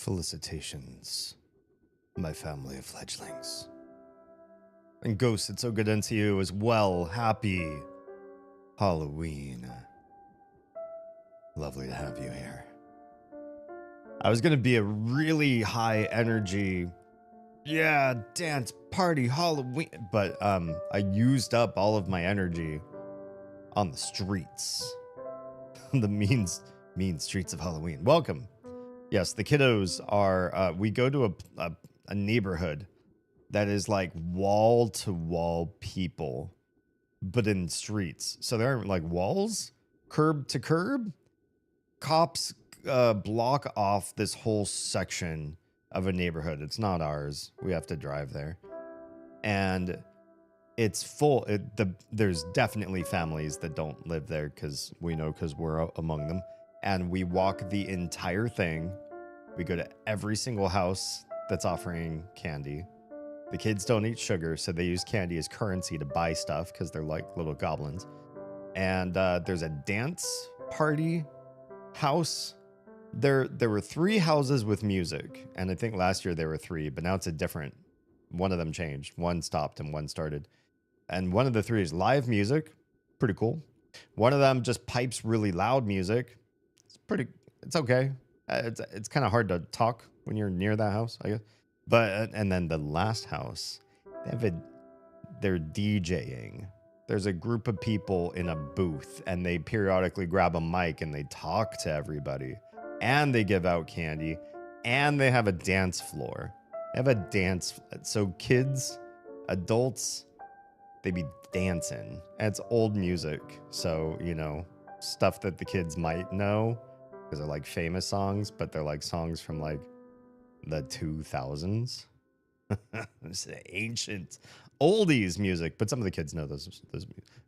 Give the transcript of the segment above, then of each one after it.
Felicitations, my family of fledglings. And Ghost, it's so good into you as well. Happy Halloween. Lovely to have you here. I was gonna be a really high energy, yeah, dance, party, Halloween, but I used up all of my energy on the streets. The mean streets of Halloween. Welcome. Yes, the kiddos are, we go to a neighborhood that is like wall to wall people, but in streets. So there aren't like walls, curb to curb. Cops block off this whole section of a neighborhood. It's not ours. We have to drive there. And it's full. There's definitely families that don't live there because we're among them. And we walk the entire thing. We go to every single house that's offering candy. The kids don't eat sugar, so they use candy as currency to buy stuff because they're like little goblins. And there's a dance party house. There were 3 houses with music, and I think last year there were 3, but now it's a different. One of them changed. One stopped and one started. And one of the 3 is live music. Pretty cool. One of them just pipes really loud music. It's okay. It's kind of hard to talk when you're near that house, I guess. But and then the last house, they're DJing. There's a group of people in a booth, and they periodically grab a mic and they talk to everybody, and they give out candy, and they have a dance floor. They have a dance, so kids, adults, they be dancing. And it's old music, so stuff that the kids might know because they're like famous songs, but they're like songs from like the 2000s. It's ancient oldies music, but some of the kids know those.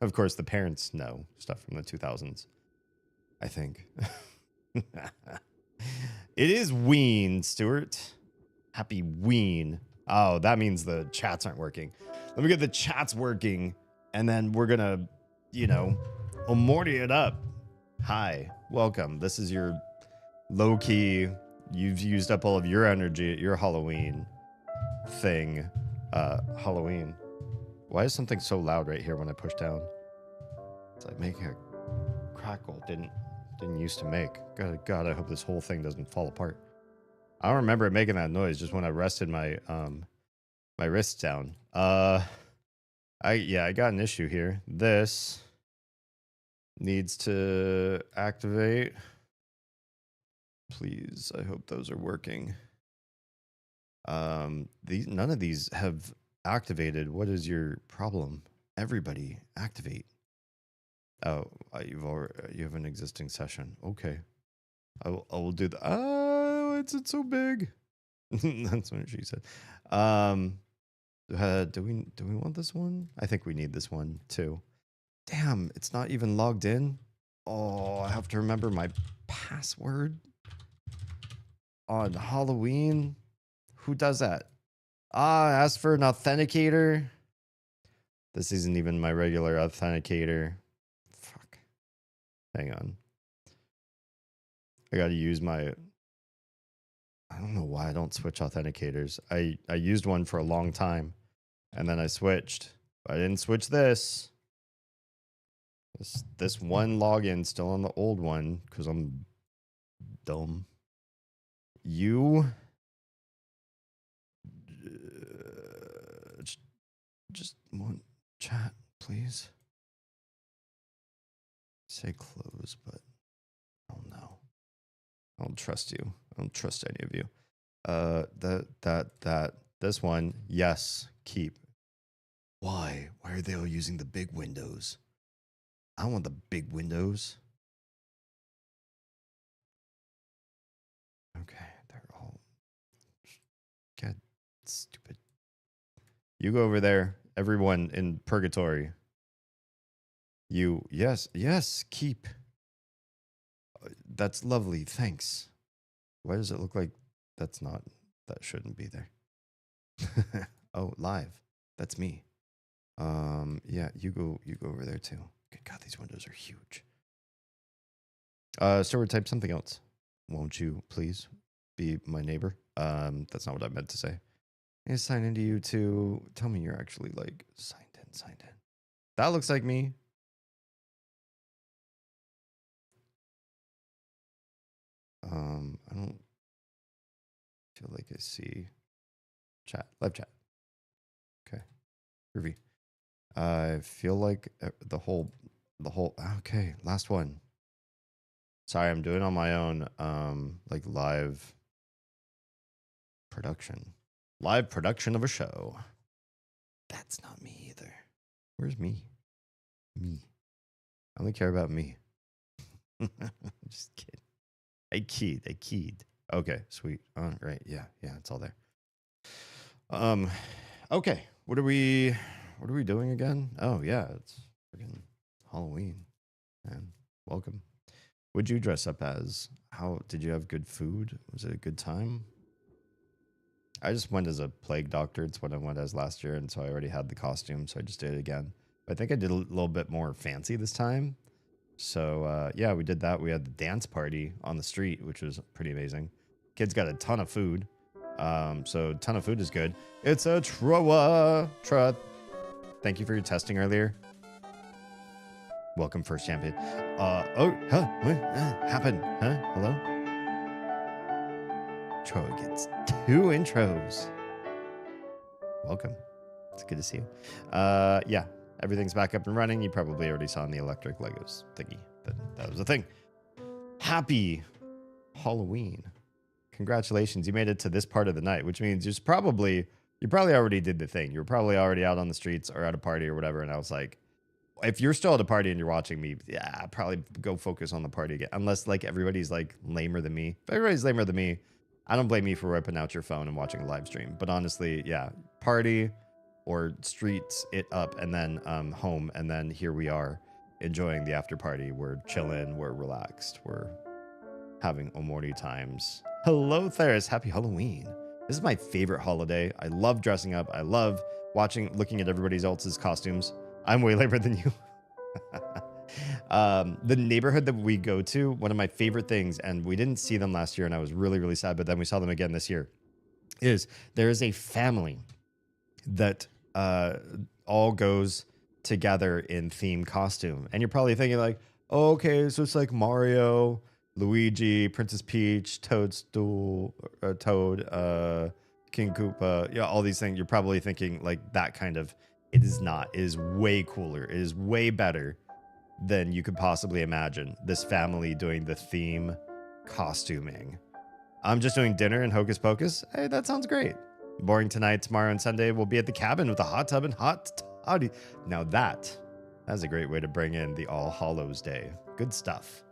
Of course, the parents know stuff from the 2000s, I think. It is Ween, Stuart. Happy Ween. Oh, that means the chats aren't working. Let me get the chats working, and then we're gonna, Omori it up. Hi, welcome. This is your low-key, you've used up all of your energy at your Halloween thing. Halloween. Why is something so loud right here when I push down? It's like making a crackle. Didn't used to make. God, I hope this whole thing doesn't fall apart. I don't remember it making that noise just when I rested my my wrist down. I got an issue here. This needs to activate. Please, I hope those are working. None of these have activated. What is your problem? Everybody activate. Oh, you have an existing session. Okay, I will do the. Oh, it's so big. That's what she said. Do we want this one? I think we need this one too. Damn, it's not even logged in. Oh, I have to remember my password on Halloween. Who does that? Ask for an authenticator. This isn't even my regular authenticator. Fuck. Hang on. I gotta use my. I don't know why I don't switch authenticators. I used one for a long time, and then I switched. But I didn't switch this. This one login still on the old one because I'm dumb. You. Just one chat, please. Say close, but oh no. I don't trust you. I don't trust any of you. This one, yes, keep. Why? Why are they all using the big windows? I want the big windows. Okay, they're all. God, stupid. You go over there. Everyone in purgatory. Yes, keep. That's lovely. Thanks. Why does it look like that shouldn't be there? Oh, live. That's me. Yeah, you go over there too. Good God, these windows are huge. Server, type something else. Won't you, please? be my neighbor. That's not what I meant to say. I sign into you too. Tell me you're actually like signed in, signed in. That looks like me. I don't feel like I see chat, live chat. Okay, groovy. I feel like the whole, okay, last one. Sorry, I'm doing on my own, like live production of a show. That's not me either. Where's me? Me. I only care about me. Just kidding. I keyed. Okay, sweet. All right, yeah, it's all there. Okay. What are we doing again? Oh yeah, it's freaking Halloween. Man, welcome. What'd you dress up as? How did you have good food? Was it a good time? I just went as a plague doctor. It's what I went as last year, and so I already had the costume, so I just did it again. I think I did a little bit more fancy this time. So yeah, we did that. We had the dance party on the street, which was pretty amazing. Kids got a ton of food. So a ton of food is good. It's a Troa. Thank you for your testing earlier. Welcome, first champion. What happened? Huh? Hello? Troa gets 2 intros. Welcome. It's good to see you. Yeah, everything's back up and running. You probably already saw in the electric Legos thingy that was a thing. Happy Halloween. Congratulations, you made it to this part of the night, which means you probably already did the thing. You were probably already out on the streets or at a party or whatever. And I was like, if you're still at a party and you're watching me, yeah, probably go focus on the party again. Unless like everybody's like lamer than me. If everybody's lamer than me, I don't blame you for whipping out your phone and watching a live stream. But honestly, yeah, party or streets it up and then home. And then here we are enjoying the after party. We're chilling. We're relaxed. We're having Omori times. Hello, Theris. Happy Halloween. This is my favorite holiday. I love dressing up. I love looking at everybody else's costumes. I'm way later than you. The neighborhood that we go to, one of my favorite things, and we didn't see them last year, and I was really, really sad, but then we saw them again this year, is there is a family that all goes together in theme costume. And you're probably thinking like, oh, okay, so it's like Mario, Luigi, Princess Peach, Toad, King Koopa, yeah, all these things. You're probably thinking like that kind of. It is not. It is way cooler. It is way better than you could possibly imagine. This family doing the theme costuming. I'm just doing dinner and Hocus Pocus. Hey, that sounds great. Boring tonight, tomorrow, and Sunday. We'll be at the cabin with a hot tub and hot toddy. Now that's a great way to bring in the All Hallows Day. Good stuff.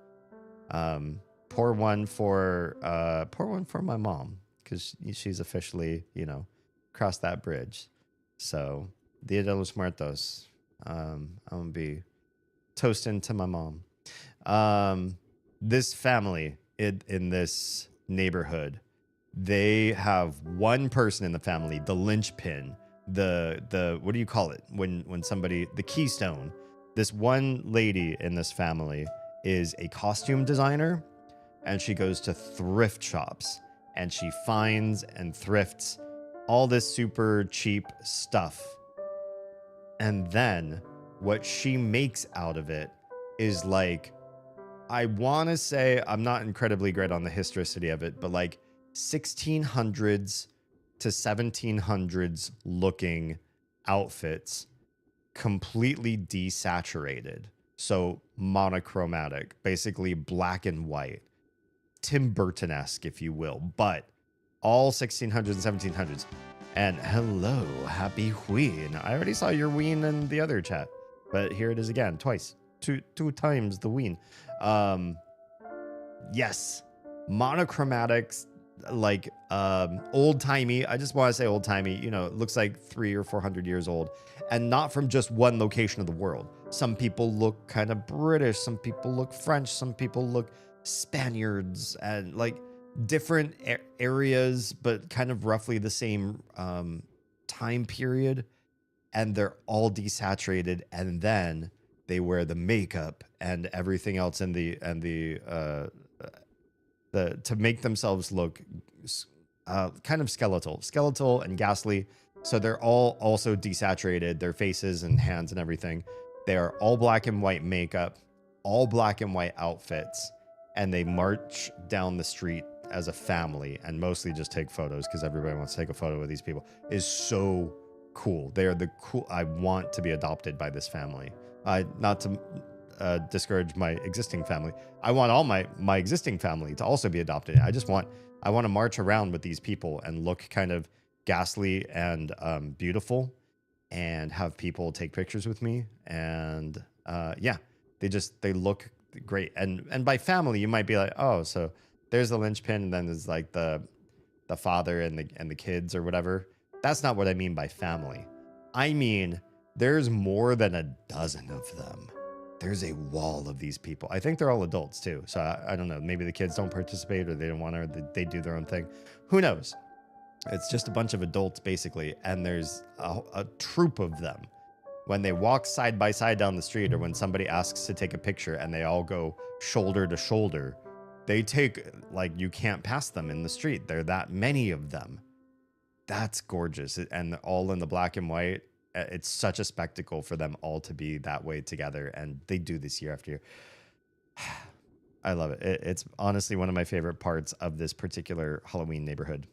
Pour one for my mom because she's officially, crossed that bridge. So Dia de los Muertos. I'm gonna be toasting to my mom. This family in this neighborhood, they have one person in the family, the linchpin, the what do you call it when somebody, the keystone. This one lady in this family is a costume designer, and she goes to thrift shops and she finds and thrifts all this super cheap stuff. And then what she makes out of it is like, I want to say, I'm not incredibly great on the historicity of it, but like 1600s to 1700s looking outfits, completely desaturated. So monochromatic, basically black and white, Tim Burton-esque, if you will, but all 1600s and 1700s. And hello, happy Halloween. I already saw your ween in the other chat, but here it is again, twice, two times the ween. Yes, monochromatics, like old timey. I just want to say old timey. It looks like 300 or 400 years old, and not from just one location of the world. Some people look kind of British, some people look French, some people look Spaniards, and like different areas, but kind of roughly the same time period. And they're all desaturated, and then they wear the makeup and everything else in the to make themselves look kind of skeletal and ghastly. So they're all also desaturated, their faces and hands and everything. They are all black and white makeup, all black and white outfits, and they march down the street as a family and mostly just take photos because everybody wants to take a photo with these people. Is so cool. They are the cool. I want to be adopted by this family. Not to discourage my existing family. I want all my existing family to also be adopted. I want to march around with these people and look kind of ghastly and beautiful, and have people take pictures with me. And yeah, they look great. And by family, you might be like, oh, so there's the linchpin, and then there's like the father and the kids or whatever. That's not what I mean by family. I mean, there's more than a dozen of them. There's a wall of these people. I think they're all adults too. So I don't know. Maybe the kids don't participate, or they don't want to, or they do their own thing. Who knows? It's just a bunch of adults basically. And there's a troop of them. When they walk side by side down the street, or when somebody asks to take a picture and they all go shoulder to shoulder, they take, like, you can't pass them in the street. There are that many of them. That's gorgeous. And all in the black and white. It's such a spectacle for them all to be that way together. And they do this year after year. I love it. It's honestly one of my favorite parts of this particular Halloween neighborhood.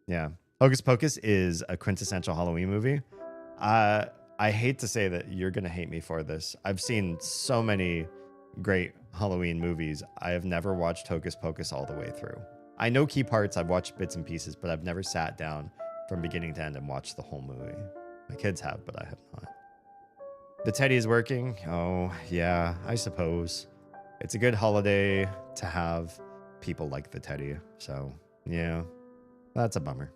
Yeah. Hocus Pocus is a quintessential Halloween movie. I hate to say that you're going to hate me for this. I've seen so many great Halloween movies. I have never watched Hocus Pocus all the way through. I know key parts. I've watched bits and pieces, but I've never sat down from beginning to end and watched the whole movie. My kids have, but I have not. The teddy is working. Oh, yeah, I suppose. It's a good holiday to have people like the teddy. So, yeah, that's a bummer.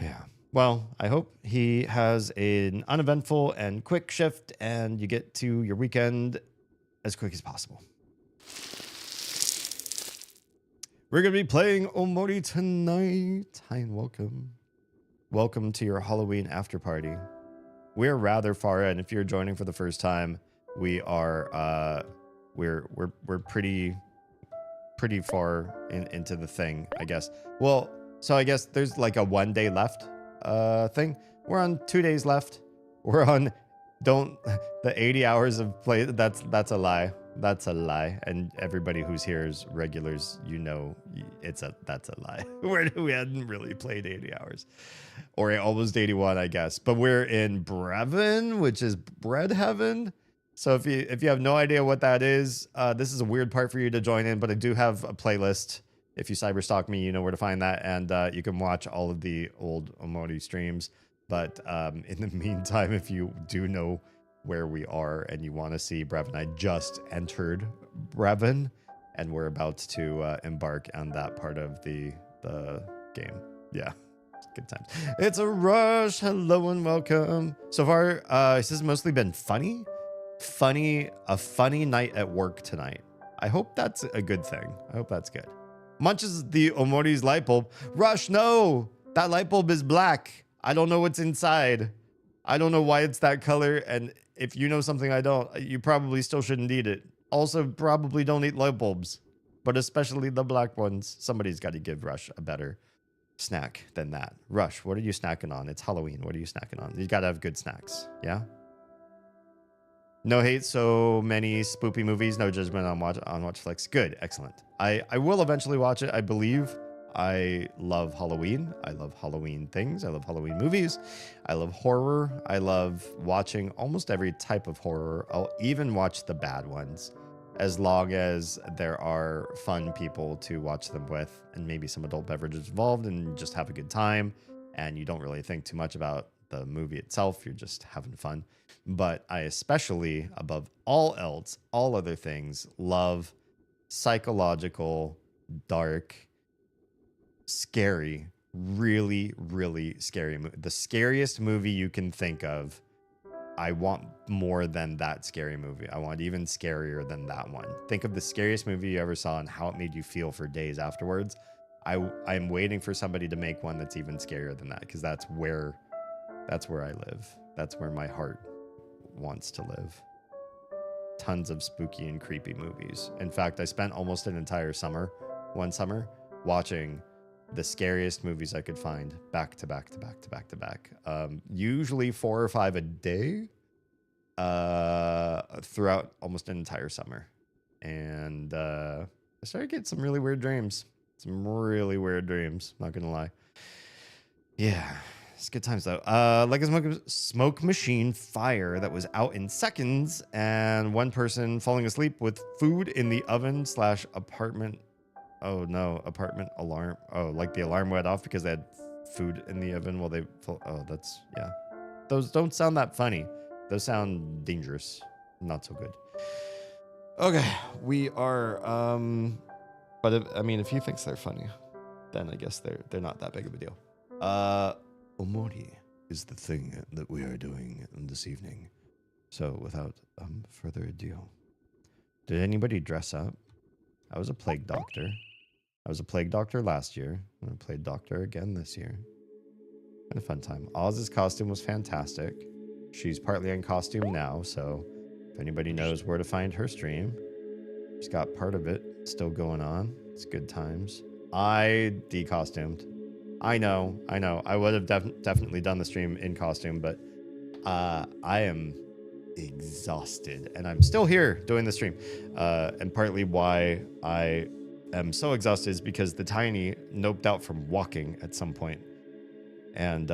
Yeah. Well, I hope he has an uneventful and quick shift, and you get to your weekend as quick as possible. We're going to be playing Omori tonight. Hi and welcome. Welcome to your Halloween after party. We're rather far in. If you're joining for the first time, we are we're pretty far into the thing, I guess. Well, so I guess there's like a 1 day left thing. We're on 2 days left. We're on the 80 hours of play. That's a lie. That's a lie. And everybody who's here is regulars, you know, that's a lie. We hadn't really played 80 hours, or almost 81, I guess. But we're in Brevin, which is bread heaven. So if you have no idea what that is, this is a weird part for you to join in. But I do have a playlist. If you cyberstalk me, you know where to find that, and you can watch all of the old Omori streams. But in the meantime, if you do know where we are and you want to see Brevin, I just entered Brevin, and we're about to embark on that part of the game. Yeah, good times. It's a rush. Hello and welcome. So far, this has mostly been funny, a funny night at work tonight. I hope that's a good thing. I hope that's good. Munches the Omori's light bulb. Rush, no, that light bulb is black. I don't know what's inside. I don't know why it's that color, and if you know something I don't, you probably still shouldn't eat it. Also, probably don't eat light bulbs, but especially the black ones. Somebody's got to give Rush a better snack than that. Rush, what are you snacking on? It's Halloween. What are you snacking on? You got to have good snacks, yeah? No hate, so many spoopy movies. No judgment on Watchflix. Good, excellent. I will eventually watch it, I believe. I love Halloween. I love Halloween things. I love Halloween movies. I love horror. I love watching almost every type of horror. I'll even watch the bad ones, as long as there are fun people to watch them with, and maybe some adult beverages involved, and just have a good time. And you don't really think too much about the movie itself. You're just having fun. But I especially, above all else, all other things, love psychological, dark, scary, really, really scary. The scariest movie you can think of. I want more than that scary movie. I want even scarier than that one. Think of the scariest movie you ever saw and how it made you feel for days afterwards. I'm waiting for somebody to make one that's even scarier than that, because that's where I live. That's where my heart wants to live. Tons of spooky and creepy movies. In fact, I spent almost an entire summer, one summer, watching the scariest movies I could find back to back to back to back to back. Usually 4 or 5 a day throughout almost an entire summer. And I started getting some really weird dreams. Some really weird dreams, not gonna lie. Yeah, it's good times though. Like a smoke machine fire that was out in seconds, and one person falling asleep with food in the oven / apartment. Oh no, apartment alarm. Oh, like the alarm went off because they had food in the oven while they. Oh, that's, yeah. Those don't sound that funny. Those sound dangerous. Not so good. Okay, we are. But if he thinks they're funny, then I guess they're not that big of a deal. Omori is the thing that we are doing this evening. So without further ado, did anybody dress up? I was a plague doctor. I was a plague doctor last year. I'm a plague doctor again this year. Had a fun time. Oz's costume was fantastic. She's partly in costume now, so if anybody knows where to find her stream, she's got part of it still going on. It's good times. I decostumed. I know. I would have definitely done the stream in costume, but I am exhausted, and I'm still here doing the stream. And partly why I am so exhausted is because the tiny noped out from walking at some point, and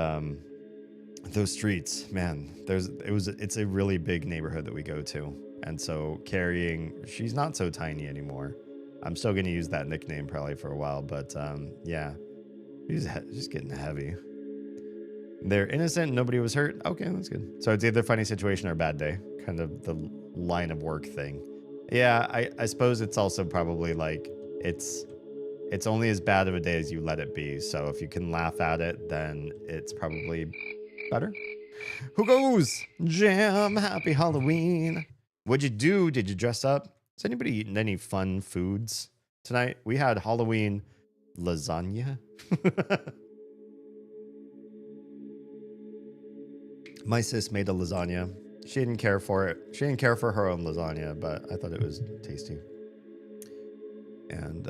those streets, man. It's a really big neighborhood that we go to, and so she's not so tiny anymore. I'm still gonna use that nickname probably for a while, but yeah. She's getting heavy. They're innocent. Nobody was hurt. Okay, that's good. So it's either funny situation or bad day. Kind of the line of work thing. Yeah, I suppose it's also probably like it's only as bad of a day as you let it be. So if you can laugh at it, then it's probably better. Who goes? Jam. Happy Halloween. What'd you do? Did you dress up? Has anybody eaten any fun foods tonight? We had Halloween lasagna. My sis made a lasagna. She didn't care for it. She didn't care for her own lasagna, but I thought it was tasty. And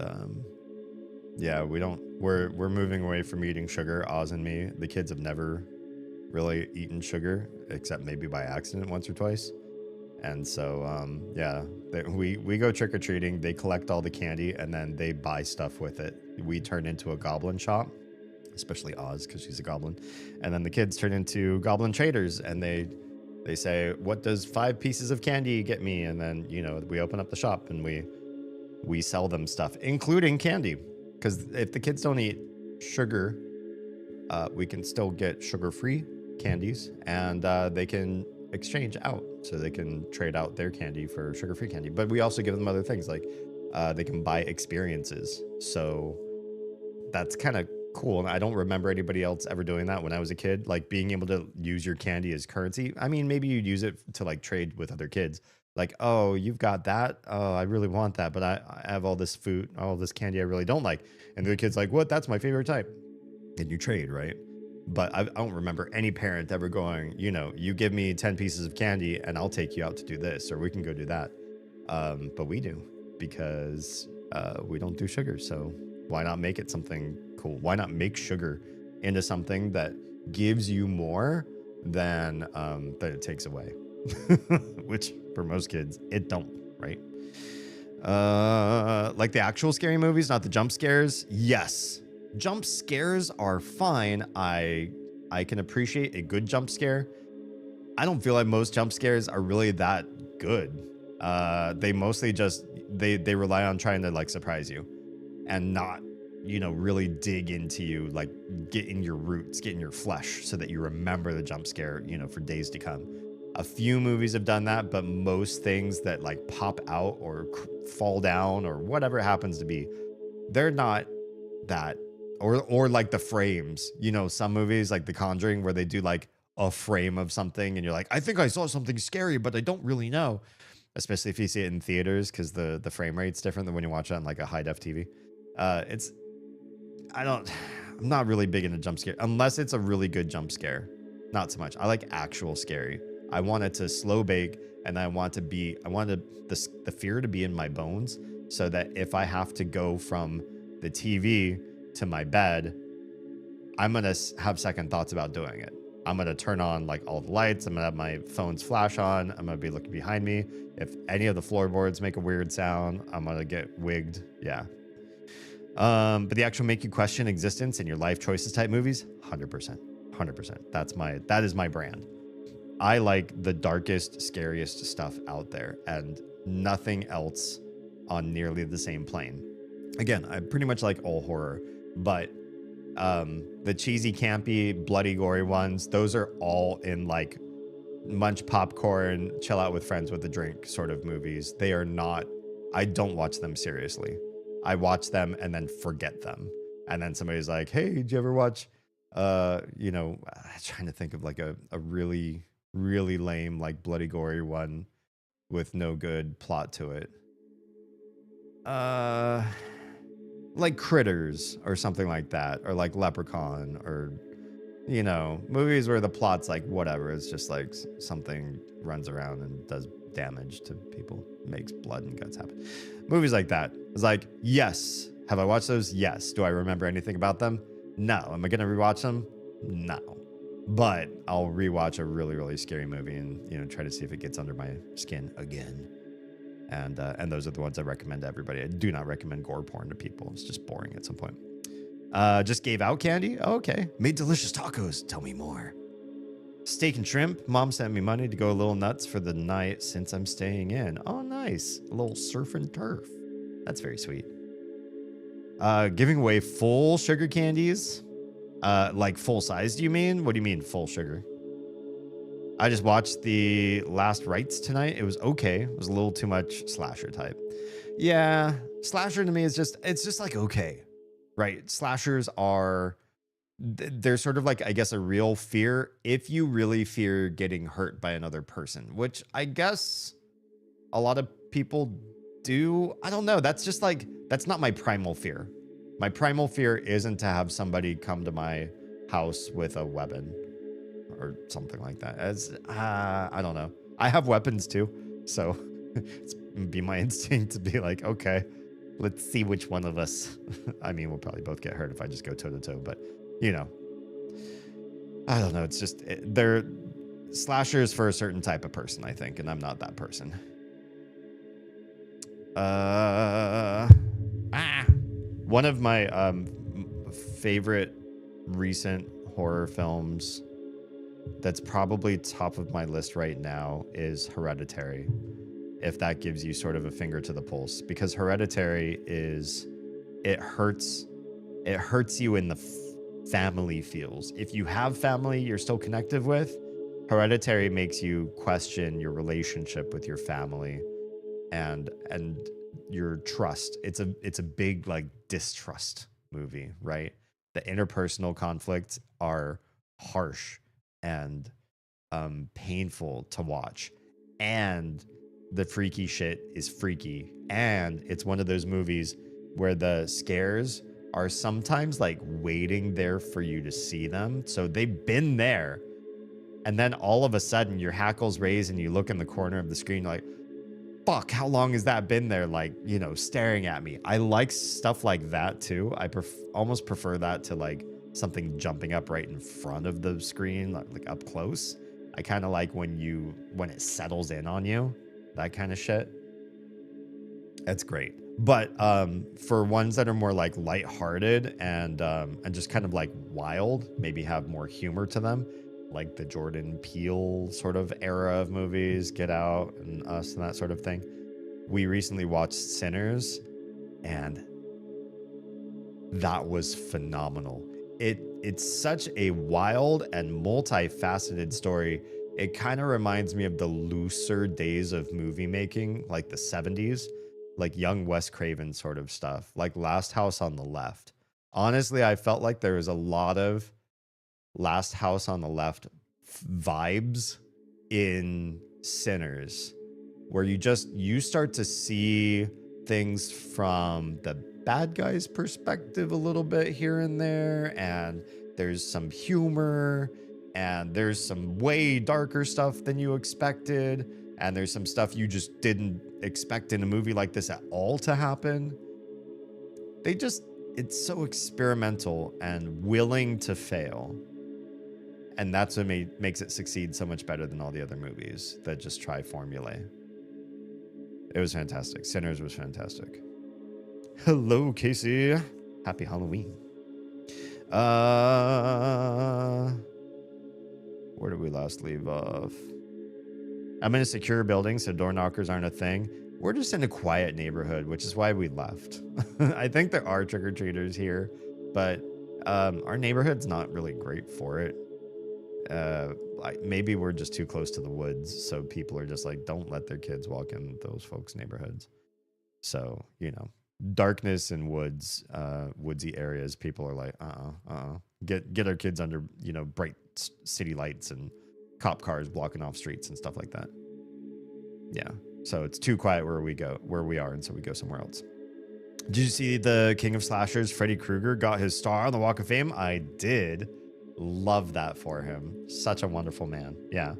yeah, we're moving away from eating sugar, Oz and me. The kids have never really eaten sugar, except maybe by accident once or twice. And so yeah, we go trick-or-treating, they collect all the candy, and then they buy stuff with it. We turn into a goblin shop, especially Oz because she's a goblin, and then the kids turn into goblin traders, and they say, what does 5 pieces of candy get me? And then, you know, we open up the shop and we sell them stuff, including candy, because if the kids don't eat sugar, we can still get sugar-free candies, and they can exchange out, so they can trade out their candy for sugar-free candy. But we also give them other things, like they can buy experiences. So that's kind of cool. And I don't remember anybody else ever doing that when I was a kid, like being able to use your candy as currency. I mean, maybe you'd use it to like trade with other kids. Like, oh, you've got that. Oh, I really want that, but I have all this food, all this candy I really don't like. And the kid's like, what? That's my favorite type. And you trade, right? But I don't remember any parent ever going, you know, you give me 10 pieces of candy and I'll take you out to do this, or we can go do that. But we do, because we don't do sugar. So why not make it something cool? Why not make sugar into something that gives you more than that it takes away? Which for most kids, it don't, right? Like the actual scary movies, not the jump scares. Yes. Jump scares are fine. I can appreciate a good jump scare. I don't feel like most jump scares are really that good. They mostly just they rely on trying to like surprise you and not, you know, really dig into you, like get in your roots, get in your flesh, so that you remember the jump scare, you know, for days to come. A few movies have done that, but most things that like pop out or fall down or whatever it happens to be, they're not that. Or like the frames, you know, some movies like The Conjuring where they do like a frame of something and you're like, I think I saw something scary, but I don't really know. Especially if you see it in theaters, because the frame rate's different than when you watch it on like a high def TV. I'm not really big into jump scare unless it's a really good jump scare. Not so much. I like actual scary. I want it to slow bake, and I want the fear to be in my bones, so that if I have to go from the TV to my bed, I'm going to have second thoughts about doing it. I'm going to turn on like all the lights. I'm going to have my phone's flash on. I'm going to be looking behind me. If any of the floorboards make a weird sound, I'm going to get wigged. Yeah. But the actual make you question existence and your life choices type movies, 100%. 100%. That is my brand. I like the darkest, scariest stuff out there, and nothing else on nearly the same plane. Again, I pretty much like all horror, but the cheesy, campy, bloody, gory ones, those are all in like munch popcorn, chill out with friends with a drink sort of movies. They are not, I don't watch them seriously. I watch them and then forget them. And then somebody's like, hey, did you ever watch, you know, I'm trying to think of like a really, really lame, like bloody, gory one with no good plot to it. Like Critters or something like that, or like Leprechaun, or, you know, movies where the plot's like whatever. It's just like something runs around and does damage to people, makes blood and guts happen. Movies like that. It's like, yes. Have I watched those? Yes. Do I remember anything about them? No. Am I going to rewatch them? No. But I'll rewatch a really, really scary movie and, you know, try to see if it gets under my skin again. And those are the ones I recommend to everybody. I do not recommend gore porn to people. It's just boring at some point. Just gave out candy? Oh, okay. Made delicious tacos. Tell me more. Steak and shrimp. Mom sent me money to go a little nuts for the night since I'm staying in. Oh, nice. A little surf and turf. That's very sweet. Giving away full sugar candies. Like full size, do you mean? What do you mean full sugar? I just watched the Last Rites tonight. It was okay. It was a little too much slasher type. Yeah, slasher to me is just, it's just like okay, right? Slashers are, they're sort of like, I guess, a real fear if you really fear getting hurt by another person, which I guess a lot of people do. I don't know. That's just like, that's not my primal fear. My primal fear isn't to have somebody come to my house with a weapon or something like that. As I don't know. I have weapons too, so it's be my instinct to be like, okay, let's see which one of us. I mean, we'll probably both get hurt if I just go toe to toe, but you know, I don't know. It's just they're slashers for a certain type of person, I think, and I'm not that person. One of my favorite recent horror films that's probably top of my list right now is Hereditary, if that gives you sort of a finger to the pulse, because Hereditary is, it hurts you in the family feels. If you have family you're still connected with, Hereditary makes you question your relationship with your family and your trust. It's a big like distrust movie, right? The interpersonal conflicts are harsh and painful to watch, and the freaky shit is freaky, and it's one of those movies where the scares are sometimes like waiting there for you to see them, so they've been there, and then all of a sudden your hackles raise and you look in the corner of the screen like, fuck, how long has that been there, like, you know, staring at me? I like stuff like that too. I almost prefer that to like something jumping up right in front of the screen, like up close. I kind of like when it settles in on you, that kind of shit. That's great. But for ones that are more like lighthearted and just kind of like wild, maybe have more humor to them, like the Jordan Peele sort of era of movies, Get Out and Us and that sort of thing. We recently watched Sinners, and that was phenomenal. It's such a wild and multifaceted story. It kind of reminds me of the looser days of movie making, like the 70s, like young Wes Craven sort of stuff, like Last House on the Left. Honestly, I felt like there was a lot of Last House on the Left vibes in Sinners, where you start to see things from the bad guy's perspective a little bit here and there, and there's some humor, and there's some way darker stuff than you expected, and there's some stuff you just didn't expect in a movie like this at all to happen. it's so experimental and willing to fail. And that's what makes it succeed so much better than all the other movies that just try formulae. It was fantastic. Sinners was fantastic. Hello, Casey. Happy Halloween. Where did we last leave off? I'm in a secure building, so door knockers aren't a thing. We're just in a quiet neighborhood, which is why we left. I think there are trick-or-treaters here, but our neighborhood's not really great for it. Maybe we're just too close to the woods, so people are just like, don't let their kids walk in those folks' neighborhoods. So, you know, darkness and woods, woodsy areas, people are like, get our kids under, you know, bright city lights and cop cars blocking off streets and stuff like that. Yeah, so it's too quiet where we are, and so we go somewhere else. Did you see the King of Slashers, Freddy Krueger, got his star on the Walk of Fame? I did. Love that for him. Such a wonderful man. Yeah.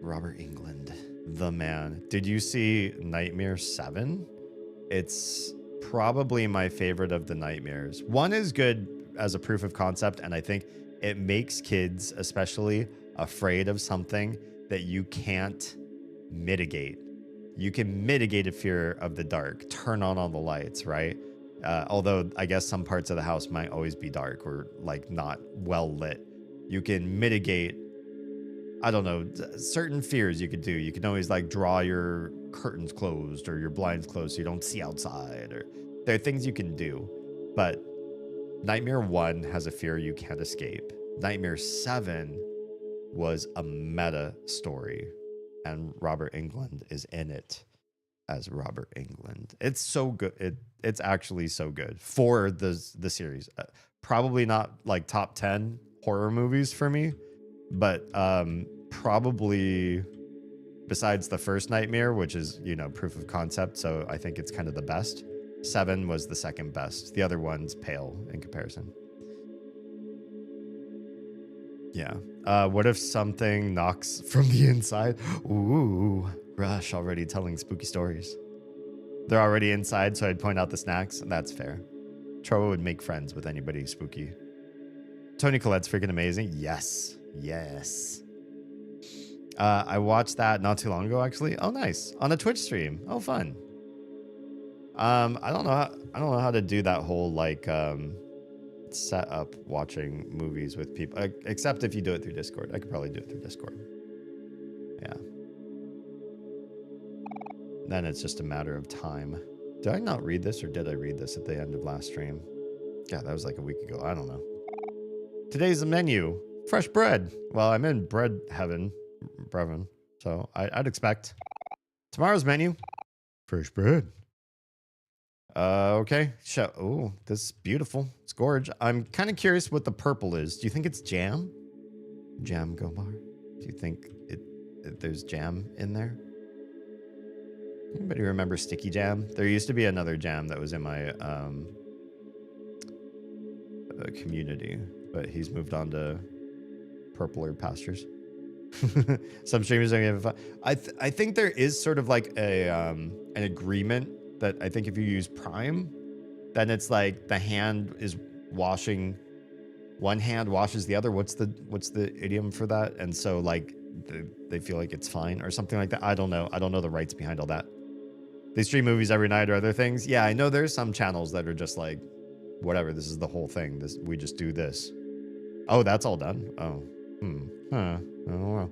Robert Englund, the man. Did you see Nightmare 7? It's probably my favorite of the nightmares. 1 is good as a proof of concept, and I think it makes kids especially afraid of something that you can't mitigate. You can mitigate a fear of the dark. Turn on all the lights, right? Although I guess some parts of the house might always be dark or like not well lit. You can mitigate, I don't know, certain fears you could do. You can always like draw your curtains closed or your blinds closed so you don't see outside. Or there are things you can do. But Nightmare 1 has a fear you can't escape. Nightmare 7 was a meta story, and Robert Englund is in it as Robert Englund. It's so good. It's actually so good for the series. Probably not like top 10 horror movies for me, but probably besides the first Nightmare, which is, you know, proof of concept, so I think it's kind of the best. 7 was the second best. The other one's pale in comparison. Yeah. What if something knocks from the inside? Ooh, Rush already telling spooky stories. They're already inside, so I'd point out the snacks. That's fair. Troa would make friends with anybody spooky. Toni Collette's freaking amazing. Yes. Yes. I watched that not too long ago, actually. Oh, nice. On a Twitch stream. Oh, fun. I don't know how to do that whole like set up watching movies with people, except if you do it through Discord. I could probably do it through Discord. Yeah. Then it's just a matter of time. Did I not read this, or did I read this at the end of last stream? Yeah, that was like a week ago. I don't know. Today's the menu. Fresh bread. Well, I'm in bread heaven, Brevin. So I'd expect. Tomorrow's menu. Fresh bread. Okay. Oh, this is beautiful. It's gorge. I'm kind of curious what the purple is. Do you think it's jam? Jam Gobar? Do you think there's jam in there? Anybody remember sticky jam? There used to be another jam that was in my community, but he's moved on to purpler pastures. Some streamers don't give a fuck. I think there is sort of like a an agreement that I think if you use Prime, then it's like the hand is washing, one hand washes the other. What's the idiom for that? And so like they feel like it's fine or something like that. I don't know. I don't know the rights behind all that. They stream movies every night or other things. Yeah, I know there's some channels that are just like, whatever, this is the whole thing. We just do this. Oh, that's all done? Oh. Huh. Oh, well.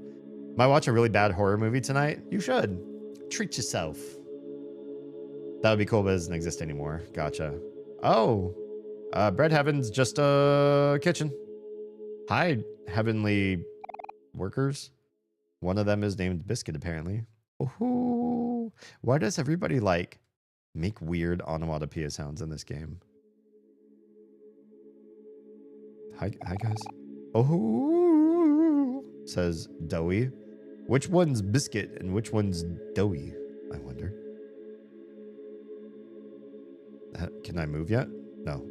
Might watch a really bad horror movie tonight? You should. Treat yourself. That would be cool, but it doesn't exist anymore. Gotcha. Oh. Bread Heaven's just a kitchen. Hi, heavenly workers. One of them is named Biscuit, apparently. Ooh. Why does everybody, like, make weird onomatopoeia sounds in this game? Hi guys. Oh, says Doughy. Which one's Biscuit and which one's Doughy? I wonder. Can I move yet? No.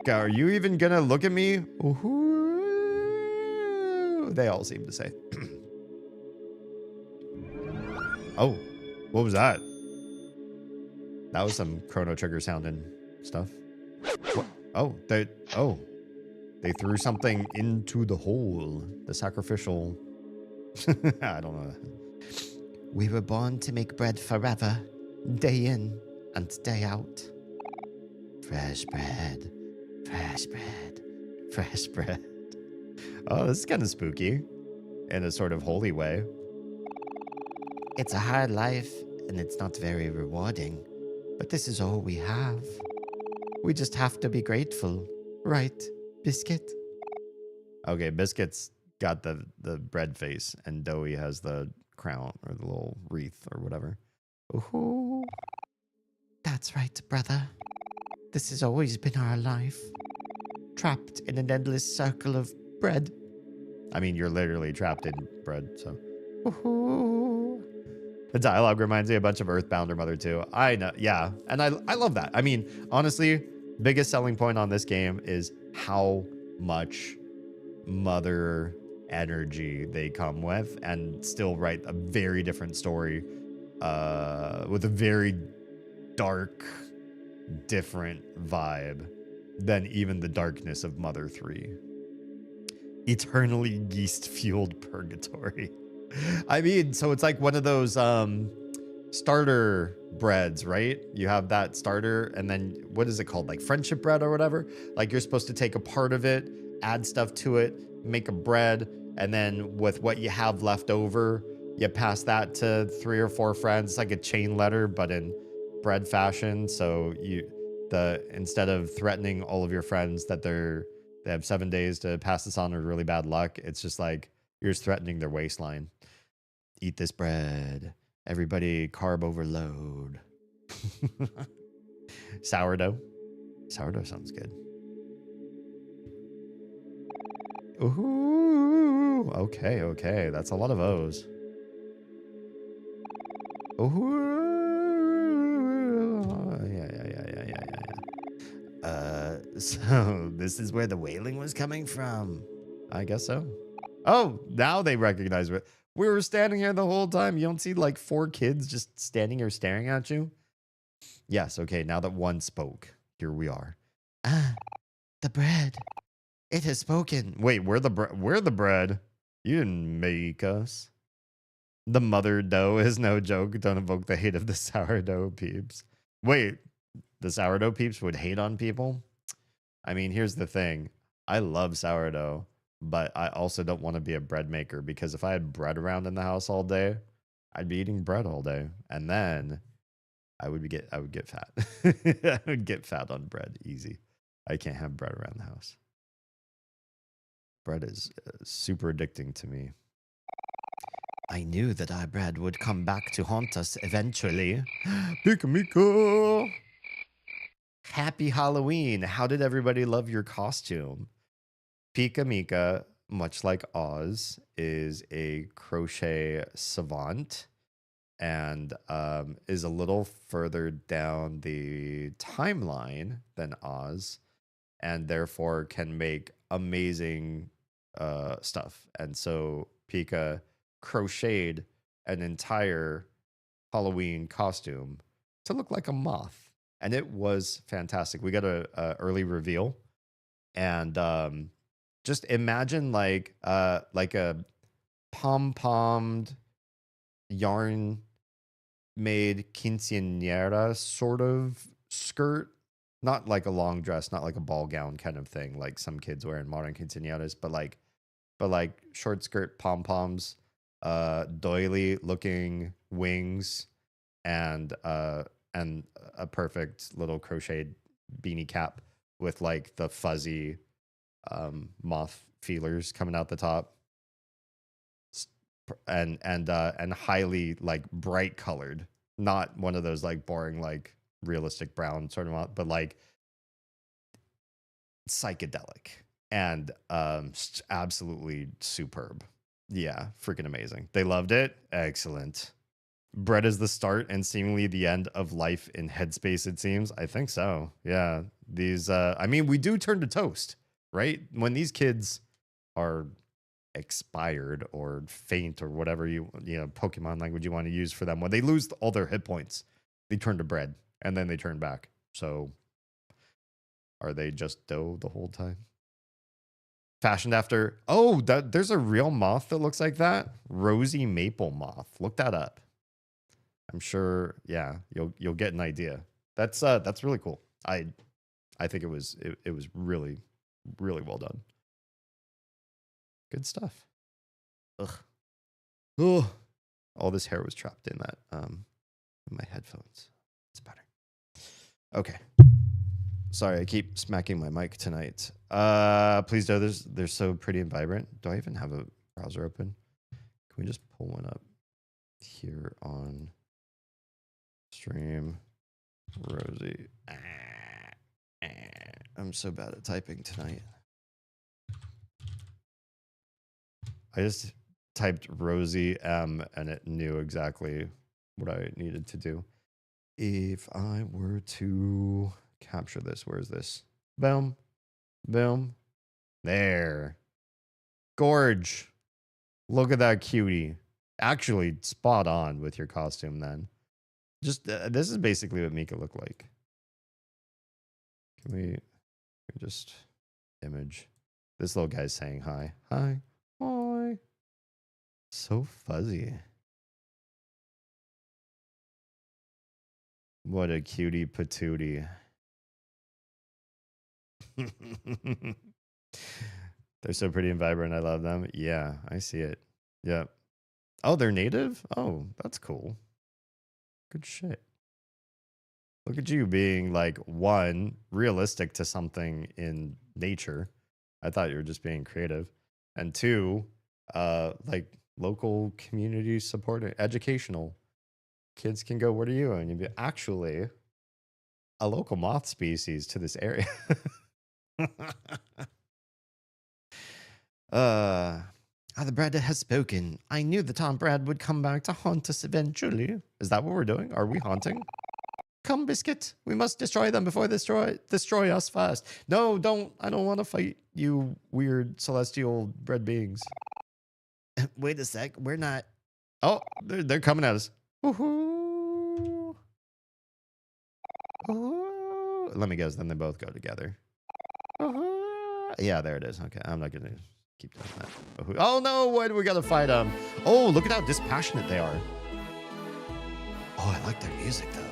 Are you even gonna look at me? Ooh, they all seem to say. Oh, what was that? That was some Chrono Trigger sounding stuff. What? Oh, they threw something into the hole. The sacrificial. I don't know. We were born to make bread forever, day in and day out. Fresh bread, fresh bread, fresh bread. Oh, this is kind of spooky in a sort of holy way. It's a hard life and it's not very rewarding, but this is all we have. We just have to be grateful, right, Biscuit? Okay, Biscuit's got the bread face, and Doughy has the crown or the little wreath or whatever. Ooh, that's right, brother. This has always been our life, trapped in an endless circle of bread. I mean, you're literally trapped in bread, so. Ooh. The dialogue reminds me a bunch of Earthbound or Mother 2. I know, yeah, and I love that. I mean, honestly, biggest selling point on this game is how much Mother energy they come with, and still write a very different story with a very dark, different vibe than even the darkness of Mother 3. Eternally yeast-fueled purgatory. I mean, so it's like one of those starter breads, right? You have that starter, and then what is it called? Like friendship bread or whatever? Like you're supposed to take a part of it, add stuff to it, make a bread, and then with what you have left over, you pass that to 3 or 4 friends. It's like a chain letter, but in bread fashion. So instead of threatening all of your friends that they have 7 days to pass this on with really bad luck, it's just like you're just threatening their waistline. Eat this bread. Everybody carb overload. Sourdough. Sourdough sounds good. Ooh, okay. That's a lot of O's. Ooh, yeah. So this is where the wailing was coming from. I guess so. Oh, now they recognize it. We were standing here the whole time. You don't see like 4 kids just standing here staring at you? Yes, okay, now that one spoke, here we are. Ah, the bread. It has spoken. Wait, we're the bread. You didn't make us. The mother dough is no joke. Don't evoke the hate of the sourdough peeps. Wait, the sourdough peeps would hate on people? I mean, here's the thing. I love sourdough, but I also don't want to be a bread maker, because if I had bread around in the house all day, I'd be eating bread all day, and then I would get fat. I would get fat on bread easy. I can't have bread around the house. Bread is super addicting to me. I knew that our bread would come back to haunt us eventually. Pika Mika! Happy Halloween! How did everybody love your costume? Pika Mika, much like Oz, is a crochet savant, and is a little further down the timeline than Oz, and therefore can make amazing stuff. And so Pika crocheted an entire Halloween costume to look like a moth, and it was fantastic. We got a early reveal, and just imagine like a pom-pommed yarn made quinceañera sort of skirt, not like a long dress, not like a ball gown kind of thing like some kids wear in modern quinceañeras, but like short skirt, pom-poms, doily looking wings, and a perfect little crocheted beanie cap with like the fuzzy moth feelers coming out the top, and highly like bright colored, not one of those like boring like realistic brown sort of, but like psychedelic, and absolutely superb. Yeah, freaking amazing. They loved it. Excellent. Bread is the start and seemingly the end of life in Headspace, it seems. I think so. Yeah. These I mean, we do turn to toast, right? When these kids are expired or faint or whatever you know, Pokemon language you want to use for them, when they lose all their hit points, they turn to bread and then they turn back. So Are they just dough the whole time? Fashioned after... Oh, there's a real moth that looks like that. Rosy maple moth. Look that up. I'm sure, yeah, you'll get an idea. That's really cool. I think it was really, really well done. Good stuff. Ugh. Oh, all this hair was trapped in that in my headphones. It's better. Okay. Sorry, I keep smacking my mic tonight. Please do. They're so pretty and vibrant. Do I even have a browser open? Can we just pull one up here on stream? Rosie. I'm so bad at typing tonight. I just typed Rosie M and it knew exactly what I needed to do. If I were to capture this, where is this? Boom. Boom. There. Gorge. Look at that cutie. Actually, spot on with your costume then. Just, this is basically what Mika looked like. Can we just image? This little guy's saying hi. Hi. Hi. So fuzzy. What a cutie patootie. They're so pretty and vibrant. I love them. Yeah, I see it. Yep. Oh, they're native? Oh, that's cool. Good shit. Look at you being like, one, realistic to something in nature. I thought you were just being creative. And two, like local community support, educational. Kids can go, what are you? And you'd be actually a local moth species to this area. The Brad has spoken. I knew the Tom Brad would come back to haunt us eventually. Is that what we're doing? Are we haunting? Come, Biscuit. We must destroy them before they destroy us first. No, don't. I don't want to fight you weird celestial bread beings. Wait a sec. We're not. Oh, they're coming at us. Woohoo. Woohoo. Let me guess. Then they both go together. Woohoo. Yeah, there it is. Okay, I'm not going to keep doing that. Oh, no. Why do we got to fight them? Oh, look at how dispassionate they are. Oh, I like their music, though.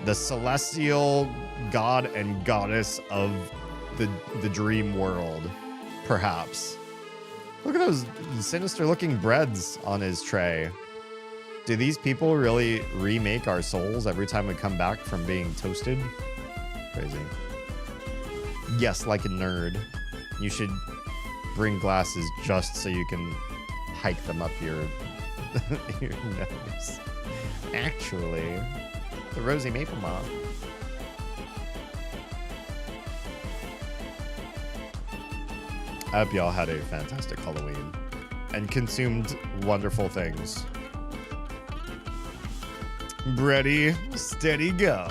The celestial god and goddess of the dream world, perhaps. Look at those sinister looking breads on his tray. Do these people really remake our souls every time we come back from being toasted? Crazy. Yes, like a nerd. You should bring glasses just so you can hike them up your nose. Actually, the Rosy Maple Moth. I hope y'all had a fantastic Halloween and consumed wonderful things. Ready, steady, go.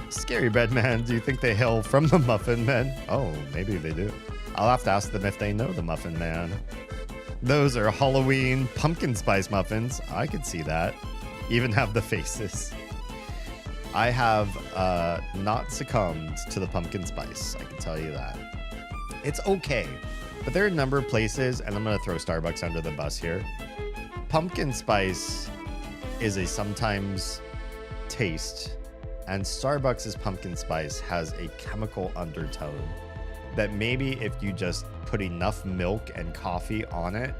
Scary Bread Man, do you think they hail from the Muffin Men? Oh, maybe they do. I'll have to ask them if they know the Muffin Man. Those are Halloween pumpkin spice muffins. I could see that. Even have the faces. I have not succumbed to the pumpkin spice. I can tell you that. It's okay, but there are a number of places, and I'm going to throw Starbucks under the bus here. Pumpkin spice is a sometimes taste, and Starbucks' pumpkin spice has a chemical undertone that maybe if you just put enough milk and coffee on it,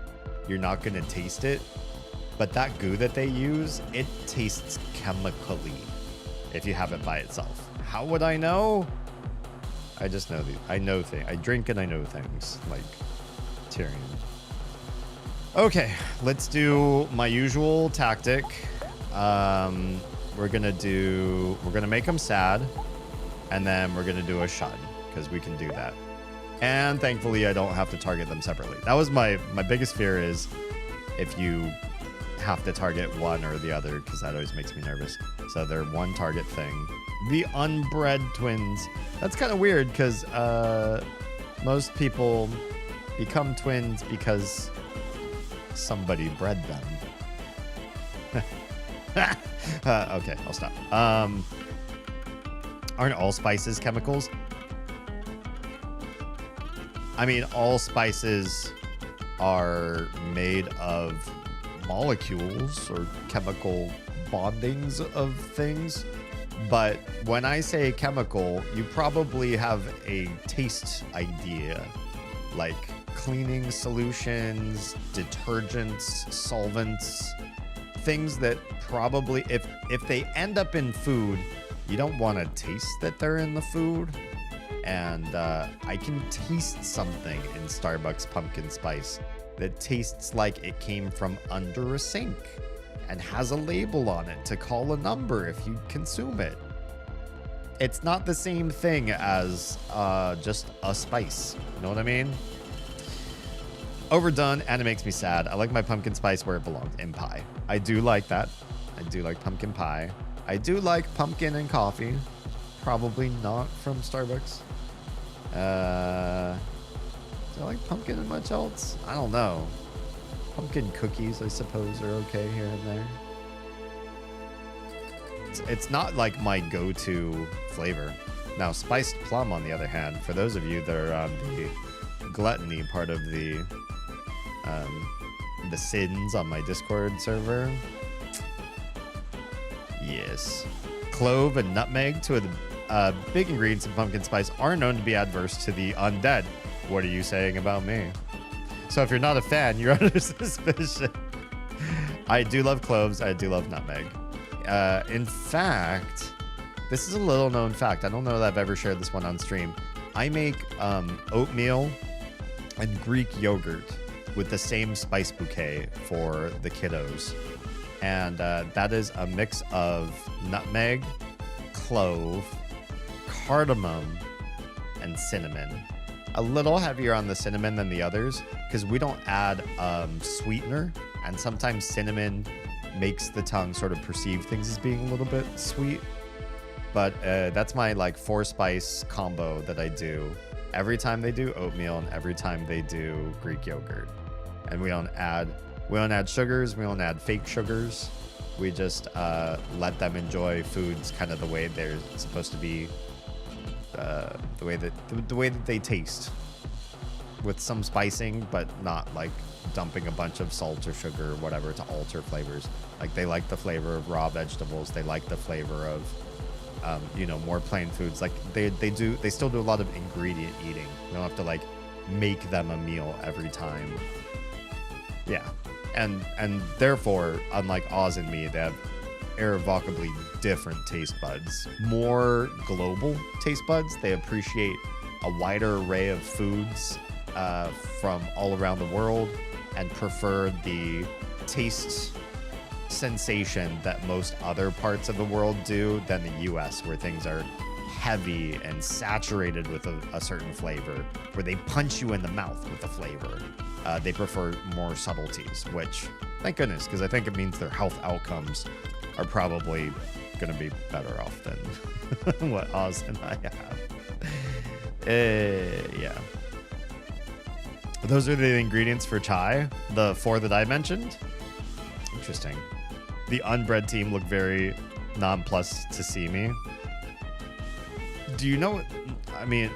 you're not going to taste it. But that goo that they use, it tastes chemically if you have it by itself. How would I know? I just know I know things. I drink and I know things, like Tyrion. Okay, let's do my usual tactic. We're gonna make them sad, and then we're gonna do a shun, because we can do that. And thankfully, I don't have to target them separately. That was my biggest fear, is if you have to target one or the other, because that always makes me nervous. So they're one target thing. The unbred twins. That's kind of weird, because most people become twins because somebody bred them. Okay, I'll stop. Aren't all spices chemicals? I mean, all spices are made of molecules or chemical bondings of things. But when I say chemical, you probably have a taste idea, like cleaning solutions, detergents, solvents, things that probably, if they end up in food, you don't want to taste that they're in the food. And I can taste something in Starbucks pumpkin spice that tastes like it came from under a sink and has a label on it to call a number if you consume it. It's not the same thing as just a spice. You know what I mean? Overdone, and it makes me sad. I like my pumpkin spice where it belongs, in pie. I do like that. I do like pumpkin pie. I do like pumpkin and coffee. Probably not from Starbucks. Do I like pumpkin and much else? I don't know. Pumpkin cookies, I suppose, are okay here and there. It's not like my go-to flavor. Now, spiced plum, on the other hand, for those of you that are on the gluttony part of the sins on my Discord server, yes. Clove and nutmeg, two of the big ingredients in pumpkin spice, are known to be adverse to the undead. What are you saying about me? So if you're not a fan, you're under suspicion. I do love cloves. I do love nutmeg. In fact, this is a little known fact. I don't know that I've ever shared this one on stream. I make oatmeal and Greek yogurt with the same spice bouquet for the kiddos. And that is a mix of nutmeg, clove, cardamom, and cinnamon. A little heavier on the cinnamon than the others because we don't add sweetener, and sometimes cinnamon makes the tongue sort of perceive things as being a little bit sweet. But that's my like 4-spice combo that I do every time they do oatmeal and every time they do Greek yogurt. And we don't add sugars, we don't add fake sugars. We just let them enjoy foods kind of the way they're supposed to be, the way that they taste, with some spicing, but not like dumping a bunch of salt or sugar or whatever to alter flavors. Like they like the flavor of raw vegetables, they like the flavor of more plain foods. Like they still do a lot of ingredient eating. You don't have to like make them a meal every time. Yeah. And therefore, unlike Oz and me, they have irrevocably different taste buds. More global taste buds. They appreciate a wider array of foods from all around the world and prefer the taste sensation that most other parts of the world do than the US, where things are heavy and saturated with a certain flavor, where they punch you in the mouth with the flavor. They prefer more subtleties, which, thank goodness, because I think it means their health outcomes are probably going to be better off than what Oz and I have. Yeah. Those are the ingredients for chai, the 4 that I mentioned. Interesting. The unbred team look very nonplussed to see me. Do you know what? I mean,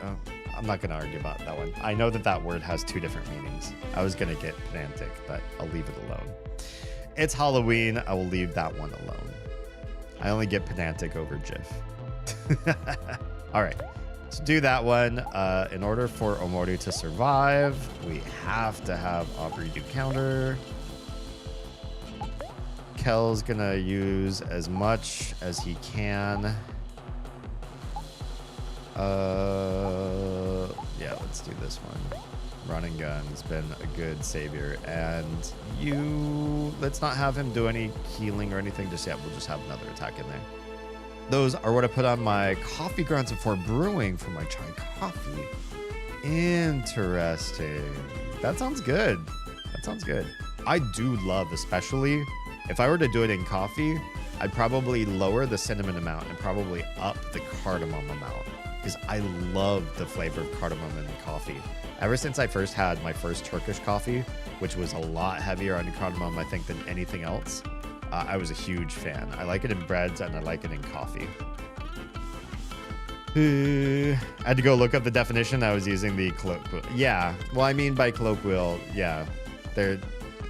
I'm not going to argue about that one. I know that word has 2 different meanings. I was going to get pedantic, but I'll leave it alone. It's Halloween. I will leave that one alone. I only get pedantic over Jif. All right. To do that one, in order for Omori to survive, we have to have Aubrey do counter. Kel's going to use as much as he can. Yeah, let's do this one. Run and gun has been a good savior, and let's not have him do any healing or anything just yet. We'll just have another attack in there. Those are what I put on my coffee grounds before brewing for my chai coffee. Interesting. That sounds good. I do love, especially if I were to do it in coffee, I'd probably lower the cinnamon amount and probably up the cardamom amount, because I love the flavor of cardamom in the coffee. Ever since I first had my first Turkish coffee, which was a lot heavier on cardamom, I think, than anything else, I was a huge fan. I like it in breads and I like it in coffee. I had to go look up the definition. I was using the colloquial. Yeah, well, I mean by colloquial, yeah.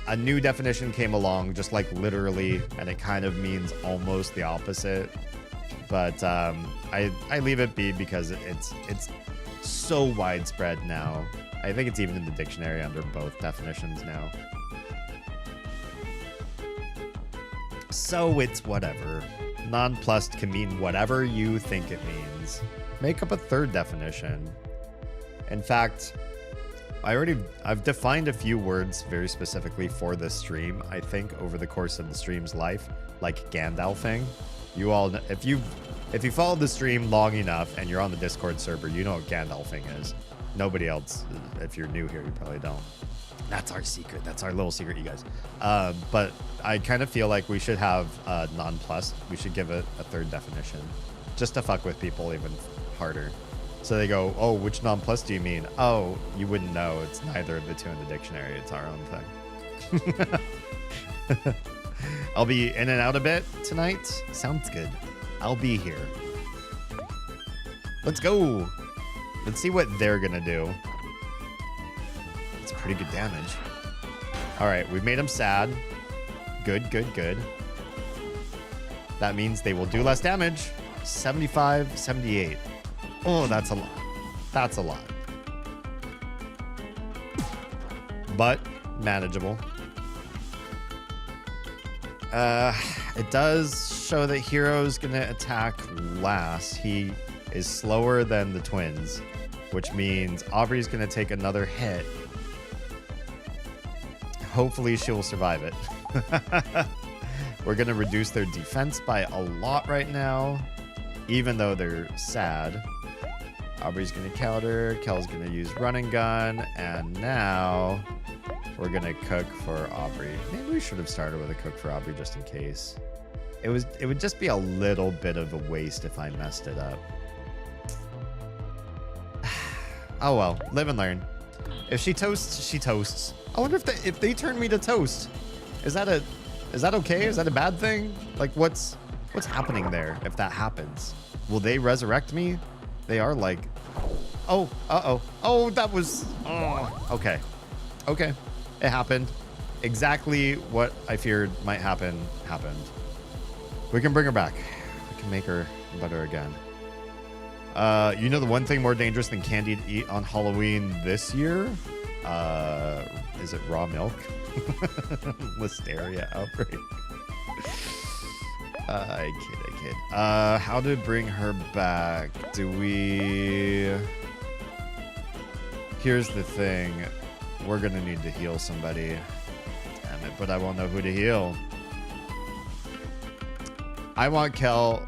A new definition came along, just like literally, and it kind of means almost the opposite. But I leave it be because it's so widespread now. I think it's even in the dictionary under both definitions now. So it's whatever. Nonplussed can mean whatever you think it means. Make up a third definition. In fact, I've defined a few words very specifically for this stream, I think, over the course of the stream's life, like Gandalfing. You all know, if you followed the stream long enough and you're on the Discord server, you know what Gandalfing is. Nobody else, if you're new here, you probably don't. That's our secret. That's our little secret, you guys. But I kind of feel like we should have nonplussed. We should give it a third definition, just to fuck with people even harder. So they go, oh, which nonplussed do you mean? Oh, you wouldn't know. It's neither of the two in the dictionary. It's our own thing. I'll be in and out a bit tonight. Sounds good. I'll be here. Let's go. Let's see what they're gonna do. It's pretty good damage. All right, we've made them sad. Good, good, good. That means they will do less damage. 75, 78. Oh, that's a lot. That's a lot. But manageable. It does show that Hero's gonna attack last. He is slower than the twins, which means Aubrey's gonna take another hit. Hopefully she will survive it. We're gonna reduce their defense by a lot right now, even though they're sad. Aubrey's gonna counter, Kel's gonna use run and gun, and now we're gonna cook for Aubrey. Maybe we should have started with a cook for Aubrey just in case. It would just be a little bit of a waste if I messed it up. Oh well, live and learn. If she toasts, she toasts. I wonder if they turn me to toast. Is that okay? Is that a bad thing? Like what's happening there if that happens? Will they resurrect me? They are like, oh, uh-oh. Oh, that was, oh, okay. Okay, it happened. Exactly what I feared might happen, happened. We can bring her back. We can make her better again. You know the one thing more dangerous than candy to eat on Halloween this year? Is it raw milk? Listeria outbreak. I kid. How to bring her back? Here's the thing. We're gonna need to heal somebody. Damn it, but I won't know who to heal. I want Kel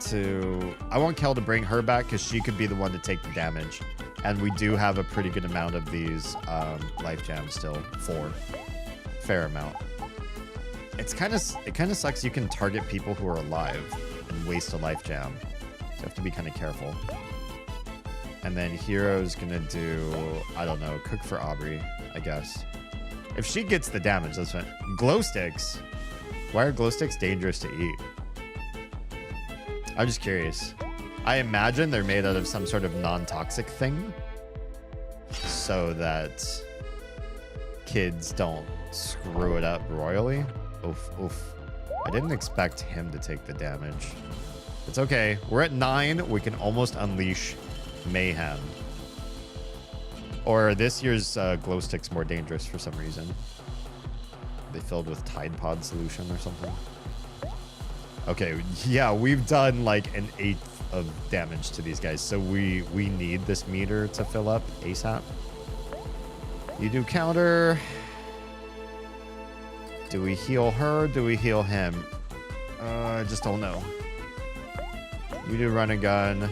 to bring her back because she could be the one to take the damage. And we do have a pretty good amount of these life gems still. 4. Fair amount. It kind of sucks you can target people who are alive and waste a life gem. So you have to be kind of careful. And then Hero's gonna do, I don't know, cook for Aubrey, I guess. If she gets the damage, that's fine. Glow sticks. Why are glow sticks dangerous to eat? I'm just curious. I imagine they're made out of some sort of non-toxic thing so that kids don't screw it up royally. Oof, oof. I didn't expect him to take the damage. It's okay. We're at 9. We can almost unleash mayhem. Or this year's glow sticks more dangerous for some reason. They filled with Tide Pod solution or something. Okay, yeah, we've done like an 1/8 of damage to these guys, so we need this meter to fill up ASAP. You do counter. Do we heal her? Do we heal him? I just don't know. You do run and gun.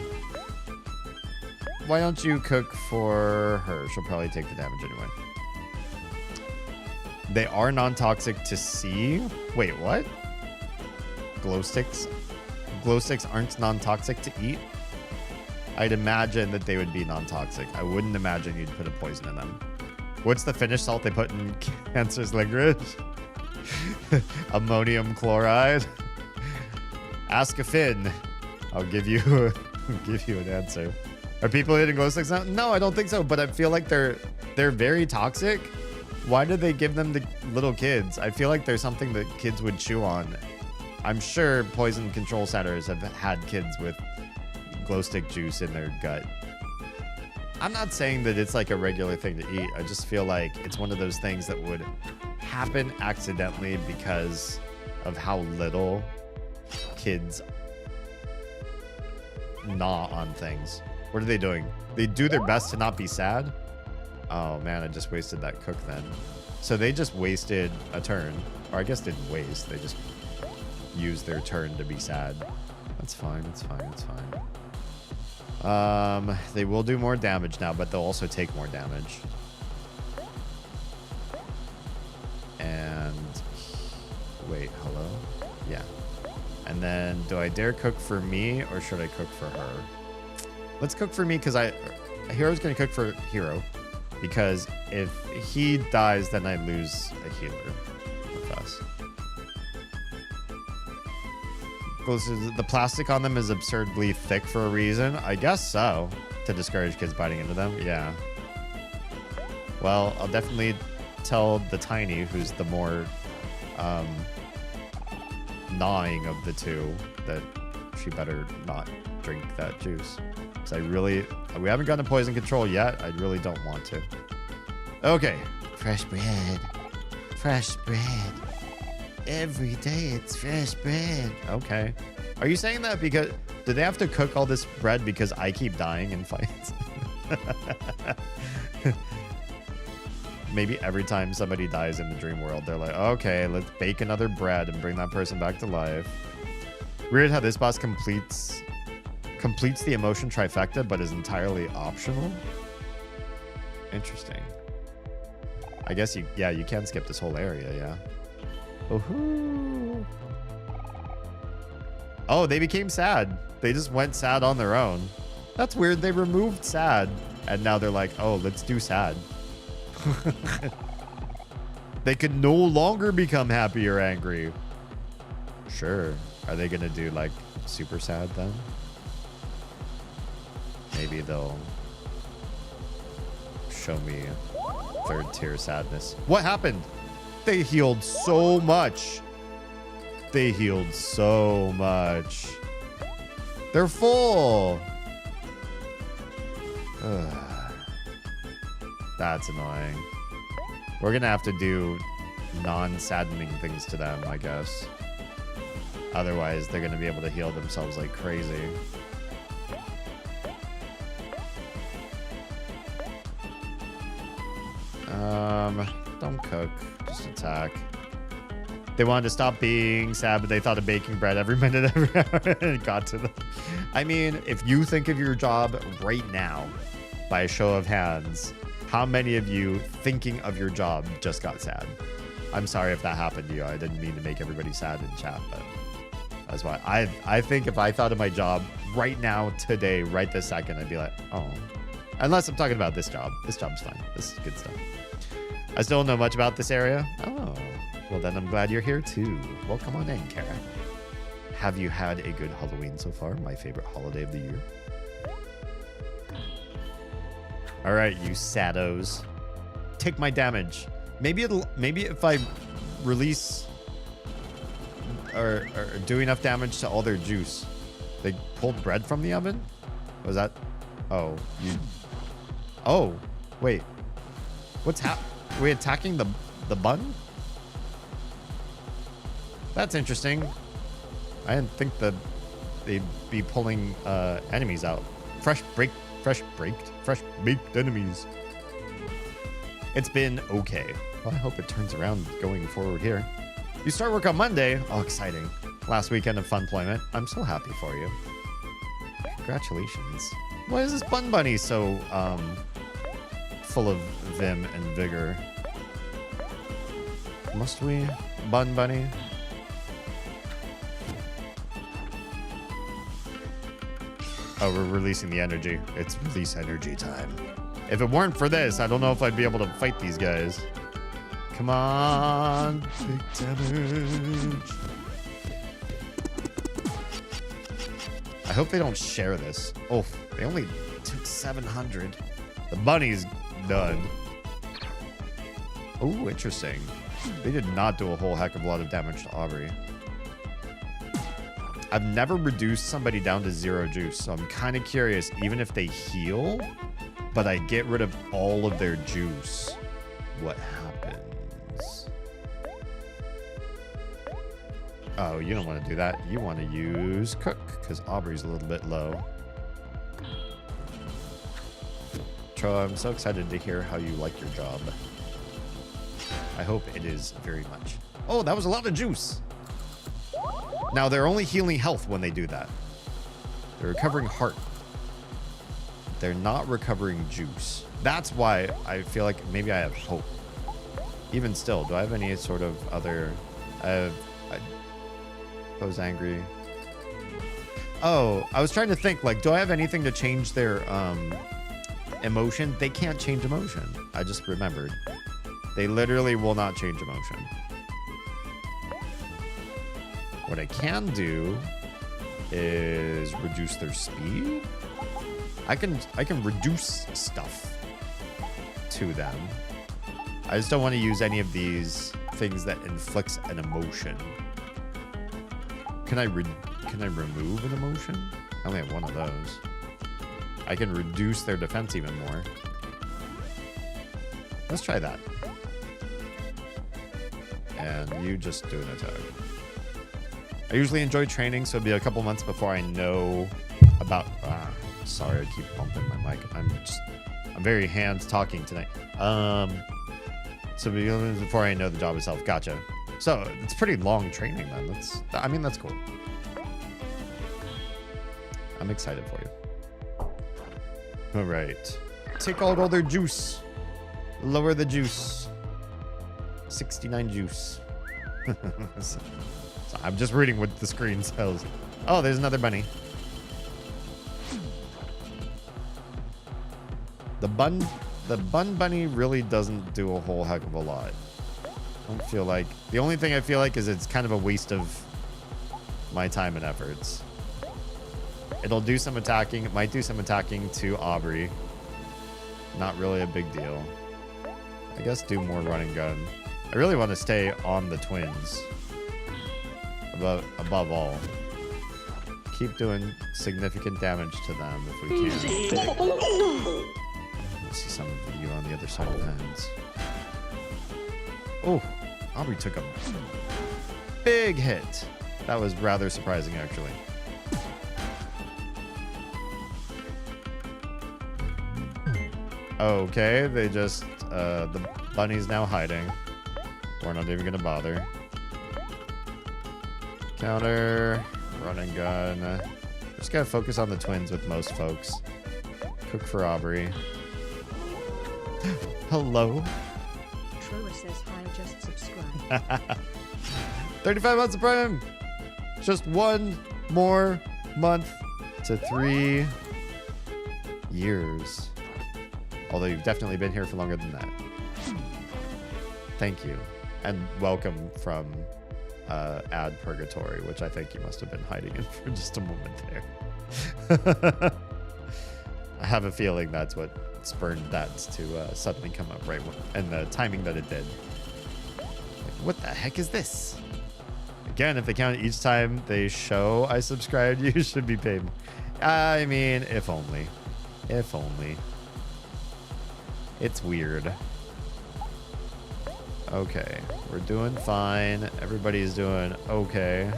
Why don't you cook for her? She'll probably take the damage anyway. They are non-toxic to see. Wait, what? Glow sticks? Glow sticks aren't non-toxic to eat? I'd imagine that they would be non-toxic. I wouldn't imagine you'd put a poison in them. What's the Finnish salt they put in cancer's licorice? Ammonium chloride. Ask a Finn. I'll give you give you an answer. Are people hitting glow sticks now? No, I don't think so. But I feel like they're very toxic. Why do they give them to little kids? I feel like there's something that kids would chew on. I'm sure poison control centers have had kids with glow stick juice in their gut. I'm not saying that it's like a regular thing to eat. I just feel like it's one of those things that would happen accidentally because of how little kids gnaw on things. What are they doing? They do their best to not be sad. Oh man, I just wasted that cook then. So they just wasted a turn. Or I guess didn't waste. They just used their turn to be sad. That's fine. It's fine. It's fine. They will do more damage now, but they'll also take more damage. And wait, hello? Yeah. And then do I dare cook for me or should I cook for her? Let's cook for me because Hero's gonna cook for Hero. Because if he dies, then I lose a healer with us. The plastic on them is absurdly thick for a reason. I guess so. To discourage kids biting into them. Yeah. Well, I'll definitely tell the tiny, who's the more gnawing of the two, that she better not drink that juice. So we haven't gotten poison control yet. I really don't want to. Okay. Fresh bread. Fresh bread. Every day it's fresh bread. Okay. Are you saying that because... Do they have to cook all this bread because I keep dying in fights? Maybe every time somebody dies in the dream world, they're like, okay, let's bake another bread and bring that person back to life. Weird how this boss completes the emotion trifecta, but is entirely optional. Interesting. I guess you can skip this whole area, yeah. Oh, oh, they became sad. They just went sad on their own. That's weird. They removed sad, and now they're like, oh, let's do sad. They could no longer become happy or angry. Sure. Are they gonna do like super sad then? Maybe they'll show me third tier sadness. What happened? They healed so much. They healed so much. They're full. Ugh. That's annoying. We're gonna have to do non-saddening things to them, I guess. Otherwise, they're gonna be able to heal themselves like crazy. Don't cook, just attack. They wanted to stop being sad, but they thought of baking bread every minute, every hour, and it got to them. I mean, if you think of your job right now, by a show of hands, how many of you thinking of your job just got sad? I'm sorry if that happened to you. I didn't mean to make everybody sad in chat, but that's why. I think if I thought of my job right now, today, right this second, I'd be like, oh. Unless I'm talking about this job. This job's fine. This is good stuff. I still don't know much about this area. Oh, well then I'm glad you're here too. Welcome on in, Kara. Have you had a good Halloween so far? My favorite holiday of the year. All right, you saddos. Take my damage. Maybe if I release or do enough damage to all their juice. They pulled bread from the oven? Was that? Oh, you. Oh, wait. What's happening? Are we attacking the bun? That's interesting. I didn't think that they'd be pulling enemies out. Fresh baked enemies. It's been okay. Well, I hope it turns around going forward here. You start work on Monday. Oh, exciting. Last weekend of funployment. I'm so happy for you. Congratulations. Why is this bun bunny so full of vim and vigor? Must we, bun bunny? Oh, we're releasing the energy. It's release energy time. If it weren't for this, I don't know if I'd be able to fight these guys. Come on, take damage. I hope they don't share this. Oh, they only took 700. The bunny's done. Oh, interesting. They did not do a whole heck of a lot of damage to Aubrey. I've never reduced somebody down to 0 juice, so I'm kind of curious, even if they heal, but I get rid of all of their juice, what happens? Oh, you don't want to do that. You want to use Cook, because Aubrey's a little bit low. Tro, I'm so excited to hear how you like your job. I hope it is very much. Oh, that was a lot of juice. Now, they're only healing health when they do that. They're recovering heart. They're not recovering juice. That's why I feel like maybe I have hope. Even still, do I have any sort of other... I was angry. Oh, I was trying to think, like, do I have anything to change their emotion? They can't change emotion. I just remembered. They literally will not change emotion. What I can do is reduce their speed. I can reduce stuff to them. I just don't want to use any of these things that inflicts an emotion. Can I remove an emotion? I only have one of those. I can reduce their defense even more. Let's try that. And you just do an attack. I usually enjoy training, so it'll be a couple months before I know about... sorry, I keep bumping my mic. I'm very hands talking tonight. So before I know the job itself. Gotcha. So it's pretty long training then. That's cool. I'm excited for you. All right. Take out all their juice. Lower the juice. 69 juice. So I'm just reading what the screen says. Oh, there's another bunny. The bun bunny really doesn't do a whole heck of a lot. I don't feel like... The only thing I feel like is it's kind of a waste of my time and efforts. It'll do some attacking. It might do some attacking to Aubrey. Not really a big deal. I guess do more run and gun. I really want to stay on the twins. Above all. Keep doing significant damage to them if we can. Let's see some of you on the other side of the fence. Oh, Aubrey took a big hit. That was rather surprising, actually. Okay, they just... the bunny's now hiding. We're not even gonna bother. Counter, run and gun. Just gotta focus on the twins with most folks. Cook for Aubrey. Hello. Troa says hi, just subscribe. 35 months of Prime. Just one more month to 3 years. Although you've definitely been here for longer than that. Thank you. And welcome from Ad Purgatory, which I think you must have been hiding in for just a moment there. I have a feeling that's what spurred that to suddenly come up right when, and the timing that it did. Like, what the heck is this? Again, if they count each time they show I subscribed, you should be paid. I mean, if only. If only. It's weird. Okay, we're doing fine. Everybody's doing okay.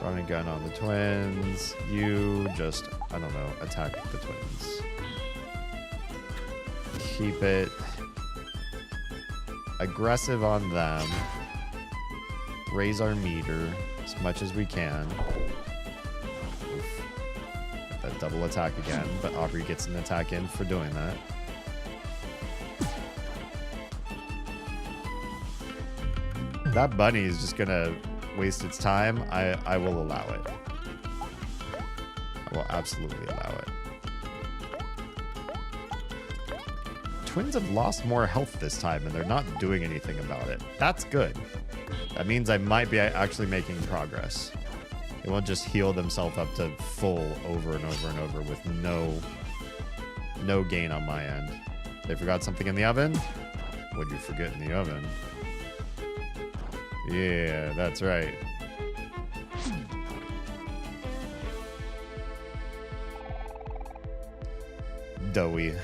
Run and gun on the twins. You just, I don't know, attack the twins. Keep it aggressive on them. Raise our meter as much as we can. Oof. Got that double attack again, but Aubrey gets an attack in for doing that. That bunny is just gonna waste its time. I will allow it. I will absolutely allow it. Twins have lost more health this time and they're not doing anything about it. That's good. That means I might be actually making progress. They won't just heal themselves up to full over and over and over with no gain on my end. They forgot something in the oven? What'd you forget in the oven? Yeah, that's right. Doughy.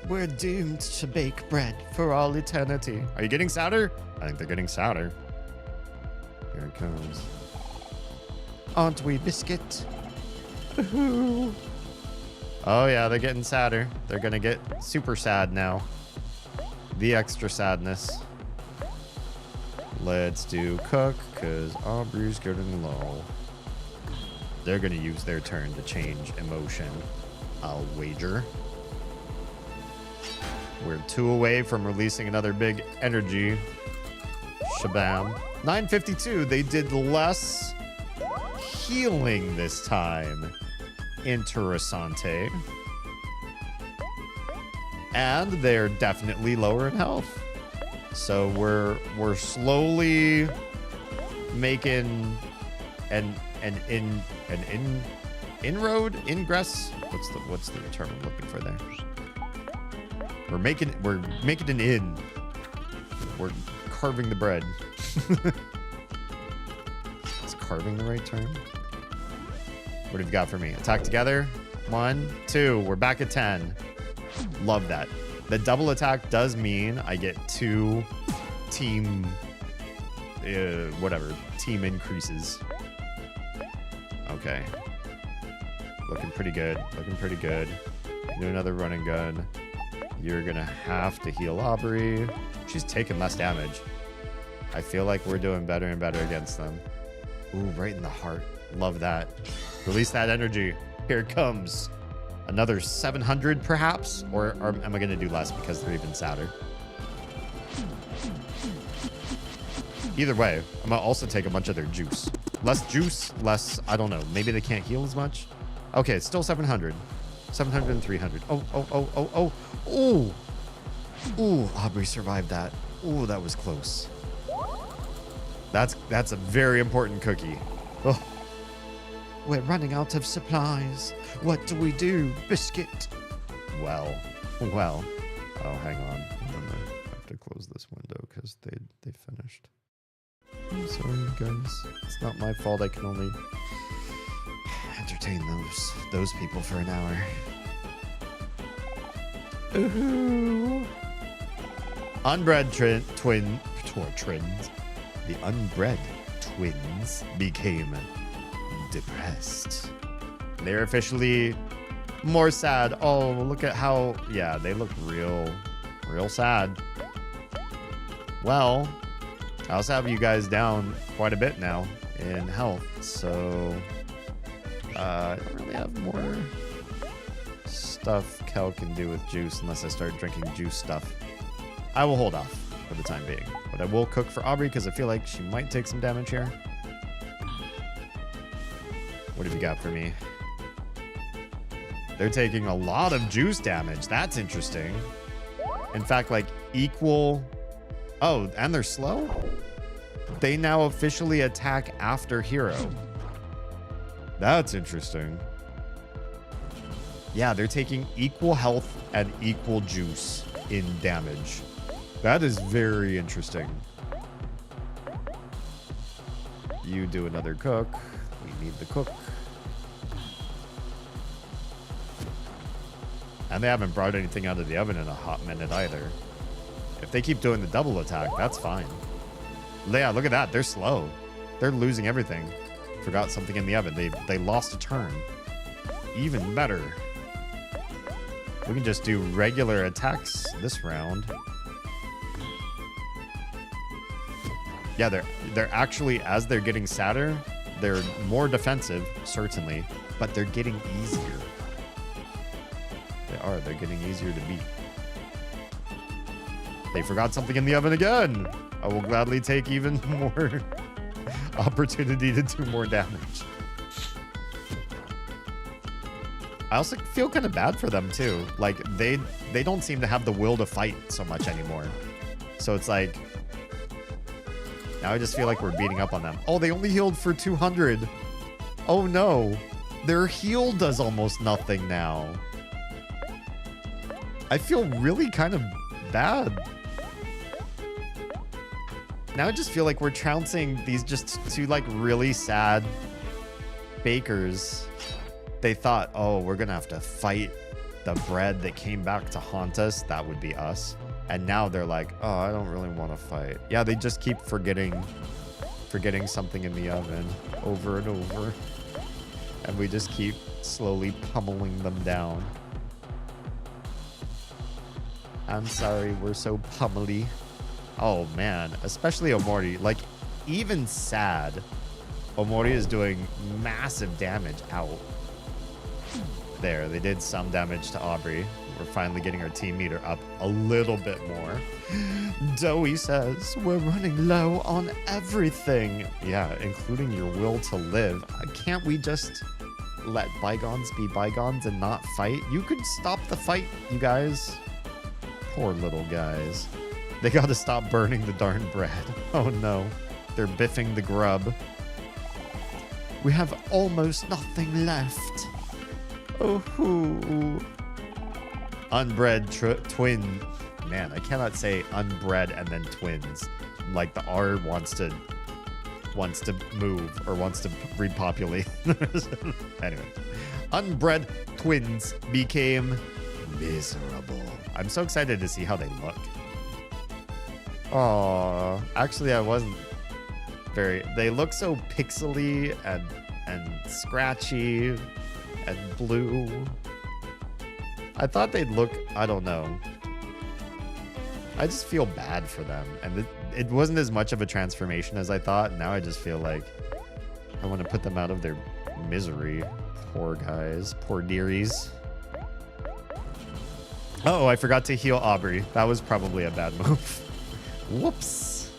We're doomed to bake bread for all eternity. Are you getting sadder? I think they're getting sadder. Here it comes. Aren't we, Biscuit? Oh yeah, they're getting sadder. They're gonna get super sad now. The extra sadness. Let's do cook, because Aubrey's getting low. They're gonna use their turn to change emotion. I'll wager. We're 2 away from releasing another big energy. Shabam. 952, they did less healing this time. Interessante. And they're definitely lower in health. So we're slowly making an inroad, ingress. What's the term I'm looking for there? We're making an in. We're carving the bread. Is carving the right term? What have you got for me? Attack together. 1, 2. We're back at 10. Love that. The double attack does mean I get 2 team, team increases. Okay. Looking pretty good. Looking pretty good. Do another run and gun. You're gonna have to heal Aubrey. She's taking less damage. I feel like we're doing better and better against them. Ooh, right in the heart. Love that. Release that energy. Here it comes. Another 700 perhaps? Or am I gonna do less because they're even sadder? Either way, I'm gonna also take a bunch of their juice. Less juice, less, I don't know. Maybe they can't heal as much. Okay, it's still 700. 700 and 300. Oh. Ooh. Ooh, Aubrey survived that. Ooh, that was close. That's a very important cookie. Oh. We're running out of supplies. What do we do, Biscuit? Well. Oh, hang on. I'm gonna have to close this window because they finished. I'm sorry, guys. It's not my fault. I can only entertain those people for an hour. Ooh. Unbred twins. The unbred twins became depressed. They're officially more sad. Oh, look at how, yeah, they look real sad. Well, I also have you guys down quite a bit now in health, so I don't really have more stuff Kel can do with juice unless I start drinking juice stuff. I will hold off for the time being, but I will cook for Aubrey because I feel like she might take some damage here. What have you got for me? They're taking a lot of juice damage. That's interesting. In fact, like equal. Oh, and they're slow? They now officially attack after hero. That's interesting. Yeah, they're taking equal health and equal juice in damage. That is very interesting. You do another cook. We need the cook. And they haven't brought anything out of the oven in a hot minute either. If they keep doing the double attack, that's fine. Yeah, look at that. They're slow. They're losing everything. Forgot something in the oven. They lost a turn. Even better. We can just do regular attacks this round. Yeah, they're actually, as they're getting sadder, they're more defensive, certainly, but they're getting easier. They're getting easier to beat. They forgot something in the oven again. I will gladly take even more opportunity to do more damage. I also feel kind of bad for them too. Like they don't seem to have the will to fight so much anymore. So it's like, now I just feel like we're beating up on them. Oh, they only healed for 200. Oh no. Their heal does almost nothing now. I feel really kind of bad. Now I just feel like we're trouncing these just two like really sad bakers. They thought, oh, we're gonna have to fight the bread that came back to haunt us. That would be us. And now they're like, oh, I don't really want to fight. Yeah, they just keep forgetting something in the oven over and over. And we just keep slowly pummeling them down. I'm sorry, we're so pummely. Oh man, especially Omori. Like, even sad, Omori is doing massive damage out. There, they did some damage to Aubrey. We're finally getting our team meter up a little bit more. Doey says, we're running low on everything. Yeah, including your will to live. Can't we just let bygones be bygones and not fight? You could stop the fight, you guys. Poor little guys. They gotta stop burning the darn bread. Oh no, they're biffing the grub. We have almost nothing left. Oh, unbred twin. Man, I cannot say unbred and then twins. Like the R wants to move or wants to repopulate. Anyway, unbred twins became miserable. I'm so excited to see how they look. Oh, actually, I wasn't very. They look so pixely and scratchy and blue. I thought they'd look, I don't know. I just feel bad for them. And it wasn't as much of a transformation as I thought. Now I just feel like I want to put them out of their misery. Poor guys. Poor dearies. Oh, I forgot to heal Aubrey. That was probably a bad move. Whoops.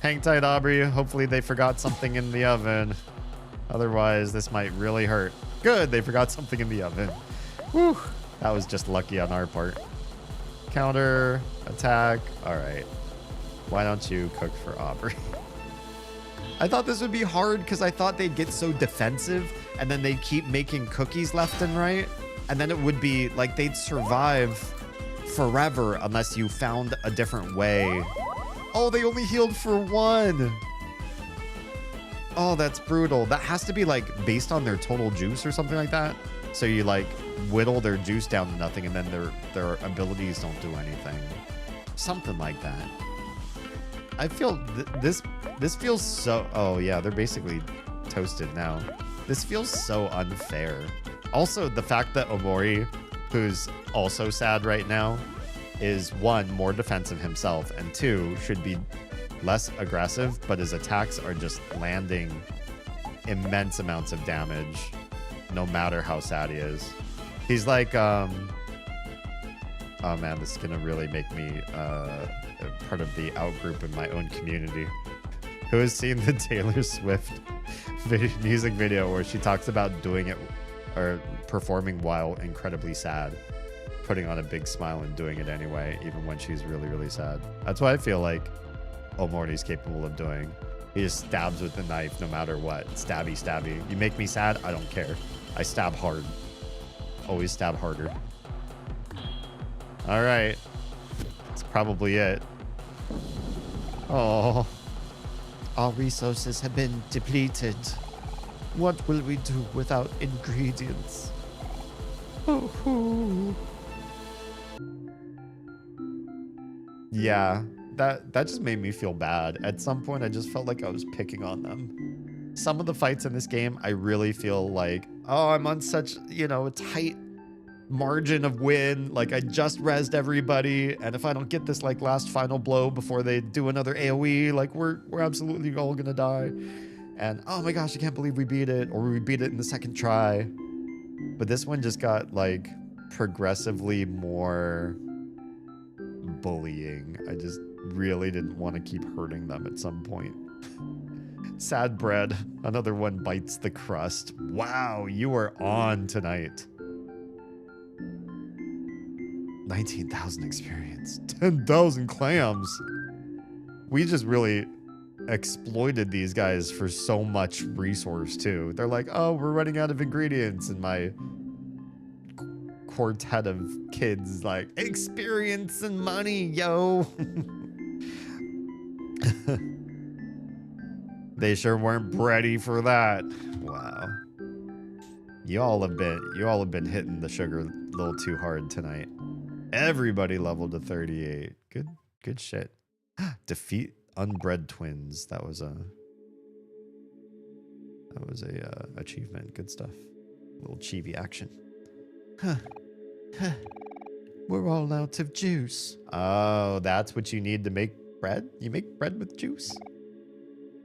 Hang tight, Aubrey. Hopefully they forgot something in the oven. Otherwise, this might really hurt. Good, they forgot something in the oven. Whew. That was just lucky on our part. Counter, attack. All right. Why don't you cook for Aubrey? I thought this would be hard because I thought they'd get so defensive and then they'd keep making cookies left and right. And then it would be like they'd survive forever unless you found a different way. Oh, they only healed for one. Oh, that's brutal. That has to be like based on their total juice or something like that. So you like whittle their juice down to nothing and then their abilities don't do anything. Something like that. I feel this feels so... Oh yeah, they're basically toasted now. This feels so unfair. Also, the fact that Omori, who's also sad right now, is one, more defensive himself, and two, should be less aggressive, but his attacks are just landing immense amounts of damage, no matter how sad he is. He's like, oh man, this is gonna really make me part of the out-group in my own community. Who has seen the Taylor Swift music video where she talks about doing it or performing while incredibly sad, putting on a big smile and doing it anyway, even when she's really, really sad? That's what I feel like Omori's capable of doing. He just stabs with the knife no matter what. Stabby, stabby. You make me sad, I don't care. I stab hard. Always stab harder. All right. That's probably it. Oh. Our resources have been depleted. What will we do without ingredients? Oh. Yeah. That just made me feel bad. At some point, I just felt like I was picking on them. Some of the fights in this game, I really feel like, oh, I'm on such, a tight margin of win. Like, I just rezzed everybody, and if I don't get this, like, last final blow before they do another AoE, like, we're absolutely all gonna die. And, oh my gosh, I can't believe we beat it, or we beat it in the second try. But this one just got, like, progressively more bullying. I just really didn't want to keep hurting them at some point. Sad bread. Another one bites the crust. Wow, you are on tonight. 19,000 experience. 10,000 clams. We just really exploited these guys for so much resource too. They're like, oh, we're running out of ingredients, and my quartet of kids like, experience and money, yo. They sure weren't ready for that. Wow. You all have been hitting the sugar a little too hard tonight. Everybody leveled to 38. Good shit. Defeat unbred twins. That was a achievement. Good stuff. A little chibi action. Huh. We're all out of juice. Oh, that's what you need to make bread? You make bread with juice?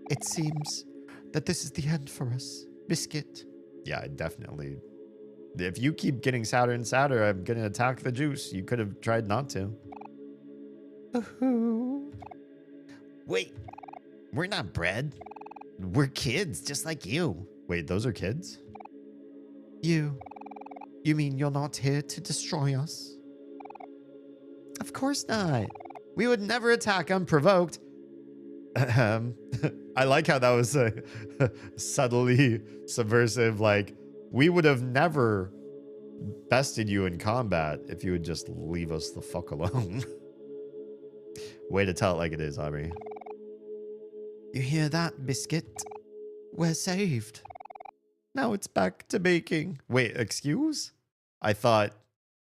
It seems that this is the end for us, Biscuit. Yeah, I definitely. If you keep getting sadder and sadder, I'm gonna attack the juice. You could have tried not to. Wait, we're not bread. We're kids, just like you. Wait, those are kids? You mean you're not here to destroy us? Of course not. We would never attack unprovoked. I like how that was subtly subversive. Like, we would have never bested you in combat if you would just leave us the fuck alone. Way to tell it like it is, Aubrey. You hear that, Biscuit? We're saved. Now it's back to baking. Wait, excuse? I thought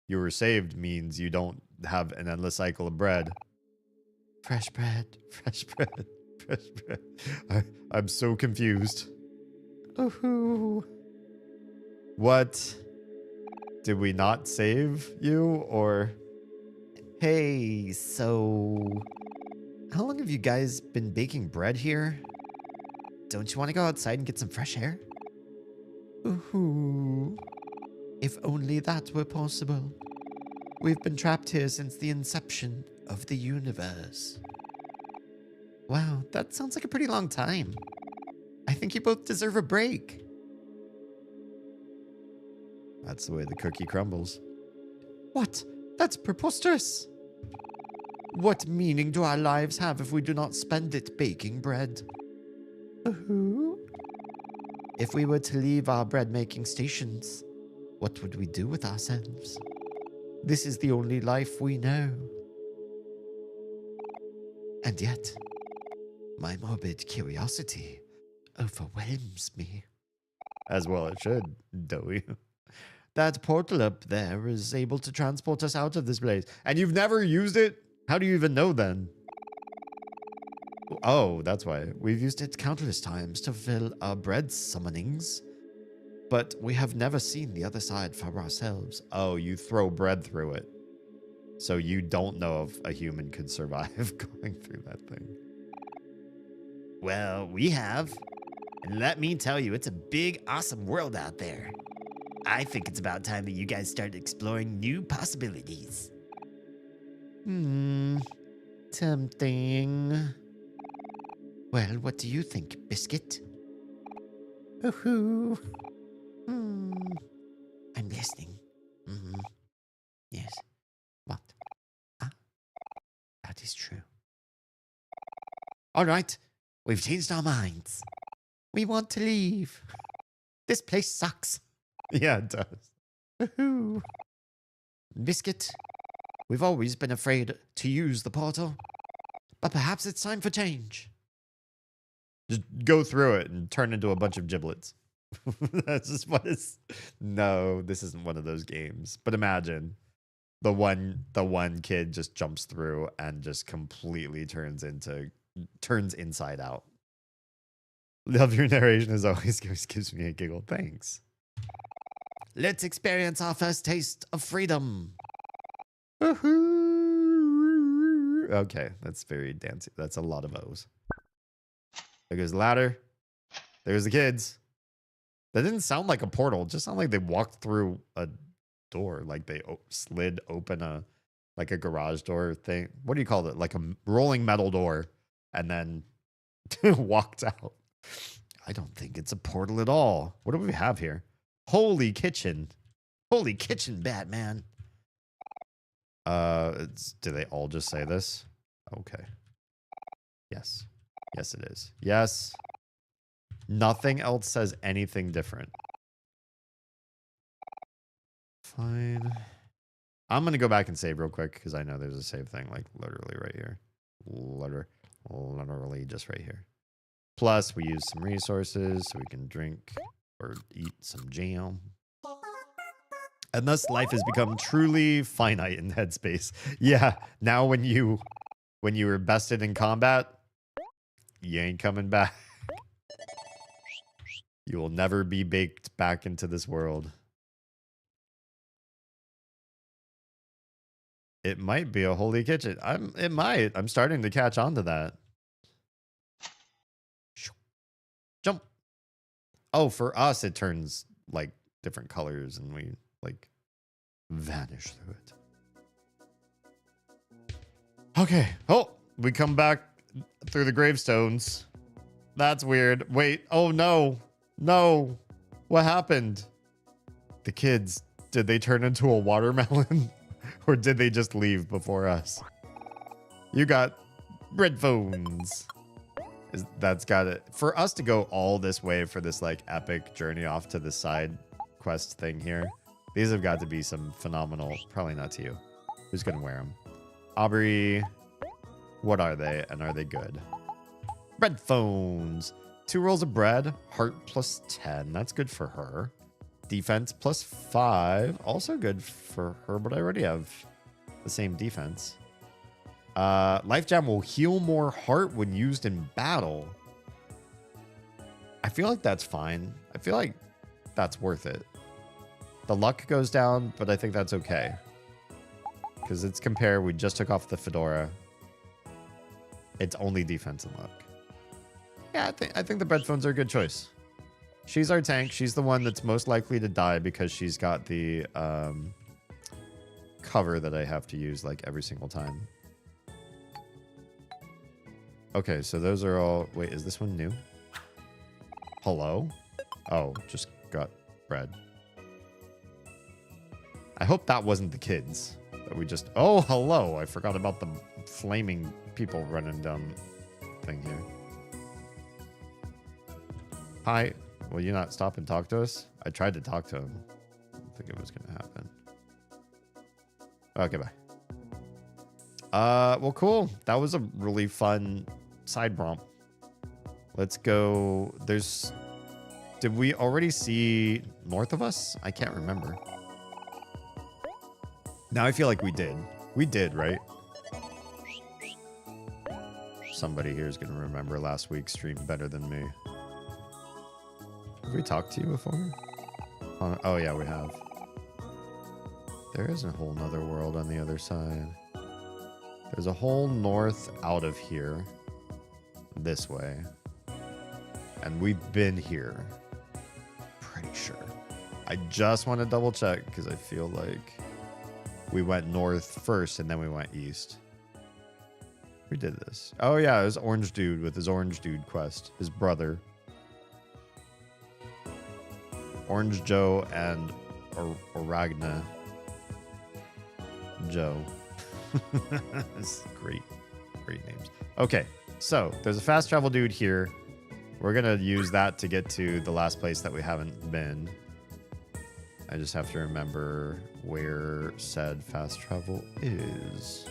you were saved means you don't have an endless cycle of bread. Fresh bread, fresh bread, fresh bread. I'm so confused. Ooh. What? Did we not save you, or? Hey, so how long have you guys been baking bread here? Don't you want to go outside and get some fresh air? Ooh. If only that were possible. We've been trapped here since the inception of the universe. Wow, that sounds like a pretty long time. I think you both deserve a break. That's the way the cookie crumbles. What? That's preposterous. What meaning do our lives have if we do not spend it baking bread? If we were to leave our bread-making stations, what would we do with ourselves? This is the only life we know. And yet, my morbid curiosity overwhelms me. As well it should, Dowie. That portal up there is able to transport us out of this place. And you've never used it? How do you even know then? Oh, that's why. We've used it countless times to fill our bread summonings. But we have never seen the other side for ourselves. Oh, you throw bread through it. So you don't know if a human could survive going through that thing. Well, we have. And let me tell you, it's a big, awesome world out there. I think it's about time that you guys start exploring new possibilities. Tempting. Well, what do you think, Biscuit? I'm listening. Yes. What? Ah, that is true. All right, we've changed our minds. We want to leave. This place sucks. Yeah, it does. Biscuit, we've always been afraid to use the portal, but perhaps it's time for change. Just go through it and turn into a bunch of giblets. That's just what it's. No, this isn't one of those games. But imagine the one kid just jumps through and just completely turns inside out. Love your narration as always gives me a giggle. Thanks. Let's experience our first taste of freedom. Okay, that's very dancey. That's a lot of O's. There goes the ladder. There's the kids. That didn't sound like a portal. It just sounded like they walked through a door. Like they slid open a garage door thing. What do you call it? Like a rolling metal door. And then walked out. I don't think it's a portal at all. What do we have here? Holy kitchen. Holy kitchen, Batman. Do they all just say this? Okay. Yes. Yes, it is. Yes. Nothing else says anything different. Fine. I'm going to go back and save real quick because I know there's a save thing like literally right here. Literally just right here. Plus, we use some resources so we can drink or eat some jam. And thus, life has become truly finite in Headspace. Yeah, now when you were bested in combat, you ain't coming back. You will never be baked back into this world. It might be a holy kitchen. It might. I'm starting to catch on to that. Jump. Oh, for us, it turns like different colors and we like vanish through it. Okay. Oh, we come back through the gravestones. That's weird. Wait. Oh, no. No. What happened? The kids, did they turn into a watermelon? Or did they just leave before us? You got red phones. That's got it. For us to go all this way for this like epic journey off to the side quest thing here, these have got to be some phenomenal. Probably not to you. Who's gonna wear them? Aubrey. What are they, and are they good? Bread phones. 2 rolls of bread. Heart plus 10. That's good for her. Defense plus 5. Also good for her, but I already have the same defense. Life Jam will heal more heart when used in battle. I feel like that's fine. I feel like that's worth it. The luck goes down, but I think that's okay. Because it's compare, we just took off the fedora. It's only defense and luck. Yeah, I think the bread phones are a good choice. She's our tank. She's the one that's most likely to die because she's got the cover that I have to use like every single time. Okay, so those are all... Wait, is this one new? Hello? Oh, just got bread. I hope that wasn't the kids. That we just... Oh, hello! I forgot about the flaming people running down thing here. Hi. Will you not stop and talk to us? I tried to talk to him. I don't think it was going to happen. Okay, bye. Well, cool. That was a really fun side romp. Let's go. There's... Did we already see north of us? I can't remember. Now I feel like we did. We did, right? Somebody here is going to remember last week's stream better than me. Have we talked to you before? Oh, yeah, we have. There is a whole nother world on the other side. There's a whole north out of here. This way. And we've been here. Pretty sure. I just want to double check because I feel like we went north first and then we went east. We did this. Oh, yeah, it was Orange Dude with his Orange Dude quest. His brother. Orange Joe and Oragna Joe. Great names. Okay, so there's a fast travel dude here. We're gonna use that to get to the last place that we haven't been. I just have to remember where said fast travel is.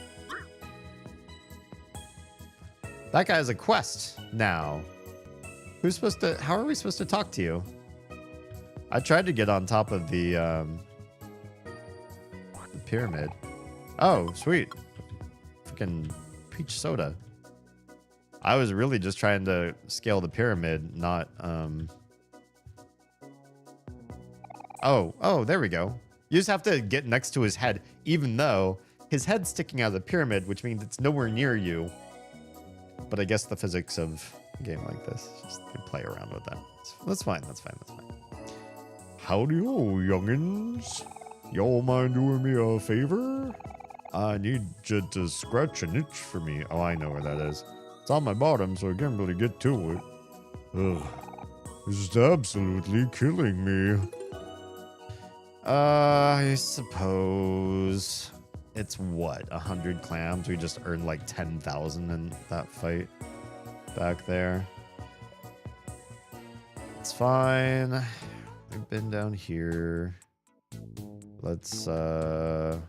That guy has a quest now. Who's supposed to... How are we supposed to talk to you? I tried to get on top of the pyramid. Oh, sweet. Freaking peach soda. I was really just trying to scale the pyramid, not... Oh, there we go. You just have to get next to his head, even though his head's sticking out of the pyramid, which means it's nowhere near you. But I guess the physics of a game like this, just play around with that. That's fine. Howdy ho, youngins. Y'all mind doing me a favor? I need you to scratch an itch for me. Oh, I know where that is. It's on my bottom, so I can't really get to it. Ugh. This is absolutely killing me. I suppose it's what, 100 clams? We just earned like 10,000 in that fight. back there. It's fine. We've been down here. Let's, do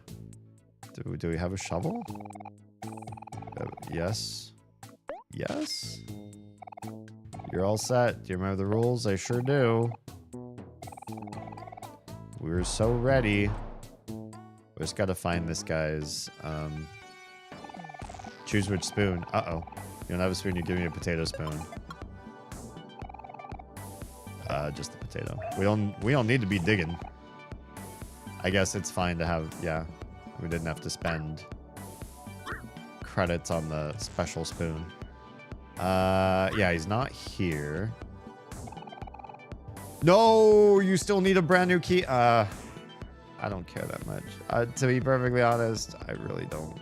we have a shovel? Yes. Yes. You're all set. Do you remember the rules? I sure do. We're so ready. We just gotta find this guy's, choose which spoon. Uh-oh. You don't have a spoon, you give me a potato spoon. Just the potato. We don't need to be digging. I guess it's fine to have, yeah. We didn't have to spend credits on the special spoon. Yeah, he's not here. No, you still need a brand new key. I don't care that much. To be perfectly honest, I really don't.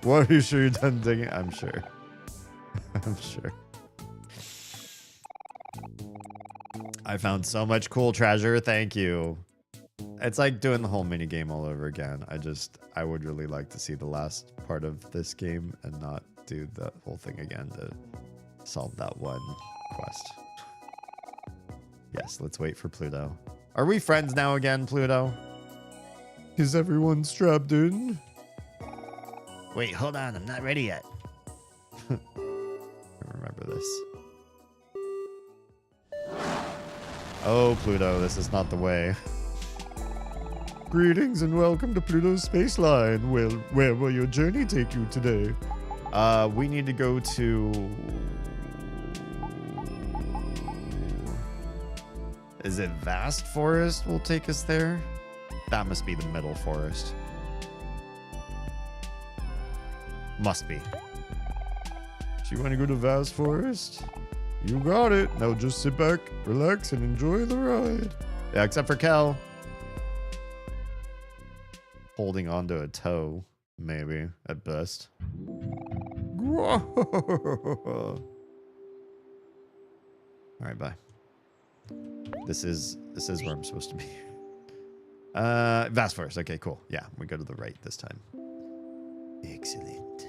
What, are you sure you're done digging? I'm sure. I'm sure. I found so much cool treasure. Thank you. It's like doing the whole mini game all over again. I would really like to see the last part of this game and not do the whole thing again to solve that one quest. Yes, let's wait for Pluto. Are we friends now again, Pluto? Is everyone strapped in? Wait, hold on. I'm not ready yet. I remember this. Oh, Pluto, this is not the way. Greetings and welcome to Pluto's Space Line. Well, where will your journey take you today? We need to go to... Is it Vast Forest will take us there? That must be the middle forest. Must be. So you want to go to Vast Forest? You got it. Now just sit back, relax, and enjoy the ride. Yeah, except for Kel. Holding onto a toe, maybe, at best. Alright, bye. This is where I'm supposed to be. Vast Forest. Okay, cool. Yeah, we go to the right this time. Excellent.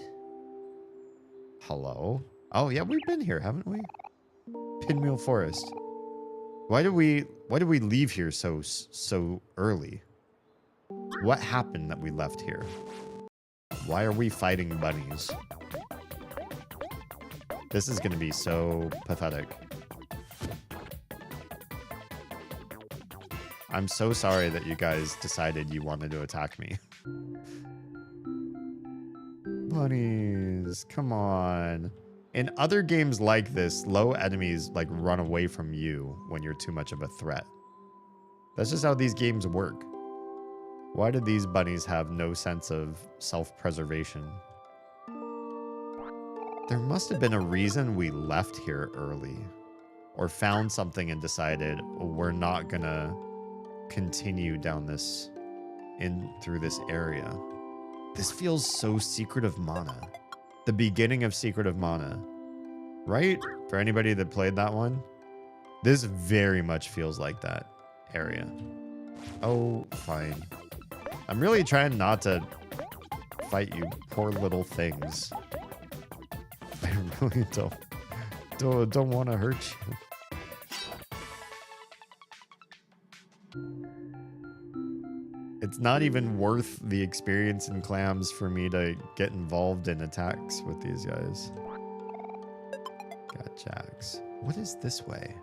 Hello? Oh yeah, we've been here, haven't we? Pinwheel Forest. Why did we leave here so early? What happened that we left here? Why are we fighting bunnies? This is gonna be so pathetic. I'm so sorry that you guys decided you wanted to attack me. Bunnies, come on. In other games like this, low enemies like run away from you when you're too much of a threat. That's just how these games work. Why did these bunnies have no sense of self-preservation? There must have been a reason we left here early. Or found something and decided, oh, we're not gonna continue down this, through this area. This feels so Secret of Mana. The beginning of Secret of Mana. Right? For anybody that played that one? This very much feels like that area. Oh, fine. I'm really trying not to fight you poor little things. I really don't want to hurt you. It's not even worth the experience in clams for me to get involved in attacks with these guys. Got jacks. What is this way?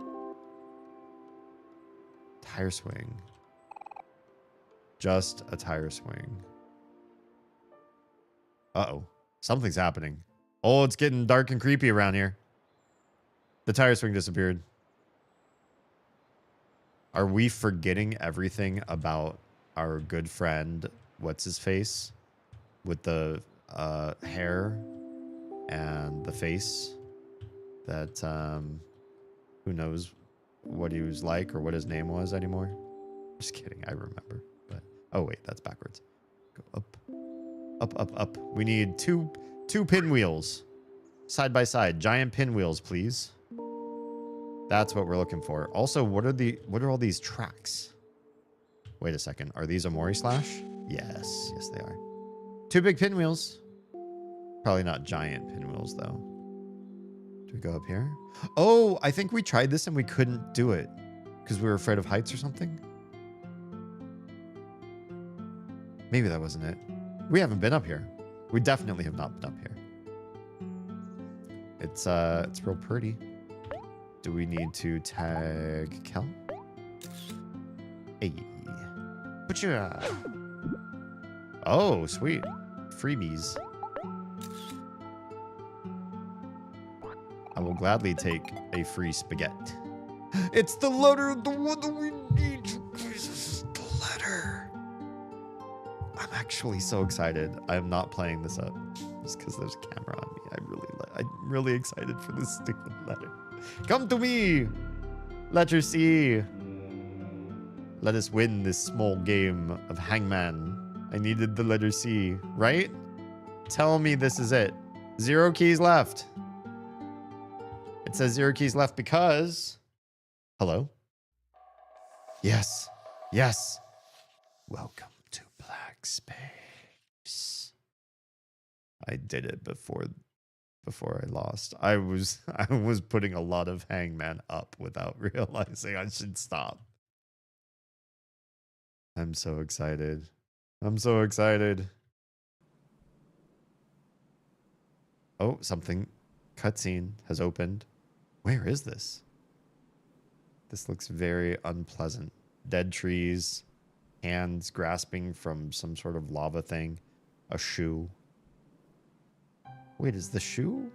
Tire swing. Just a tire swing. Uh-oh. Something's happening. Oh, it's getting dark and creepy around here. The tire swing disappeared. Are we forgetting everything about our good friend, what's his face? With the hair and the face that who knows what he was like or what his name was anymore. Just kidding, I remember. But oh wait, that's backwards. Go up. Up, up, up. We need two pinwheels. Side by side. Giant pinwheels, please. That's what we're looking for. Also, what are all these tracks? Wait a second. Are these Omori Slash? Yes. Yes, they are. 2 big pinwheels. Probably not giant pinwheels, though. Do we go up here? Oh, I think we tried this and we couldn't do it because we were afraid of heights or something. Maybe that wasn't it. We haven't been up here. We definitely have not been up here. It's real pretty. Do we need to tag Kel? Hey. Butcha. Oh, sweet. Freebies. I will gladly take a free spaghetti. It's the letter, the one that we need. Jesus, the letter. I'm actually so excited. I'm not playing this up just because there's a camera on me. I'm really excited for this stupid letter. Come to me, letter C. Let us win this small game of hangman. I needed the letter C, right? Tell me this is it. 0 keys left. It says 0 keys left because... Hello? Yes. Yes. Welcome to Black Space. I did it before I lost. I was putting a lot of hangman up without realizing I should stop. I'm so excited. I'm so excited. Oh, something. Cutscene has opened. Where is this? This looks very unpleasant. Dead trees. Hands grasping from some sort of lava thing. A shoe. Wait, is the shoe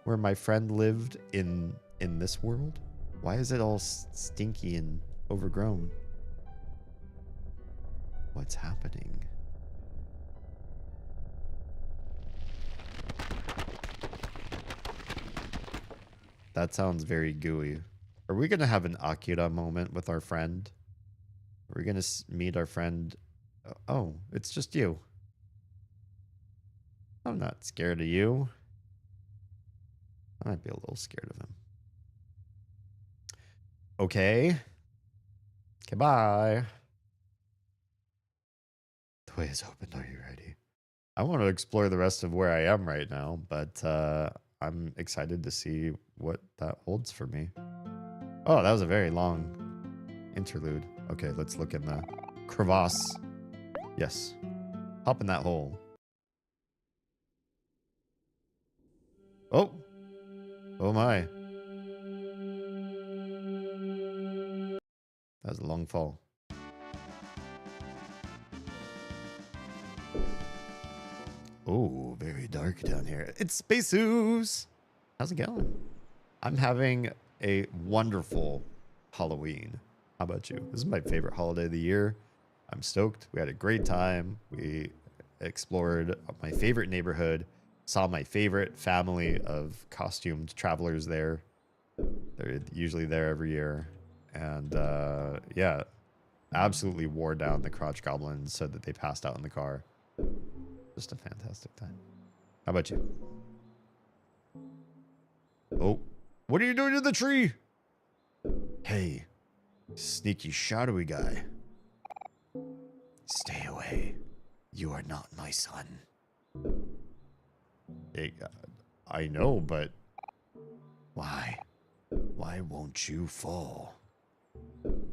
where my friend lived in this world? Why is it all stinky and overgrown? What's happening? That sounds very gooey. Are we going to have an Akira moment with our friend? Are we going to meet our friend? Oh, it's just you. I'm not scared of you. I might be a little scared of him. Okay. Goodbye. The way is open. Are you ready? I want to explore the rest of where I am right now, but I'm excited to see what that holds for me. Oh, that was a very long interlude. Okay, let's look in the crevasse. Yes. Hop in that hole. Oh. Oh my. That was a long fall. Oh, very dark down here. It's Spaceus. How's it going? I'm having a wonderful Halloween. How about you? This is my favorite holiday of the year. I'm stoked. We had a great time. We explored my favorite neighborhood. Saw my favorite family of costumed travelers there. They're usually there every year. And yeah, absolutely wore down the crotch goblins so that they passed out in the car. Just a fantastic time. How about you? Oh, what are you doing to the tree? Hey, sneaky shadowy guy. Stay away. You are not my son. I know, but why? Why won't you fall?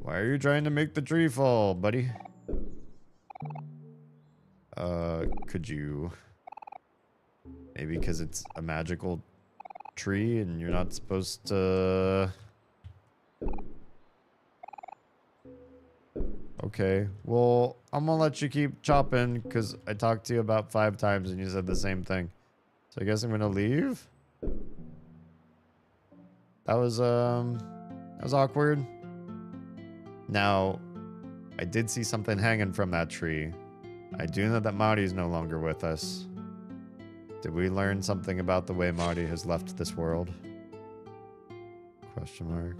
Why are you trying to make the tree fall, buddy? Could you... Maybe because it's a magical tree and you're not supposed to... Okay, well, I'm gonna let you keep chopping because I talked to you about 5 times and you said the same thing. So I guess I'm gonna leave. That was awkward. Now, I did see something hanging from that tree. I do know that Marty's no longer with us. Did we learn something about the way Marty has left this world? Question mark.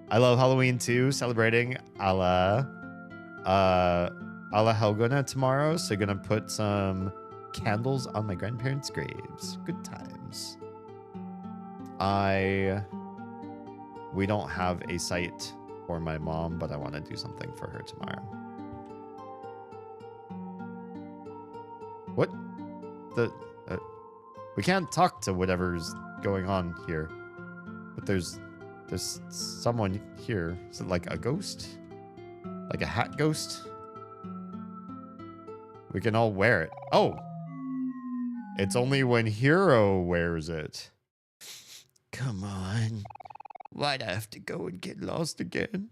I love Halloween too, celebrating a la Helgona tomorrow. So gonna put some candles on my grandparents' graves. Good times. We don't have a site for my mom, but I want to do something for her tomorrow. What? We can't talk to whatever's going on here. But there's someone here. Is it like a ghost? Like a hat ghost? We can all wear it. Oh! It's only when Hero wears it. Come on. Why'd I have to go and get lost again?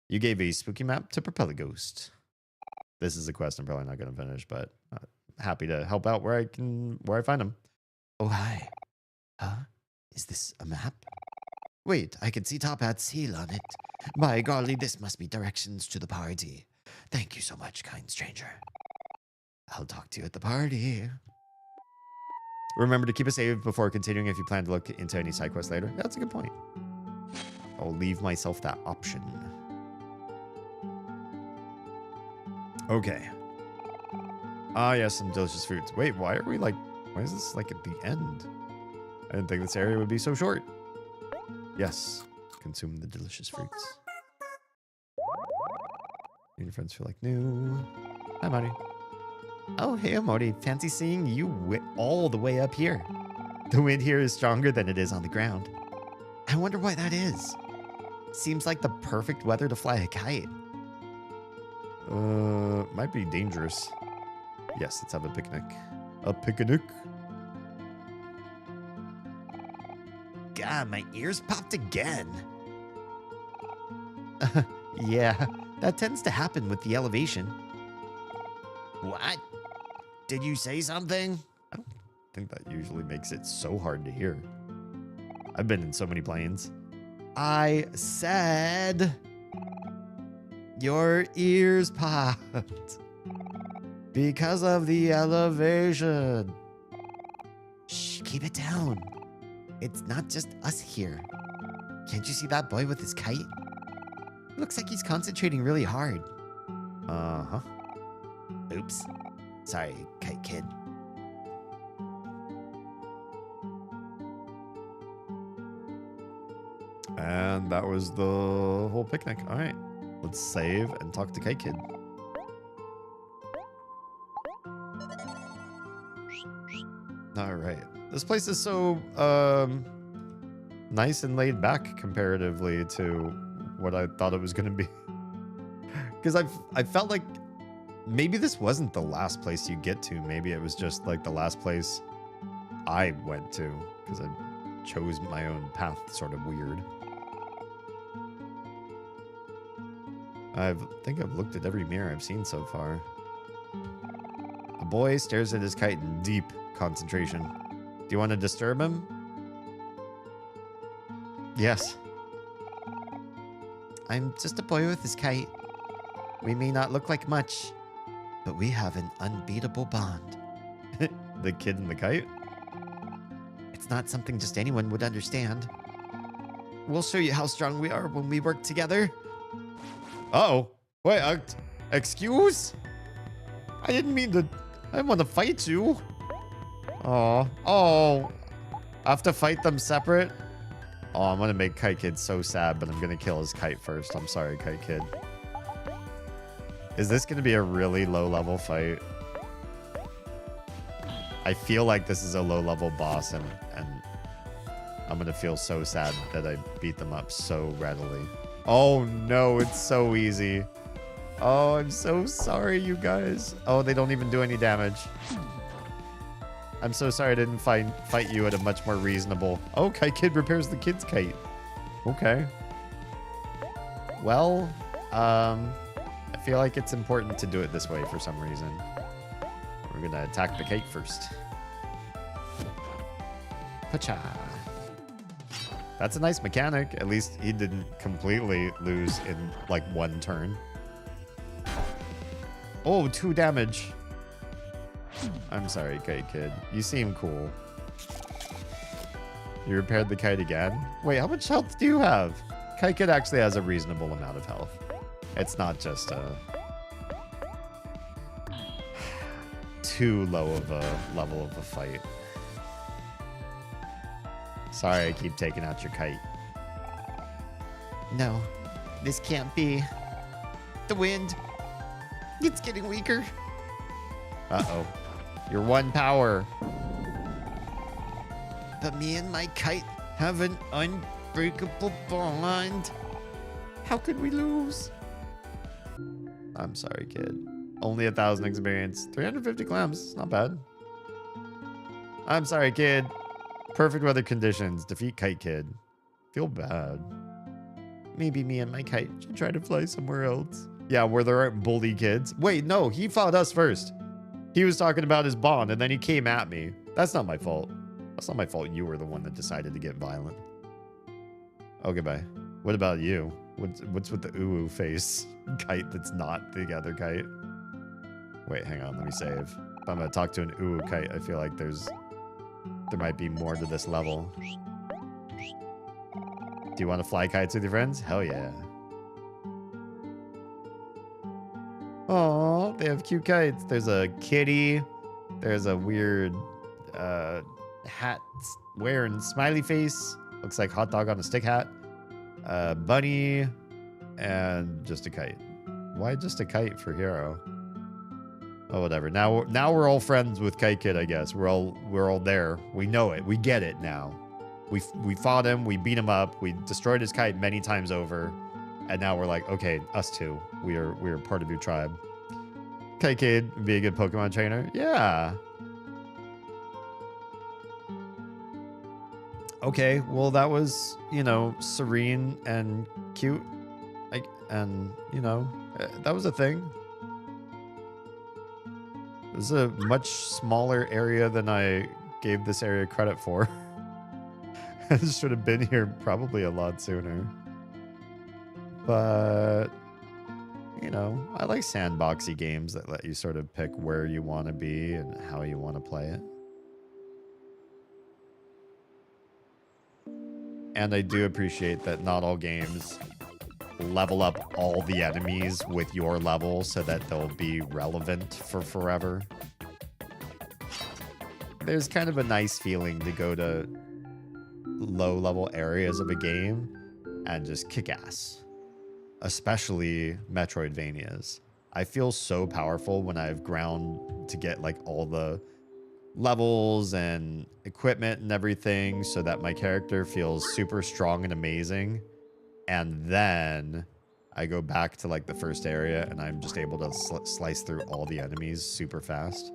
You gave a spooky map to Propeller Ghost. This is a quest I'm probably not going to finish, but happy to help out where I find him. Oh, hi. Huh? Is this a map? Wait, I can see Top Hat's seal on it. By golly, this must be directions to the party. Thank you so much, kind stranger. I'll talk to you at the party. Remember to keep a save before continuing if you plan to look into any side quests later. That's a good point. I'll leave myself that option. Okay. Ah, yes, some delicious fruits. Wait, why is this like at the end? I didn't think this area would be so short. Yes, consume the delicious fruits. Your friends feel like new. Hi, Marty. Oh, hey, Mori. Fancy seeing you all the way up here. The wind here is stronger than it is on the ground. I wonder why that is. Seems like the perfect weather to fly a kite. Might be dangerous. Yes, let's have a picnic. A picnic? God, my ears popped again. Yeah, that tends to happen with the elevation. What? Did you say something? I don't think that usually makes it so hard to hear. I've been in so many planes. I said your ears popped because of the elevation. Shh, keep it down. It's not just us here. Can't you see that boy with his kite? Looks like he's concentrating really hard. Uh-huh. Oops. Sorry, kite kid. And that was the whole picnic. All right, let's save and talk to Kite Kid. All right, this place is so nice and laid back comparatively to what I thought it was going to be. Because I felt like maybe this wasn't the last place you get to. Maybe it was just like the last place I went to because I chose my own path, sort of weird. I think I've looked at every mirror I've seen so far. A boy stares at his kite in deep concentration. Do you want to disturb him? Yes. I'm just a boy with his kite. We may not look like much, but we have an unbeatable bond. The kid and the kite? It's not something just anyone would understand. We'll show you how strong we are when we work together. Uh-oh. Wait, excuse? I didn't mean to... I didn't want to fight you. Oh. I have to fight them separate? Oh, I'm going to make Kite Kid so sad, but I'm going to kill his kite first. I'm sorry, Kite Kid. Is this going to be a really low-level fight? I feel like this is a low-level boss, and I'm going to feel so sad that I beat them up so readily. Oh, no, it's so easy. Oh, I'm so sorry, you guys. Oh, they don't even do any damage. I'm so sorry I didn't fight you at a much more reasonable... Oh, Kite Kid repairs the kid's kite. Okay. Well, I feel like it's important to do it this way for some reason. We're gonna attack the kite first. Pacha. That's a nice mechanic. At least he didn't completely lose in like one turn. Oh, 2 damage. I'm sorry, Kite Kid. You seem cool. You repaired the kite again? Wait, how much health do you have? Kite Kid actually has a reasonable amount of health. It's not just too low of a level of a fight. Sorry, I keep taking out your kite. No, this can't be. The wind. It's getting weaker. Uh-oh. Your one power. But me and my kite have an unbreakable bond. How could we lose? I'm sorry, kid. Only 1,000 experience. 350 clams. Not bad. I'm sorry, kid. Perfect weather conditions. Defeat Kite Kid. Feel bad. Maybe me and my kite should try to fly somewhere else. Yeah, where there aren't bully kids. Wait, no, he fought us first. He was talking about his bond, and then he came at me. That's not my fault. That's not my fault. You were the one that decided to get violent. Oh, goodbye. What about you? What's with the ooh face kite that's not the other kite? Wait, hang on. Let me save. If I'm going to talk to an ooh kite, I feel like there might be more to this level. Do you want to fly kites with your friends? Hell yeah. Oh, they have cute kites. There's a kitty. There's a weird hat wearing smiley face. Looks like hot dog on a stick hat. Bunny. And just a kite. Why just a kite for Hero? Oh, whatever. Now we're all friends with Kite Kid, I guess. We're all there. We know it. We get it now. We fought him. We beat him up. We destroyed his kite many times over. And now we're like, okay, us two. We are part of your tribe. Kite Kid, be a good Pokemon trainer. Yeah. Okay, well that was, serene and cute. And that was a thing. It was a much smaller area than I gave this area credit for. I should have been here probably a lot sooner. But, I like sandboxy games that let you sort of pick where you want to be and how you want to play it. And I do appreciate that not all games level up all the enemies with your level so that they'll be relevant for forever. There's kind of a nice feeling to go to low-level areas of a game and just kick ass. Especially Metroidvanias. I feel so powerful when I have ground to get like all the levels and equipment and everything so that my character feels super strong and amazing. And then I go back to like the first area and I'm just able to slice through all the enemies super fast.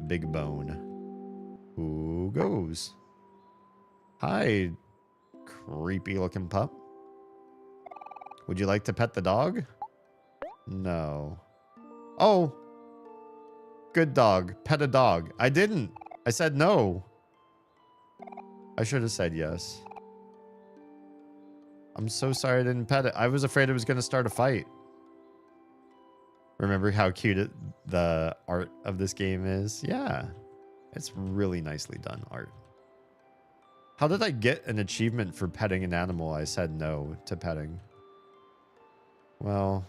Big bone. Who goes? Hi, creepy looking pup. Would you like to pet the dog? No. Oh. Good dog. Pet a dog. I didn't. I said no. I should have said yes. I'm so sorry I didn't pet it. I was afraid it was going to start a fight. Remember how cute the art of this game is? Yeah. It's really nicely done art. How did I get an achievement for petting an animal I said no to petting? Well,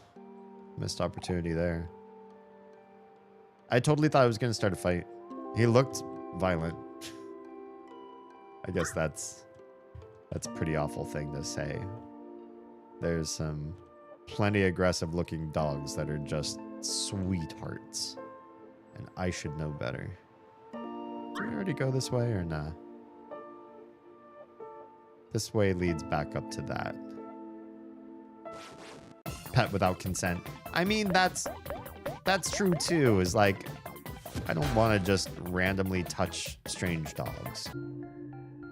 missed opportunity there. I totally thought I was going to start a fight. He looked violent. I guess that's a pretty awful thing to say. There's some plenty aggressive looking dogs that are just sweethearts. And I should know better. Did we already go this way or nah? This way leads back up to that. Pet without consent. I mean, that's true too, is like, I don't want to just randomly touch strange dogs.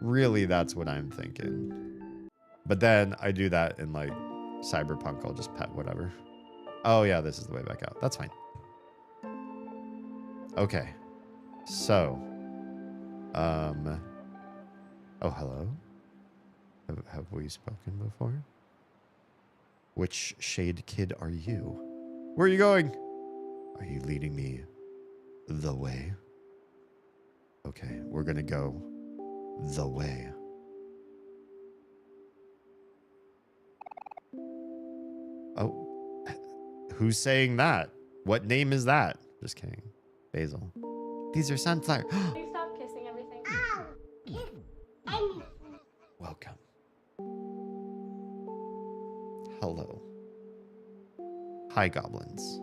Really, that's what I'm thinking. But then I do that in like Cyberpunk. I'll just pet whatever. Oh yeah, this is the way back out. That's fine. Okay. So. Oh, hello. Have we spoken before? Which shade kid are you? Where are you going? Are you leading me the way? Okay, we're gonna go the way. Oh, who's saying that? What name is that? Just kidding. Basil. These are sunflower. You stop kissing everything. Welcome. Hello. Hi, goblins.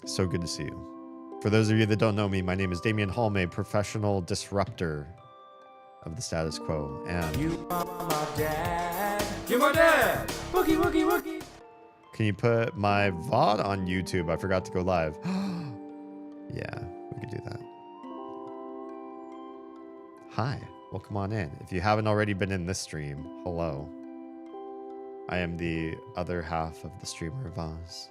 So good to see you. For those of you that don't know me, my name is Damian Halme, professional disruptor of the status quo. And You are my dad. You're my dad. Wookie, wookie, wookie. can you put my VOD on YouTube? I forgot to go live. Yeah, we could do that. Hi, welcome on in. If you haven't already been in this stream, hello. I am the other half of the streamer of Oz.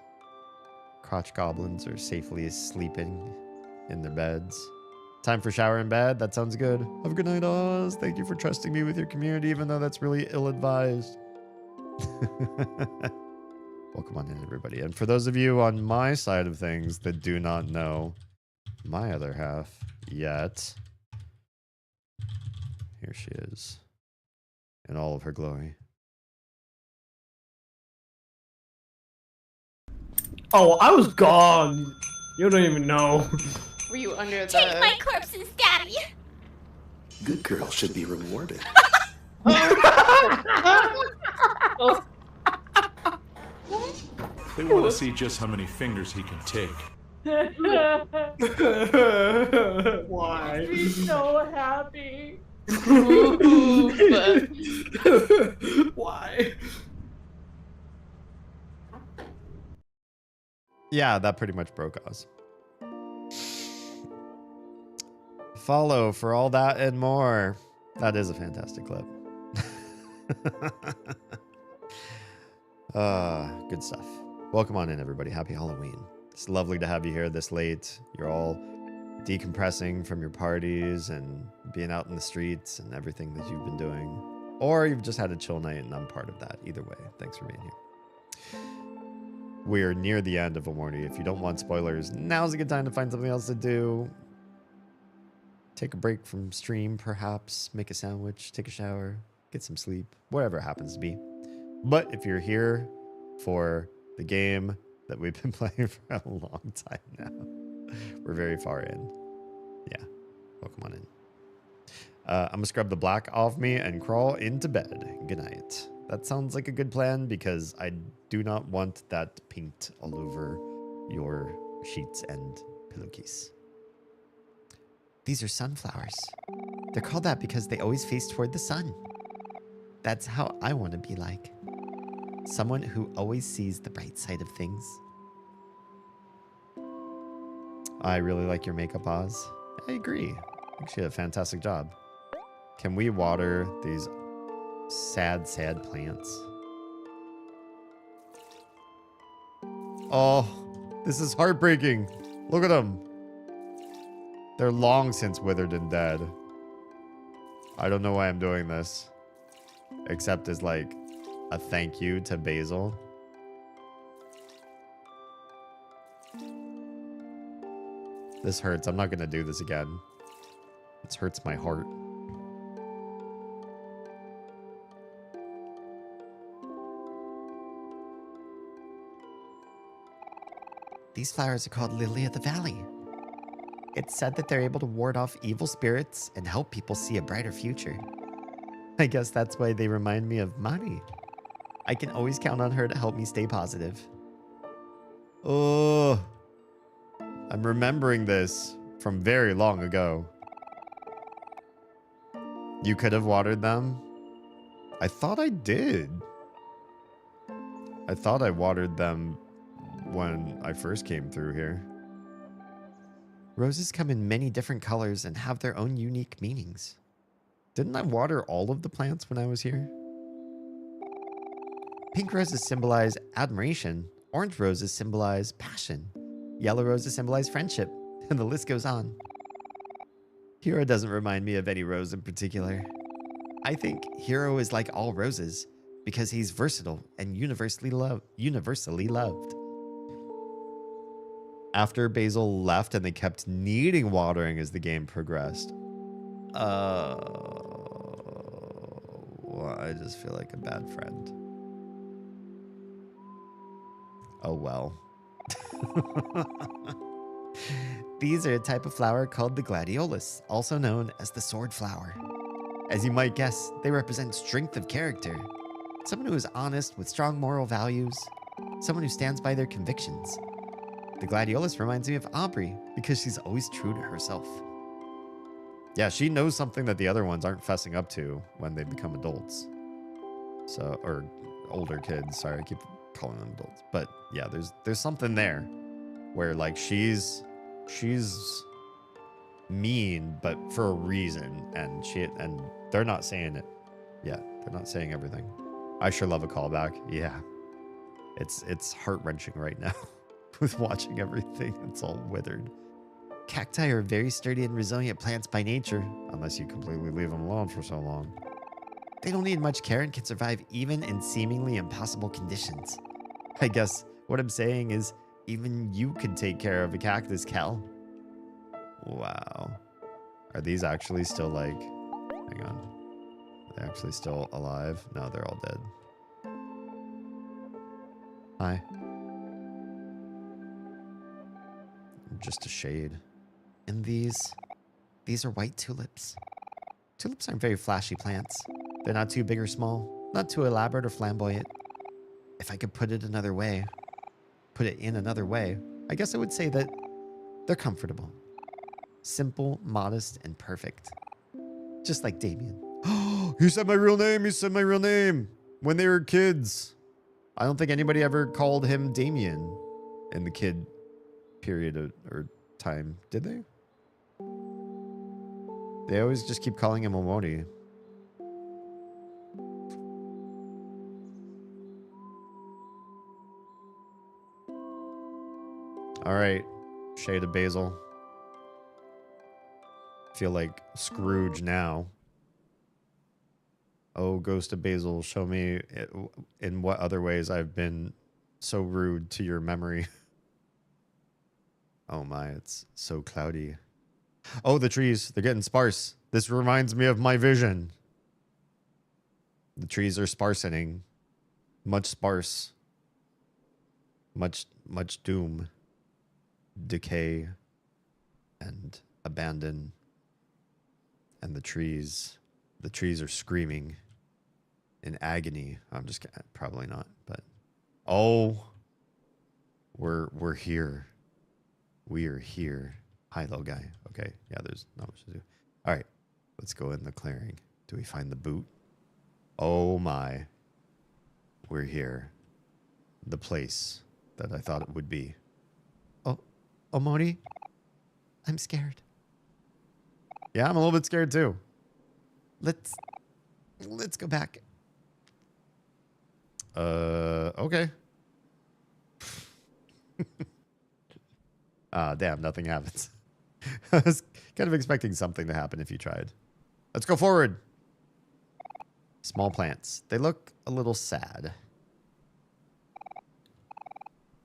Crotch goblins are safely sleeping in their beds. Time for shower in bed. That sounds good. Have a good night, Oz. Thank you for trusting me with your community, even though that's really ill-advised. Welcome on in, everybody. And for those of you on my side of things that do not know my other half yet, here she is in all of her glory. Oh, I was gone. You don't even know. Were you under the... Take my corpses, Daddy! Good girl should be rewarded. They want to see just how many fingers he can take. Why? Be so happy. Why? Yeah, that pretty much broke Oz. Follow for all that and more. That is a fantastic clip. Good stuff. Welcome on in, everybody. Happy Halloween. It's lovely to have you here this late. You're all decompressing from your parties and being out in the streets and everything that you've been doing. Or you've just had a chill night and I'm part of that. Either way, thanks for being here. We're near the end of Omori. If you don't want spoilers, now's a good time to find something else to do. Take a break from stream, perhaps. Make a sandwich, take a shower, get some sleep, whatever it happens to be. But if you're here for the game that we've been playing for a long time now, we're very far in. Yeah, welcome on in. I'm going to scrub the black off me and crawl into bed. Good night. That sounds like a good plan because I do not want that paint all over your sheets and pillowcase. These are sunflowers. They're called that because they always face toward the sun. That's how I want to be like. Someone who always sees the bright side of things. I really like your makeup, Oz. I agree. I think she did a fantastic job. Can we water these sad, sad plants? Oh, this is heartbreaking. Look at them. They're long since withered and dead. I don't know why I'm doing this. Except as like a thank you to Basil. This hurts. I'm not going to do this again. This hurts my heart. These flowers are called Lily of the Valley. It's said that they're able to ward off evil spirits and help people see a brighter future. I guess that's why they remind me of Mari. I can always count on her to help me stay positive. Oh, I'm remembering this from very long ago. You could have watered them. I thought I did. I thought I watered them when I first came through here. Roses come in many different colors and have their own unique meanings. Didn't I water all of the plants when I was here? Pink roses symbolize admiration. Orange roses symbolize passion. Yellow roses symbolize friendship. And the list goes on. Hero doesn't remind me of any rose in particular. I think Hero is like all roses because he's versatile and universally loved. After Basil left and they kept needing watering as the game progressed. Well, I just feel like a bad friend. Oh well. These are a type of flower called the gladiolus, also known as the sword flower. As you might guess, they represent strength of character. Someone who is honest with strong moral values. Someone who stands by their convictions. The gladiolus reminds me of Aubrey because she's always true to herself. Yeah, she knows something that the other ones aren't fessing up to when they become adults. So, or older kids. Sorry, I keep calling them adults. But yeah, there's something there where like she's mean, but for a reason, and they're not saying it. Yeah, they're not saying everything. I sure love a callback. Yeah, it's heart wrenching right now with watching everything. It's all withered. Cacti are very sturdy and resilient plants by nature, unless you completely leave them alone for so long. They don't need much care and can survive even in seemingly impossible conditions. I guess what I'm saying is even you could take care of a cactus, Cal. Wow. Are these actually still like... Hang on. Are they actually still alive? No, they're all dead. Hi. I'm just a shade. And these are white tulips. Tulips aren't very flashy plants. They're not too big or small, not too elaborate or flamboyant. If I could put it in another way, I guess I would say that they're comfortable. Simple, modest, and perfect. Just like Damien. Oh, he said my real name. He said my real name when they were kids. I don't think anybody ever called him Damien in the kid period or time. Did they? They always just keep calling him Omori. All right, shade of basil. Feel like Scrooge now. Oh, ghost of basil, show me in what other ways I've been so rude to your memory. Oh my, it's so cloudy. Oh, the trees, they're getting sparse. This reminds me of my vision. The trees are sparsening. Much sparse. Much doom. Decay. And abandon. And the trees are screaming in agony. I'm just kidding. Probably not, but oh, we're here. We are here. Hi, little guy. Okay, yeah, there's not much to do. All right, let's go in the clearing. Do we find the boot? Oh my, we're here. The place that I thought it would be. Oh, Omori, I'm scared. Yeah, I'm a little bit scared too. Let's go back. Okay. Damn, nothing happens. I was kind of expecting something to happen if you tried. Let's go forward. Small plants. They look a little sad.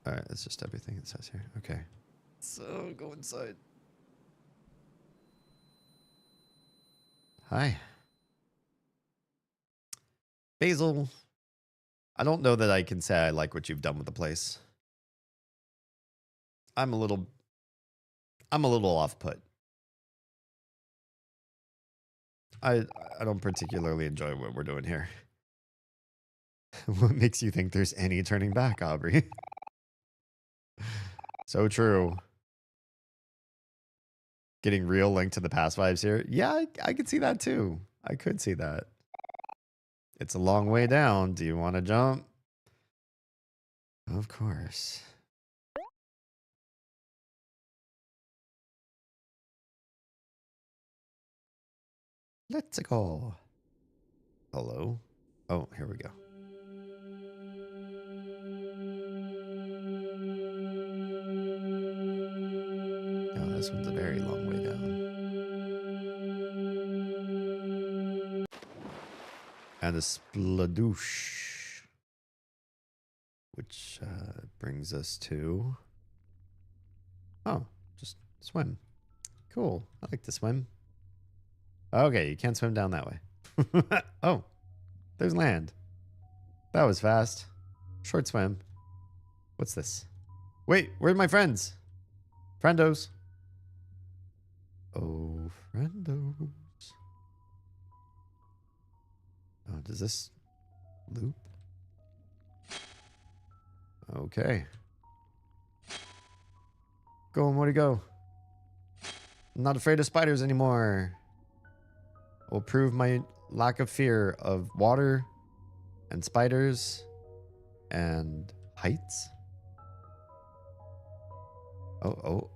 All right, that's just everything it says here. Okay. So, go inside. Hi. Basil. I don't know that I can say I like what you've done with the place. I'm a little off put. I don't particularly enjoy what we're doing here. What makes you think there's any turning back, Aubrey? So true. Getting real Link to the Past vibes here. Yeah, I could see that too. I could see that. It's a long way down. Do you want to jump? Of course. Let's go. Hello? Oh, here we go. Oh, this one's a very long way down. And a spladoosh. Which brings us to... Oh, just swim. Cool. I like to swim. Okay, you can't swim down that way. Oh, there's land. That was fast. Short swim. What's this? Wait, where's my friends? Friendos. Oh, friendos. Oh, does this loop? Okay. Go, Omori, go. I'm not afraid of spiders anymore. I will prove my lack of fear of water and spiders and heights. Oh.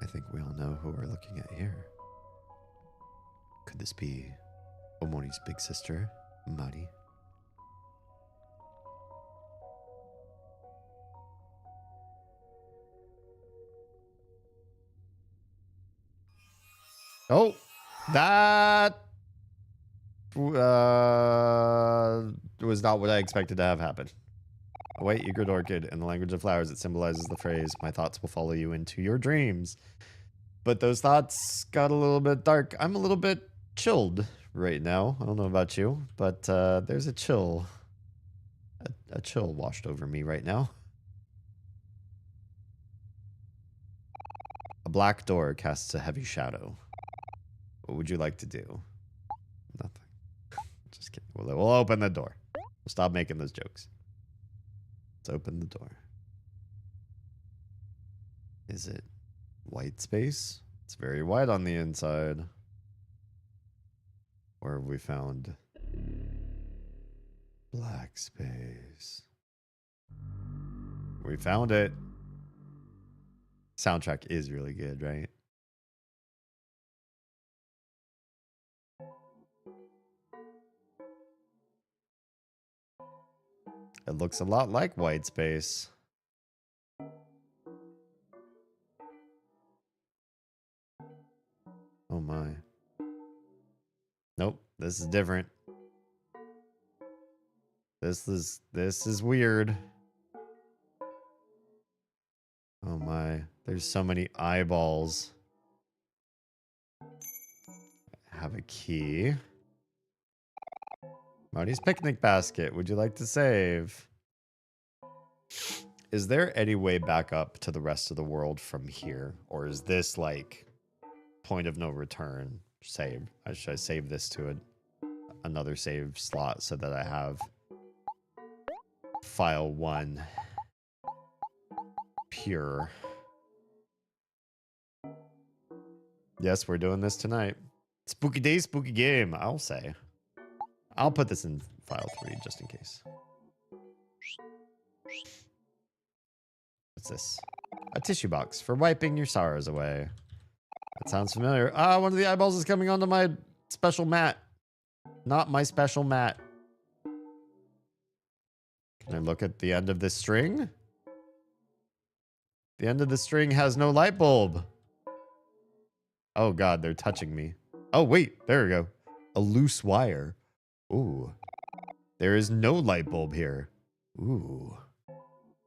I think we all know who we're looking at here. Could this be Omori's big sister, Mari? Oh, that was not what I expected to have happen. A white egret orchid. In the language of flowers, it symbolizes the phrase, "My thoughts will follow you into your dreams." But those thoughts got a little bit dark. I'm a little bit chilled right now. I don't know about you, but there's a chill. A chill washed over me right now. A black door casts a heavy shadow. What would you like to do? Nothing. Just kidding. We'll open the door. We'll stop making those jokes. Let's open the door. Is it white space? It's very white on the inside. Or have we found black space? We found it. Soundtrack is really good, right? It looks a lot like white space. Oh my. Nope, this is different. This is weird. Oh my, there's so many eyeballs. I have a key. Marty's picnic basket. Would you like to save? Is there any way back up to the rest of the world from here? Or is this like point of no return? Save. Should I save this to another save slot so that I have file 1 pure? Yes, we're doing this tonight. Spooky day, spooky game, I'll say. I'll put this in file 3 just in case. What's this? A tissue box for wiping your sorrows away. That sounds familiar. Ah, one of the eyeballs is coming onto my special mat. Not my special mat. Can I look at the end of this string? The end of the string has no light bulb. Oh god, they're touching me. Oh wait, there we go. A loose wire. Ooh. There is no light bulb here. Ooh.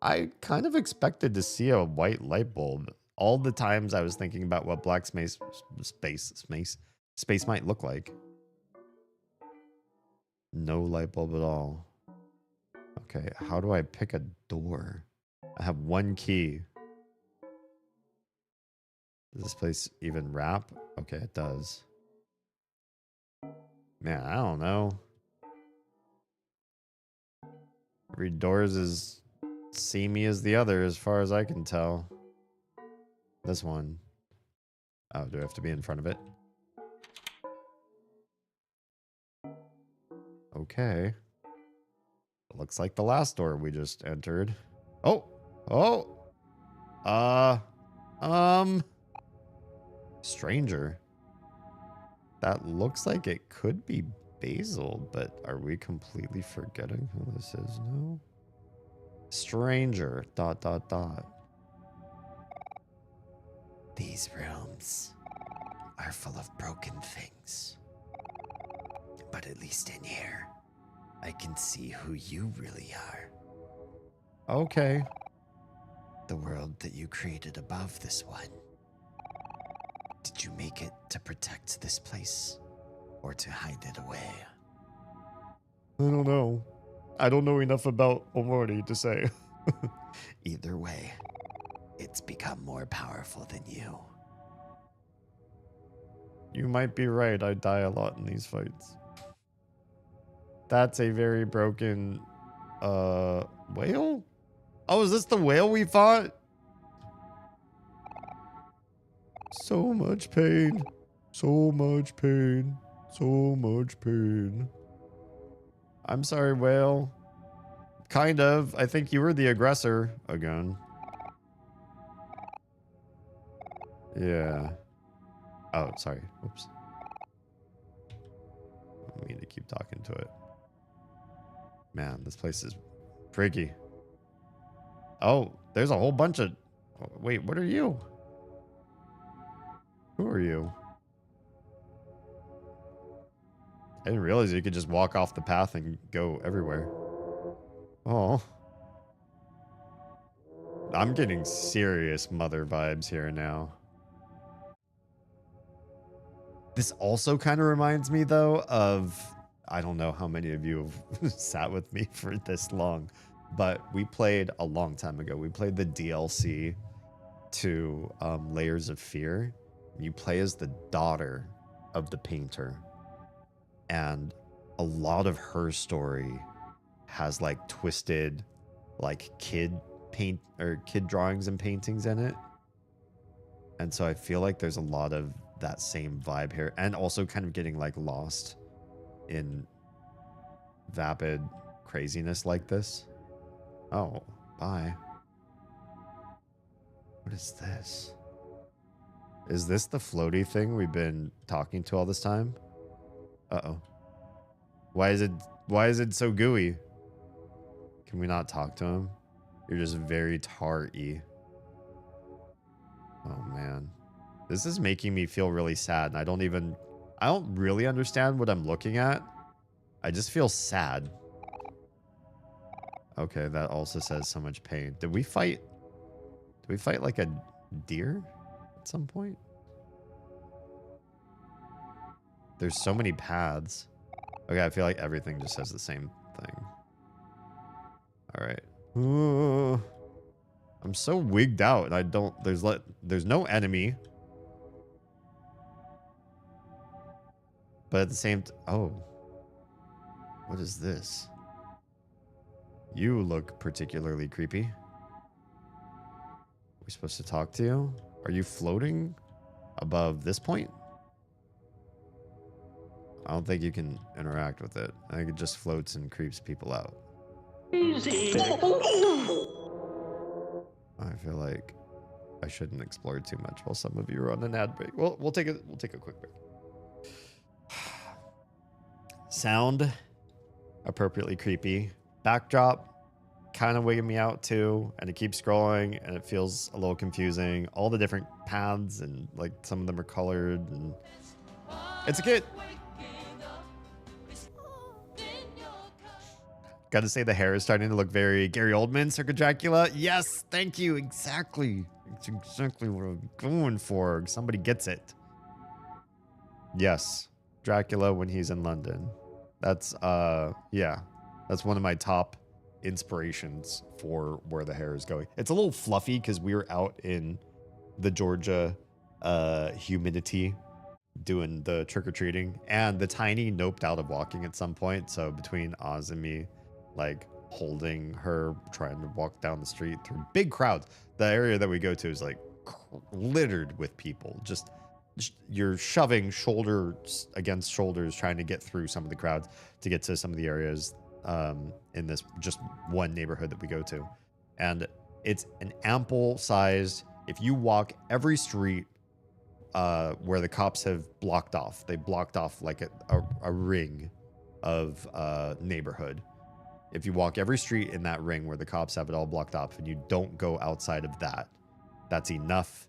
I kind of expected to see a white light bulb. All the times I was thinking about what black space might look like. No light bulb at all. Okay, how do I pick a door? I have 1 key. Does this place even wrap? Okay, it does. Man, I don't know. Every door is as seamy as the other as far as I can tell. This one. Oh, do I have to be in front of it? Okay. Looks like the last door we just entered. Oh! Stranger. That looks like it could be Basil, but are we completely forgetting who this is now? Stranger, ... These rooms are full of broken things. But at least in here, I can see who you really are. Okay. The world that you created above this one. Did you make it to protect this place or to hide it away? I don't know. I don't know enough about Omori to say. Either way, it's become more powerful than you. You might be right. I die a lot in these fights. That's a very broken Whale? Oh, is this the whale we fought? So much pain. So much pain. So much pain. I'm sorry, whale. Kind of. I think you were the aggressor again. Yeah. Oh, sorry. Oops. I mean to keep talking to it. Man, this place is freaky. Oh, there's a whole bunch of... Oh, wait, what are you? Who are you? I didn't realize you could just walk off the path and go everywhere. Oh. I'm getting serious mother vibes here now. This also kind of reminds me, though, of... I don't know how many of you have sat with me for this long, but we played a long time ago. We played the DLC to Layers of Fear. You play as the daughter of the painter. And a lot of her story has like twisted like kid drawings and paintings in it. And so I feel like there's a lot of that same vibe here, and also kind of getting like lost in vapid craziness like this. Oh, bye. What is this? Is this the floaty thing we've been talking to all this time? Uh-oh. Why is it so gooey? Can we not talk to him? You're just very tar-y. Oh man. This is making me feel really sad, and I don't really understand what I'm looking at. I just feel sad. Okay, that also says so much pain. Did we fight like a deer at some point? There's so many paths. Okay, I feel like everything just says the same thing. All right. I'm so wigged out, and I don't... There's no enemy. But at the same... Oh. What is this? You look particularly creepy. Are we supposed to talk to you? Are you floating above this point? I don't think you can interact with it. I think it just floats and creeps people out. Easy. I feel like I shouldn't explore too much while some of you are on an ad break. Well, we'll take a quick break. Sound appropriately creepy. Backdrop kind of wigging me out too, and it keeps scrolling and it feels a little confusing. All the different paths, and like some of them are colored, and it's a kid. Gotta say, the hair is starting to look very Gary Oldman, Circa Dracula. Yes, thank you. Exactly. It's exactly what I'm going for. Somebody gets it. Yes. Dracula when he's in London. That's, yeah. That's one of my top inspirations for where the hair is going. It's a little fluffy because we were out in the Georgia humidity doing the trick-or-treating. And the tiny noped out of walking at some point. So between Oz and me, like holding her, trying to walk down the street through big crowds. The area that we go to is like littered with people. Just you're shoving shoulders against shoulders trying to get through some of the crowds to get to some of the areas in this just one neighborhood that we go to. And it's an ample sized, if you walk every street where the cops have blocked off, they blocked off like a ring of neighborhood. If you walk every street in that ring where the cops have it all blocked off and you don't go outside of that, that's enough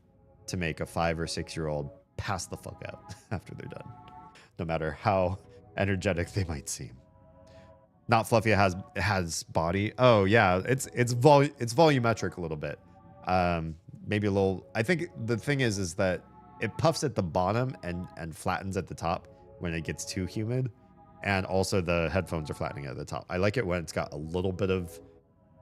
to make a 5 or 6 year old pass the fuck out after they're done, no matter how energetic they might seem. Not fluffy, it has body. Oh yeah, it's volumetric a little bit. Maybe a little. I think the thing is that it puffs at the bottom and flattens at the top when it gets too humid. And also the headphones are flattening at the top. I like it when it's got a little bit of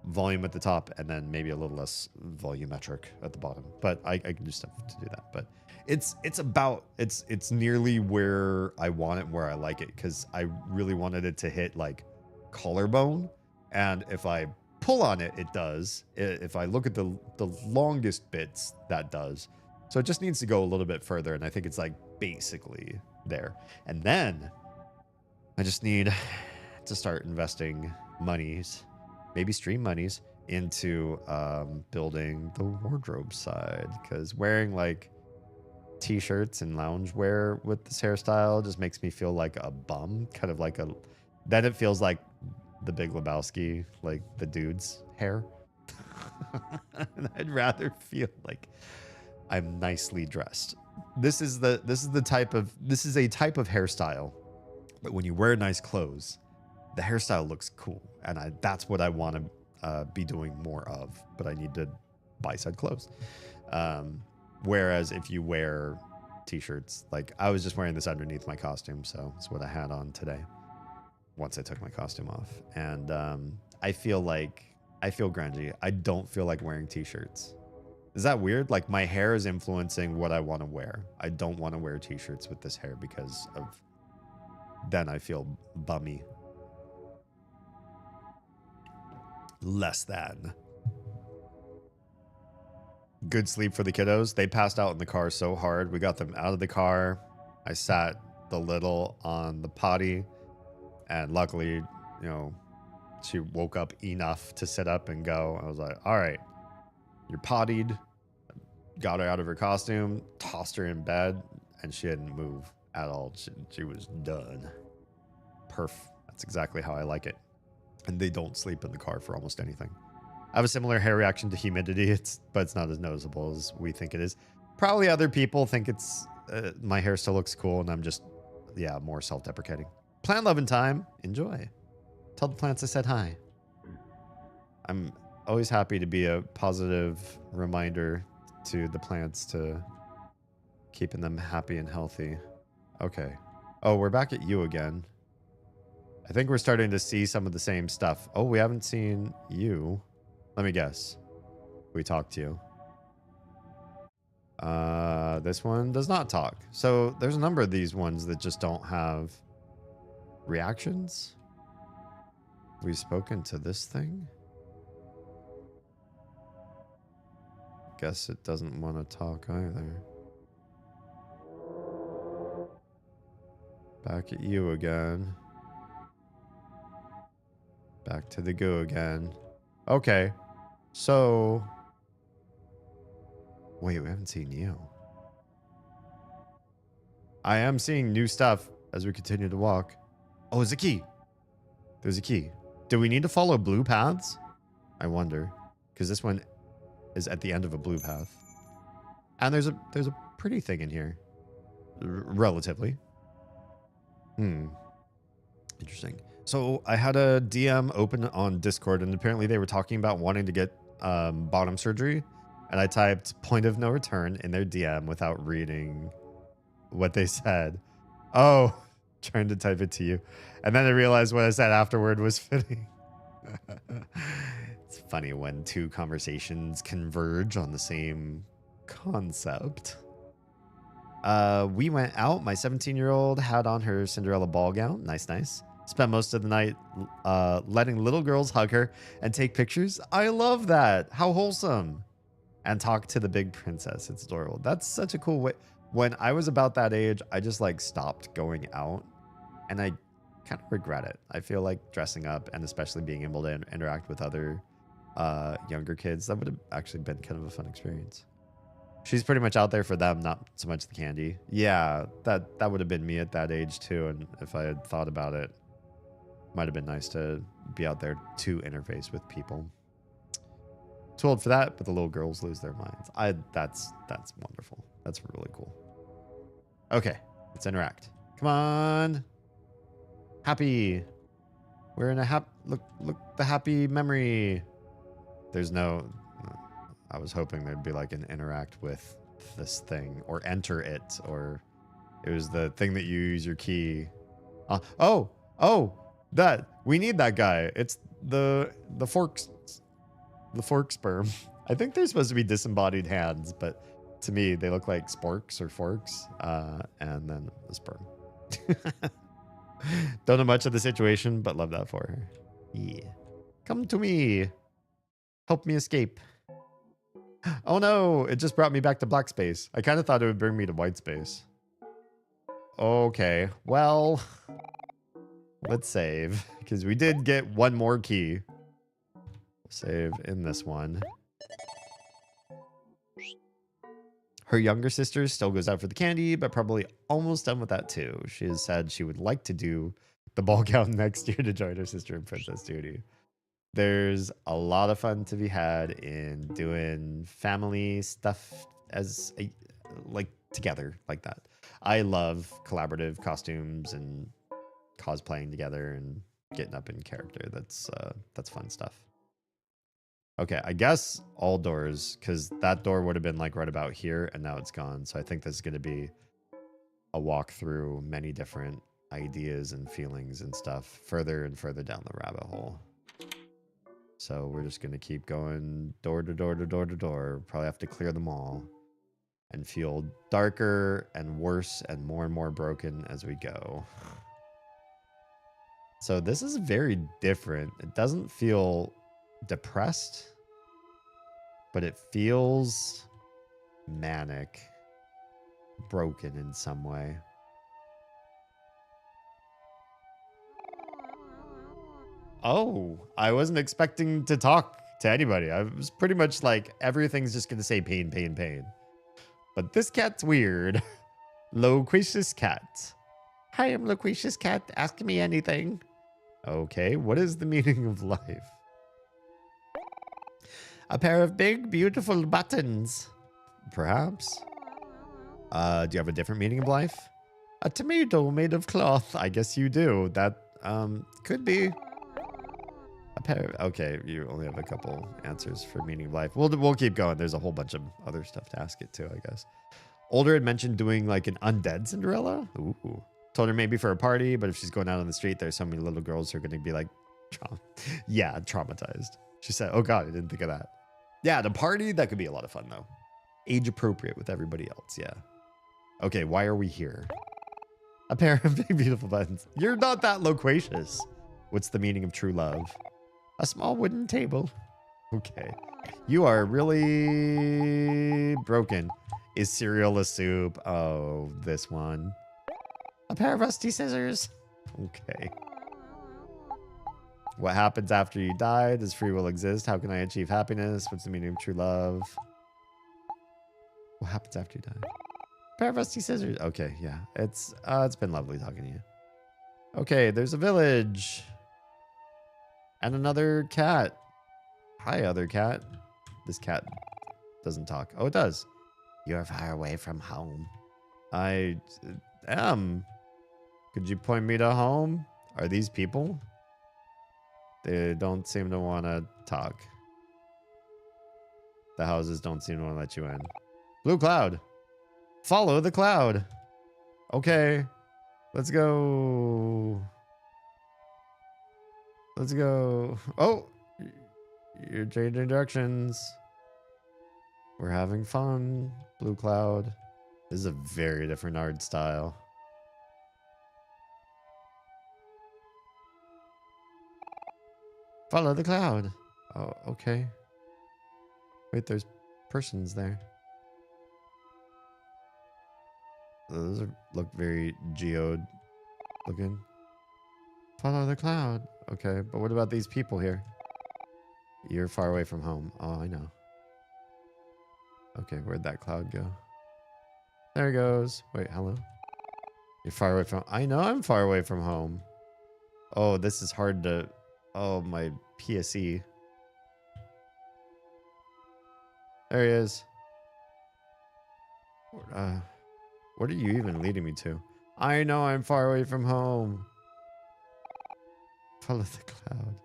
volume at the top and then maybe a little less volumetric at the bottom. But I can do stuff to do that. But it's nearly where I want it, where I like it, because I really wanted it to hit like collarbone. And if I pull on it, it does. If I look at the longest bits, that does. So it just needs to go a little bit further, and I think it's like basically there. And then I just need to start investing monies, maybe stream monies, into building the wardrobe side, because wearing like t-shirts and loungewear with this hairstyle just makes me feel like a bum, kind of like then it feels like the Big Lebowski, like the dude's hair. And I'd rather feel like I'm nicely dressed. This is a type of hairstyle that when you wear nice clothes, the hairstyle looks cool, and that's what I want to be doing more of. But I need to buy said clothes. Whereas if you wear t-shirts, like I was just wearing this underneath my costume, so it's what I had on today once I took my costume off. And I feel grungy. I don't feel like wearing t-shirts. Is that weird? Like my hair is influencing what I want to wear. I don't want to wear t-shirts with this hair because of then I feel bummy. Less than. Good sleep for the kiddos. They passed out in the car so hard. We got them out of the car. I sat the little on the potty, and luckily, you know, she woke up enough to sit up and go. I was like, all right, you're pottied. Got her out of her costume, tossed her in bed, and she didn't move at all. She was done. Perf. That's exactly how I like it. And they don't sleep in the car for almost anything. I have a similar hair reaction to humidity, but it's not as noticeable as we think it is. Probably other people think it's my hair still looks cool, and I'm just, yeah, more self-deprecating. Plant loving time. Enjoy. Tell the plants I said hi. I'm always happy to be a positive reminder to the plants to keeping them happy and healthy. Okay. Oh, we're back at you again. I think we're starting to see some of the same stuff. Oh, we haven't seen you. Let me guess. We talked to you. This one does not talk. So there's a number of these ones that just don't have reactions. We've spoken to this thing. Guess it doesn't want to talk either. Back at you again. Back to the goo again. Okay. So... Wait, we haven't seen you. I am seeing new stuff as we continue to walk. Oh, there's a key. There's a key. Do we need to follow blue paths? I wonder. Because this one is at the end of a blue path. And there's a pretty thing in here. Relatively. Interesting. So I had a DM open on Discord, and apparently they were talking about wanting to get bottom surgery. And I typed point of no return in their DM without reading what they said. Oh, trying to type it to you. And then I realized what I said afterward was fitting. It's funny when two conversations converge on the same concept. We went out. My 17-year-old had on her Cinderella ball gown. Nice, nice. Spent most of the night letting little girls hug her and take pictures. I love that. How wholesome. And talk to the big princess. It's adorable. That's such a cool way. When I was about that age, I just like stopped going out, and I kind of regret it. I feel like dressing up, and especially being able to interact with other younger kids, that would have actually been kind of a fun experience. She's pretty much out there for them, not so much the candy. Yeah, that would have been me at that age too. And if I had thought about it, might have been nice to be out there to interface with people. Too old for that, but the little girls lose their minds. That's wonderful. That's really cool. Okay, let's interact. Come on. Happy. We're in a look the happy memory. There's no. I was hoping there'd be like an interact with this thing or enter it, or it was the thing that you use your key. Oh, that we need that guy. It's the forks. The fork sperm. I think they're supposed to be disembodied hands, but to me, they look like sporks or forks, and then the sperm. Don't know much of the situation, but love that for her. Yeah. Come to me. Help me escape. Oh no, it just brought me back to black space. I kind of thought it would bring me to white space. Okay, well, let's save because we did get one more key. Save in this one. Her younger sister still goes out for the candy, but probably almost done with that too. She has said she would like to do the ball gown next year to join her sister in princess duty. There's a lot of fun to be had in doing family stuff as a, like together like that. I love collaborative costumes and cosplaying together and getting up in character. That's fun stuff. Okay, I guess all doors, because that door would have been like right about here and now it's gone. So I think this is going to be a walk through many different ideas and feelings and stuff further and further down the rabbit hole. So we're just going to keep going door to door to door to door. Probably have to clear them all and feel darker and worse and more broken as we go. So this is very different. It doesn't feel depressed, but it feels manic, broken in some way. Oh, I wasn't expecting to talk to anybody. I was pretty much like, everything's just going to say pain, pain, pain. But this cat's weird. Loquacious cat. Hi, I'm Loquacious cat. Ask me anything. Okay, what is the meaning of life? A pair of big, beautiful buttons. Perhaps. Do you have a different meaning of life? A tomato made of cloth. I guess you do. That could be. A pair. Okay, you only have a couple answers for meaning of life. We'll keep going. There's a whole bunch of other stuff to ask it too, I guess. Older had mentioned doing like an undead Cinderella. Ooh. Told her maybe for a party, but if she's going out on the street, there's so many little girls who are going to be like, traumatized. She said, oh God, I didn't think of that. Yeah, at a party, that could be a lot of fun though. Age appropriate with everybody else, yeah. Okay, why are we here? A pair of big, beautiful buttons. You're not that loquacious. What's the meaning of true love? A small wooden table. Okay. You are really broken. Is cereal a soup? Oh, this one. A pair of rusty scissors. Okay. What happens after you die? Does free will exist? How can I achieve happiness? What's the meaning of true love? What happens after you die? A pair of rusty scissors. Okay, yeah. It's been lovely talking to you. Okay, there's a village. And another cat. Hi, other cat. This cat doesn't talk. Oh, it does. You're far away from home. I am. Could you point me to home? Are these people? They don't seem to want to talk. The houses don't seem to want to let you in. Blue cloud. Follow the cloud. Okay. Let's go. Let's go. Oh, you're changing directions. We're having fun. Blue cloud. This is a very different art style. Follow the cloud. Oh, okay. Wait, there's persons there. Those look very geode looking. Follow the cloud. Okay, but what about these people here? You're far away from home. Oh, I know. Okay, where'd that cloud go? There it goes. Wait, hello? You're far away from... I know I'm far away from home. Oh, this is hard to... Oh, my PSE. There he is. What are you even leading me to? I know I'm far away from home. Follow the cloud.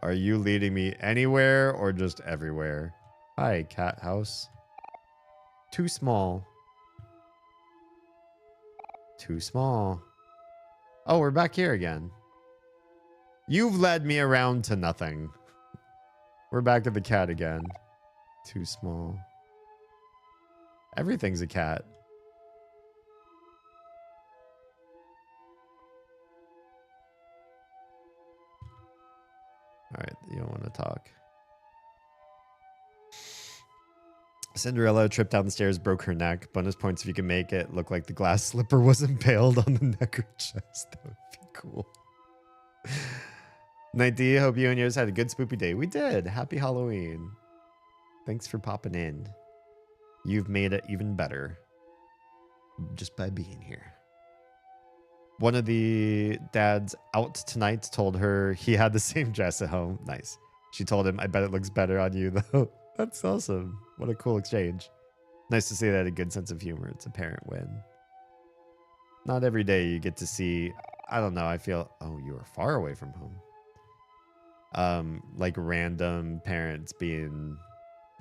Are you leading me anywhere or just everywhere? Hi, cat house. Too small. Too small. Oh, we're back here again. You've led me around to nothing. We're back at the cat again. Too small. Everything's a cat. All right, you don't want to talk. Cinderella tripped down the stairs, broke her neck. Bonus points if you can make it look like the glass slipper was impaled on the neck or chest. That would be cool. Night D, hope you and yours had a good spoopy day. We did. Happy Halloween. Thanks for popping in. You've made it even better just by being here. One of the dads out tonight told her he had the same dress at home. Nice. She told him, I bet it looks better on you, though. That's awesome. What a cool exchange. Nice to see that a good sense of humor. It's a parent win. Not every day you get to see, I don't know, I feel, oh, you are far away from home. Like random parents being,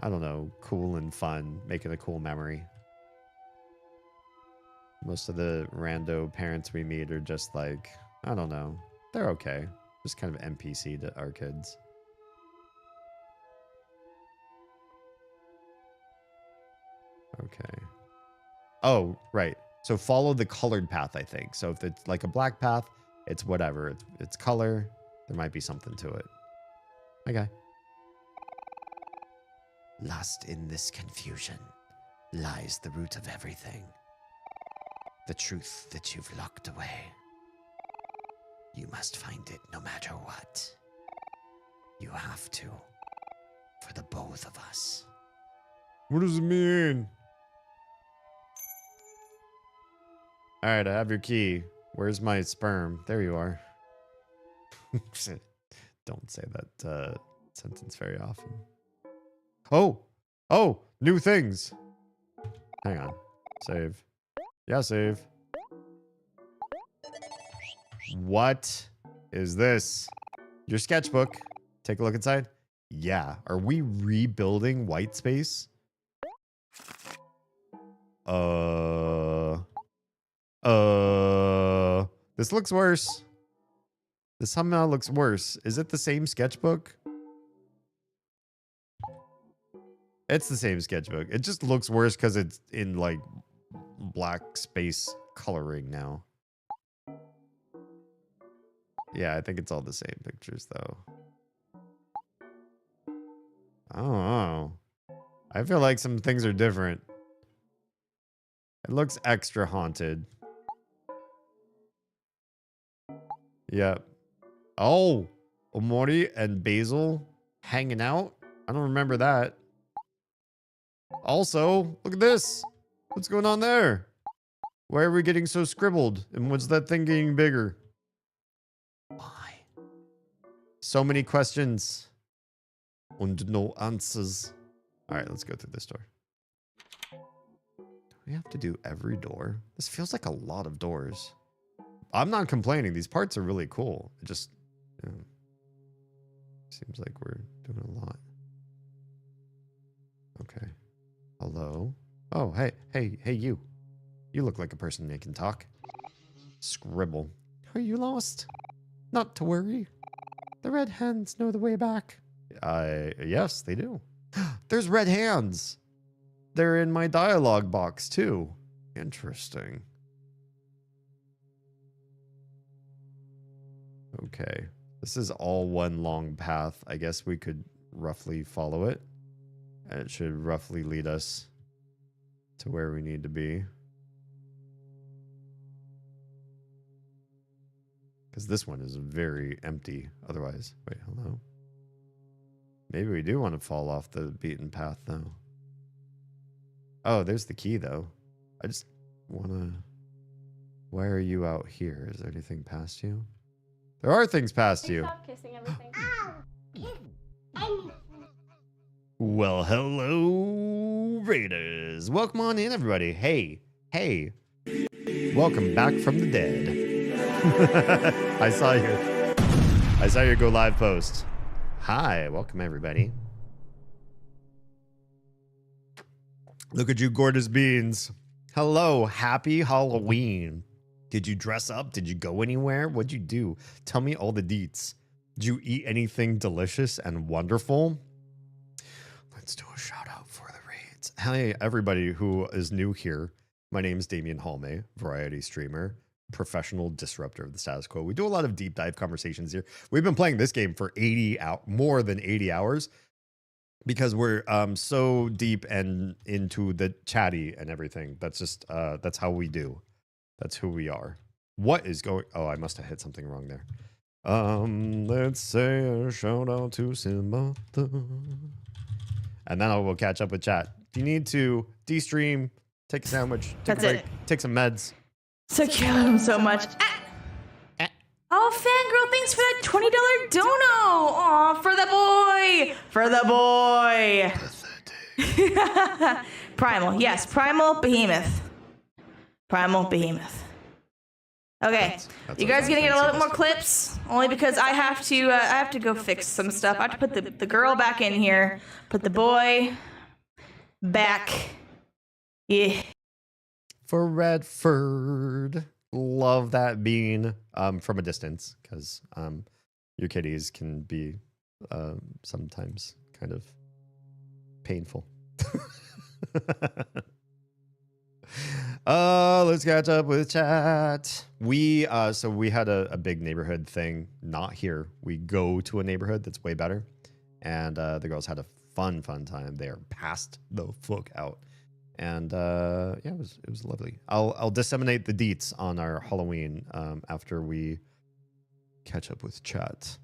I don't know, cool and fun, making a cool memory. Most of the rando parents we meet are just like, I don't know, they're okay. Just kind of NPC to our kids. Okay. Oh, right. So follow the colored path, I think. So if it's like a black path, it's whatever. It's color. There might be something to it. Okay. Lost in this confusion lies the root of everything. The truth that you've locked away. You must find it no matter what. You have to. For the both of us. What does it mean? All right, I have your key. Where's my sperm? There you are. Don't say that sentence very often. Oh, new things. Hang on. Save. Yeah, save. What is this? Your sketchbook. Take a look inside. Yeah. Are we rebuilding white space? This looks worse. This somehow looks worse. Is it the same sketchbook? It's the same sketchbook. It just looks worse because it's in like black space coloring now. Yeah, I think it's all the same pictures though. I don't know. I feel like some things are different. It looks extra haunted. Yep. Oh, Omori and Basil hanging out. I don't remember that. Also, look at this. What's going on there? Why are we getting so scribbled? And what's that thing getting bigger? Why? So many questions. And no answers. All right, let's go through this door. Do we have to do every door? This feels like a lot of doors. I'm not complaining. These parts are really cool. It just, you know, seems like we're doing a lot. Okay. Hello? Oh, hey, you. You look like a person that can talk. Scribble. Are you lost? Not to worry. The red hands know the way back. Yes, they do. There's red hands. They're in my dialogue box, too. Interesting. Okay. This is all one long path. I guess we could roughly follow it. And it should roughly lead us to where we need to be. Because this one is very empty otherwise. Wait, hello? Maybe we do want to fall off the beaten path, though. Oh, there's the key, though. I just want to... Why are you out here? Is there anything past you? There are things past you. Stop kissing everything. Well, hello, Raiders. Welcome on in, everybody. Hey. Welcome back from the dead. I saw your go live post. Hi, welcome everybody. Look at you, gorgeous beans. Hello, happy Halloween. Did you dress up? Did you go anywhere? What'd you do? Tell me all the deets. Did you eat anything delicious and wonderful? Let's do a shout out for the raids. Hey, everybody who is new here. My name is Damian Halme, variety streamer, professional disruptor of the status quo. We do a lot of deep dive conversations here. We've been playing this game for more than 80 hours. because we're so deep and into the chatty and everything. That's just that's how we do. That's who we are. What is going? Oh, I must have hit something wrong there. Let's say a shout out to Samantha, and then I will catch up with chat. If you need to de-stream, take a sandwich, take a break, take some meds. So cute him so much. Oh, fangirl, thanks for that $20 dono. Aw, for the boy. Primal, yes, Primal Behemoth. Primal Behemoth. Okay, you guys gonna get a little bit more clips, only because I have to go fix some stuff. I have to put the girl back in here, put the boy back. Yeah. For Redford. Love that bean from a distance, because your kitties can be sometimes kind of painful. Let's catch up with chat. We so we had a big neighborhood thing, not here. We go to a neighborhood that's way better, and the girls had a fun time. They are passed the fuck out. And yeah, it was lovely. I'll disseminate the deets on our Halloween after we catch up with chat.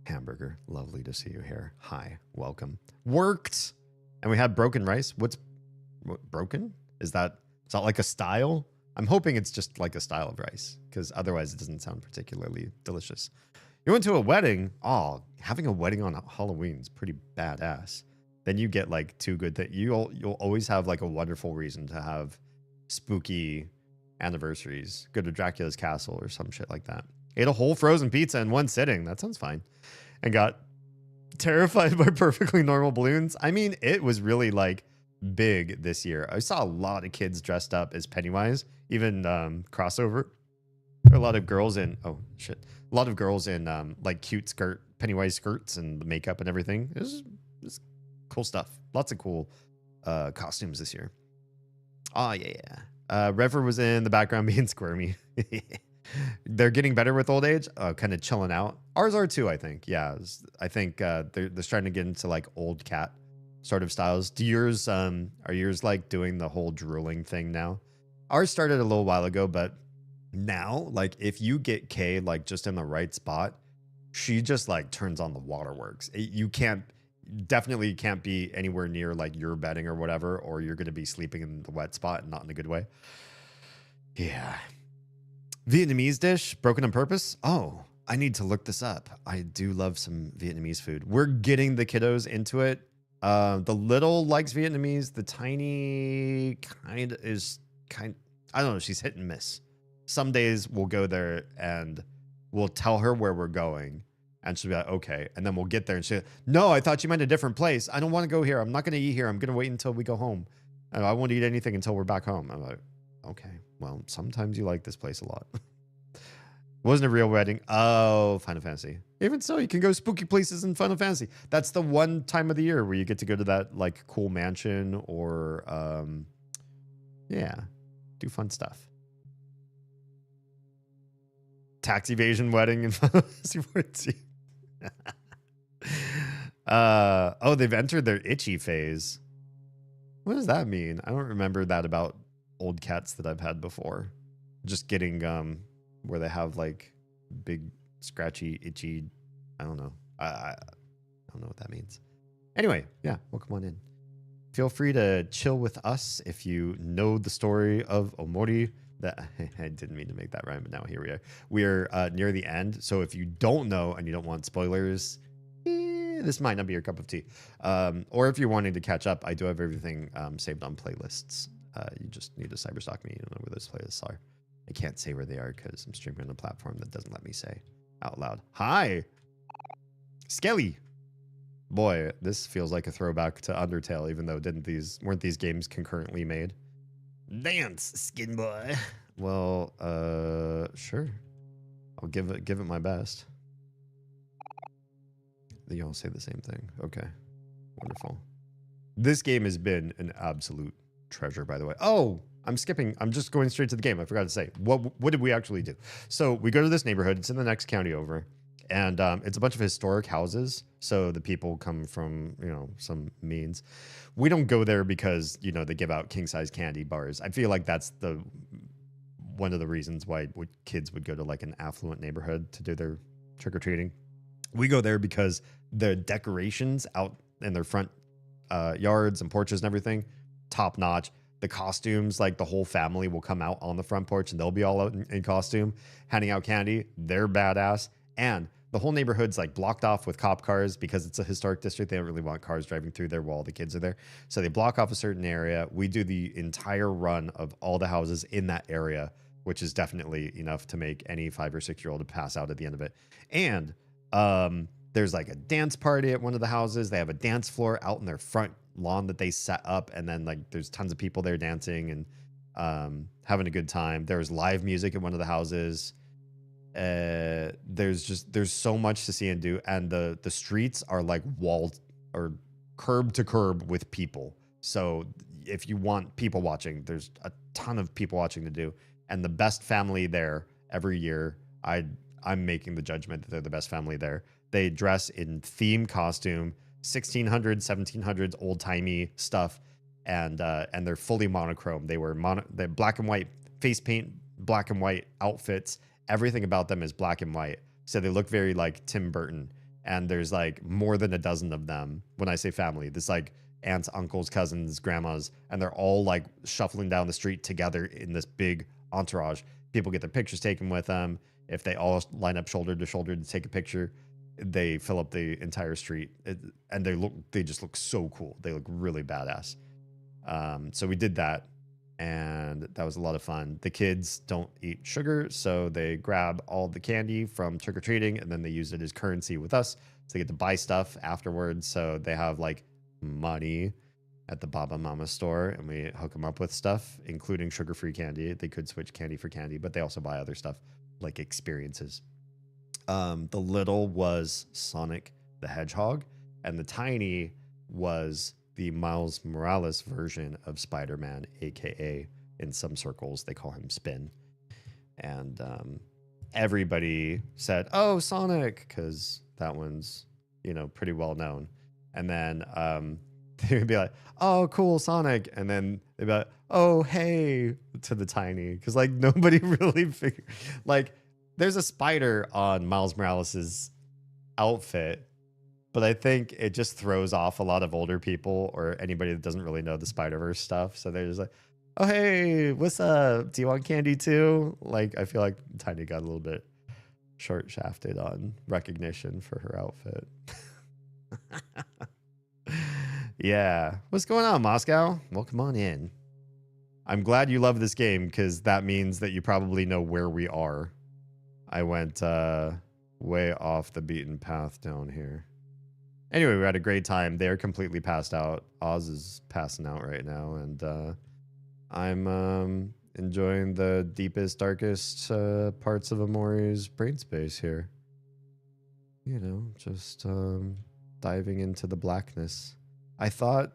Hamburger, lovely to see you here. Hi, welcome. Worked, and we had broken rice. What broken? Is that like a style? I'm hoping it's just like a style of rice, because otherwise it doesn't sound particularly delicious. You went to a wedding. Oh, having a wedding on Halloween is pretty badass. Then you get like two good things. You'll always have like a wonderful reason to have spooky anniversaries. Go to Dracula's castle or some shit like that. Ate a whole frozen pizza in one sitting. That sounds fine. And got terrified by perfectly normal balloons. I mean, it was really like big this year. I saw a lot of kids dressed up as Pennywise, even crossover. There are a lot of girls in a lot of girls in like cute Pennywise skirts and makeup and everything. It was cool stuff. Lots of cool costumes this year. Oh, yeah. Rever was in the background being squirmy. They're getting better with old age, kind of chilling out. Ours are too, I think. Yeah, I think they're starting to get into like old cat sort of styles. Do yours, are yours like doing the whole drooling thing now? Ours started a little while ago, but now, like if you get Kay like just in the right spot, she just like turns on the waterworks. Definitely can't be anywhere near like your bedding or whatever, or you're going to be sleeping in the wet spot and not in a good way. Yeah. Vietnamese dish, broken on purpose. Oh, I need to look this up. I do love some Vietnamese food. We're getting the kiddos into it. The little likes Vietnamese. The tiny I don't know. She's hit and miss. Some days we'll go there and we'll tell her where we're going. And she'll be like, okay. And then we'll get there and she'll, no, I thought you meant a different place. I don't want to go here. I'm not going to eat here. I'm going to wait until we go home. And I won't eat anything until we're back home. I'm like, okay, well, sometimes you like this place a lot. Wasn't a real wedding. Oh, Final Fantasy. Even so, you can go spooky places in Final Fantasy. That's the one time of the year where you get to go to that like cool mansion or, yeah, do fun stuff. Tax evasion wedding in Final Fantasy 14. Oh, they've entered their itchy phase. What does that mean? I don't remember that about old cats that I've had before. Just getting where they have like big scratchy itchy, I don't know. I don't know what that means. Anyway, yeah, welcome on in. Feel free to chill with us if you know the story of Omori. That I didn't mean to make that rhyme, but now here we are. We are near the end, so if you don't know and you don't want spoilers, this might not be your cup of tea. Or if you're wanting to catch up, I do have everything saved on playlists. You just need to cyberstalk me. You don't know where those playlists are. I can't say where they are because I'm streaming on a platform that doesn't let me say out loud. Hi, Skelly. Boy, this feels like a throwback to Undertale, even though weren't these games concurrently made? Dance, skin boy. Well, sure. I'll give it my best. They all say the same thing. Okay. Wonderful. This game has been an absolute treasure, by the way. Oh, I'm skipping. I'm just going straight to the game. I forgot to say. What did we actually do? So we go to this neighborhood. It's in the next county over. And it's a bunch of historic houses. So the people come from, you know, some means. We don't go there because, you know, they give out king size candy bars. I feel like that's one of the reasons why kids would go to like an affluent neighborhood to do their trick or treating. We go there because the decorations out in their front yards and porches and everything, top notch. The costumes, like the whole family will come out on the front porch and they'll be all out in costume, handing out candy. They're badass. And the whole neighborhood's like blocked off with cop cars because it's a historic district. They don't really want cars driving through there while all the kids are there. So they block off a certain area. We do the entire run of all the houses in that area, which is definitely enough to make any 5 or 6 year old pass out at the end of it. And there's like a dance party at one of the houses. They have a dance floor out in their front lawn that they set up, and then like there's tons of people there dancing and having a good time. There's live music at one of the houses. There's so much to see and do, and the streets are like walled or curb to curb with people. So if you want people watching, there's a ton of people watching to do. And the best family there every year, I'm making the judgment that they're the best family there. They dress in theme costume, 1600s, 1700s, old timey stuff, and they're fully monochrome. They wear they're black and white face paint, black and white outfits. Everything about them is black and white, so they look very like Tim Burton. And there's like more than a dozen of them. When I say family, there's like aunts, uncles, cousins, grandmas, and they're all like shuffling down the street together in this big entourage. People get their pictures taken with them. If they all line up shoulder to shoulder to take a picture, they fill up the entire street, and they just look so cool. They look really badass. So we did that, and that was a lot of fun. The kids don't eat sugar, so they grab all the candy from trick-or-treating, and then they use it as currency with us. So they get to buy stuff afterwards. So they have like money at the Baba Mama store, and we hook them up with stuff, including sugar-free candy. They could switch candy for candy, but they also buy other stuff like experiences. The little was Sonic the Hedgehog, and the tiny was the Miles Morales version of Spider-Man, aka in some circles they call him Spin. And everybody said, "Oh, Sonic," because that one's, you know, pretty well known. And then they would be like, "Oh, cool, Sonic," and then they'd be like, "Oh, hey," to the tiny, because like nobody really figured, like, there's a spider on Miles Morales's outfit, but I think it just throws off a lot of older people or anybody that doesn't really know the Spider-Verse stuff. So they're just like, "Oh, hey, what's up? Do you want candy too?" Like, I feel like Tiny got a little bit short shafted on recognition for her outfit. Yeah. What's going on, Moscow? Welcome on in. I'm glad you love this game, because that means that you probably know where we are. I went way off the beaten path down here. Anyway, we had a great time. They're completely passed out. Oz is passing out right now, and I'm enjoying the deepest, darkest parts of Amori's brain space here. You know, just diving into the blackness. I thought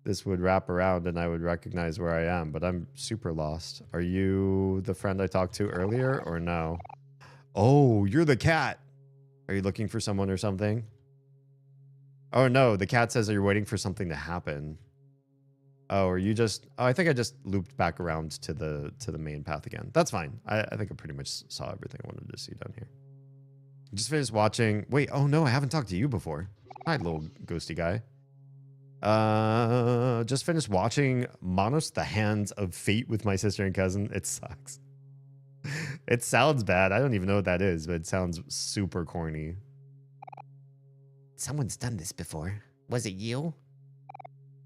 this would wrap around and I would recognize where I am, but I'm super lost. Are you the friend I talked to earlier, or no? Oh, you're the cat. Are you looking for someone or something? Oh no, the cat says that you're waiting for something to happen. Oh, are you just... Oh, I think I just looped back around to the main path again. That's fine. I think I pretty much saw everything I wanted to see down here. Just finished watching... Wait, oh no, I haven't talked to you before. Hi, little ghosty guy. Just finished watching Manos the Hands of Fate with my sister and cousin. It sucks. It sounds bad. I don't even know what that is, but it sounds super corny. Someone's done this before. Was it you?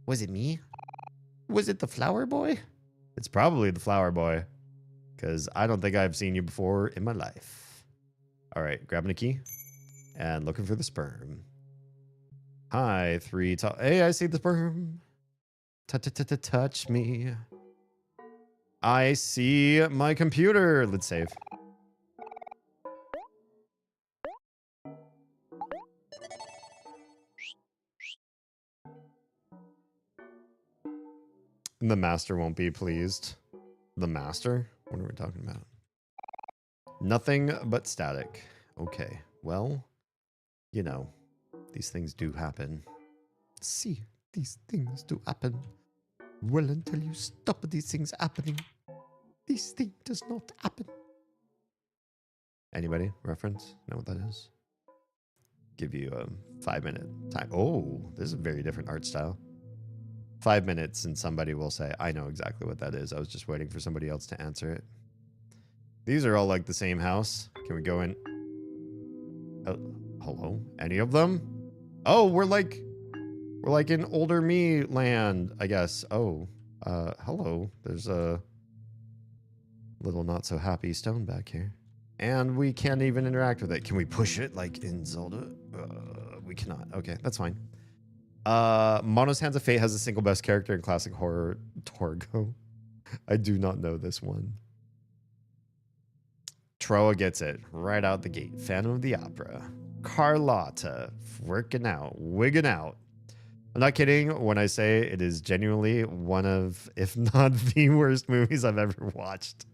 Was it me? Was it the flower boy? It's probably the flower boy, because I don't think I've seen you before in my life. All right, grabbing a key and looking for the sperm. Hi, Hey, I see the sperm. Touch me. I see my computer. Let's save. The master won't be pleased. The master? What are we talking about? Nothing but static. Okay. well, you know, these things do happen. See, these things do happen. Well, until you stop these things happening, this thing does not happen. Anybody reference? Know what that is? Give you a 5-minute time. Oh, this is a very different art style. 5 minutes and somebody will say, I know exactly what that is. I was just waiting for somebody else to answer it. These are all like the same house. Can we go in? Oh, hello? Any of them? Oh, we're like in older me land, I guess. Oh, hello. There's a little not so happy stone back here. And we can't even interact with it. Can we push it like in Zelda? We cannot. Okay, that's fine. Mono's Hands of Fate has the single best character in classic horror, Torgo. I do not know this one. Troa gets it right out the gate. Phantom of the Opera. Carlotta, working out, wigging out. I'm not kidding when I say it is genuinely one of, if not the worst movies I've ever watched.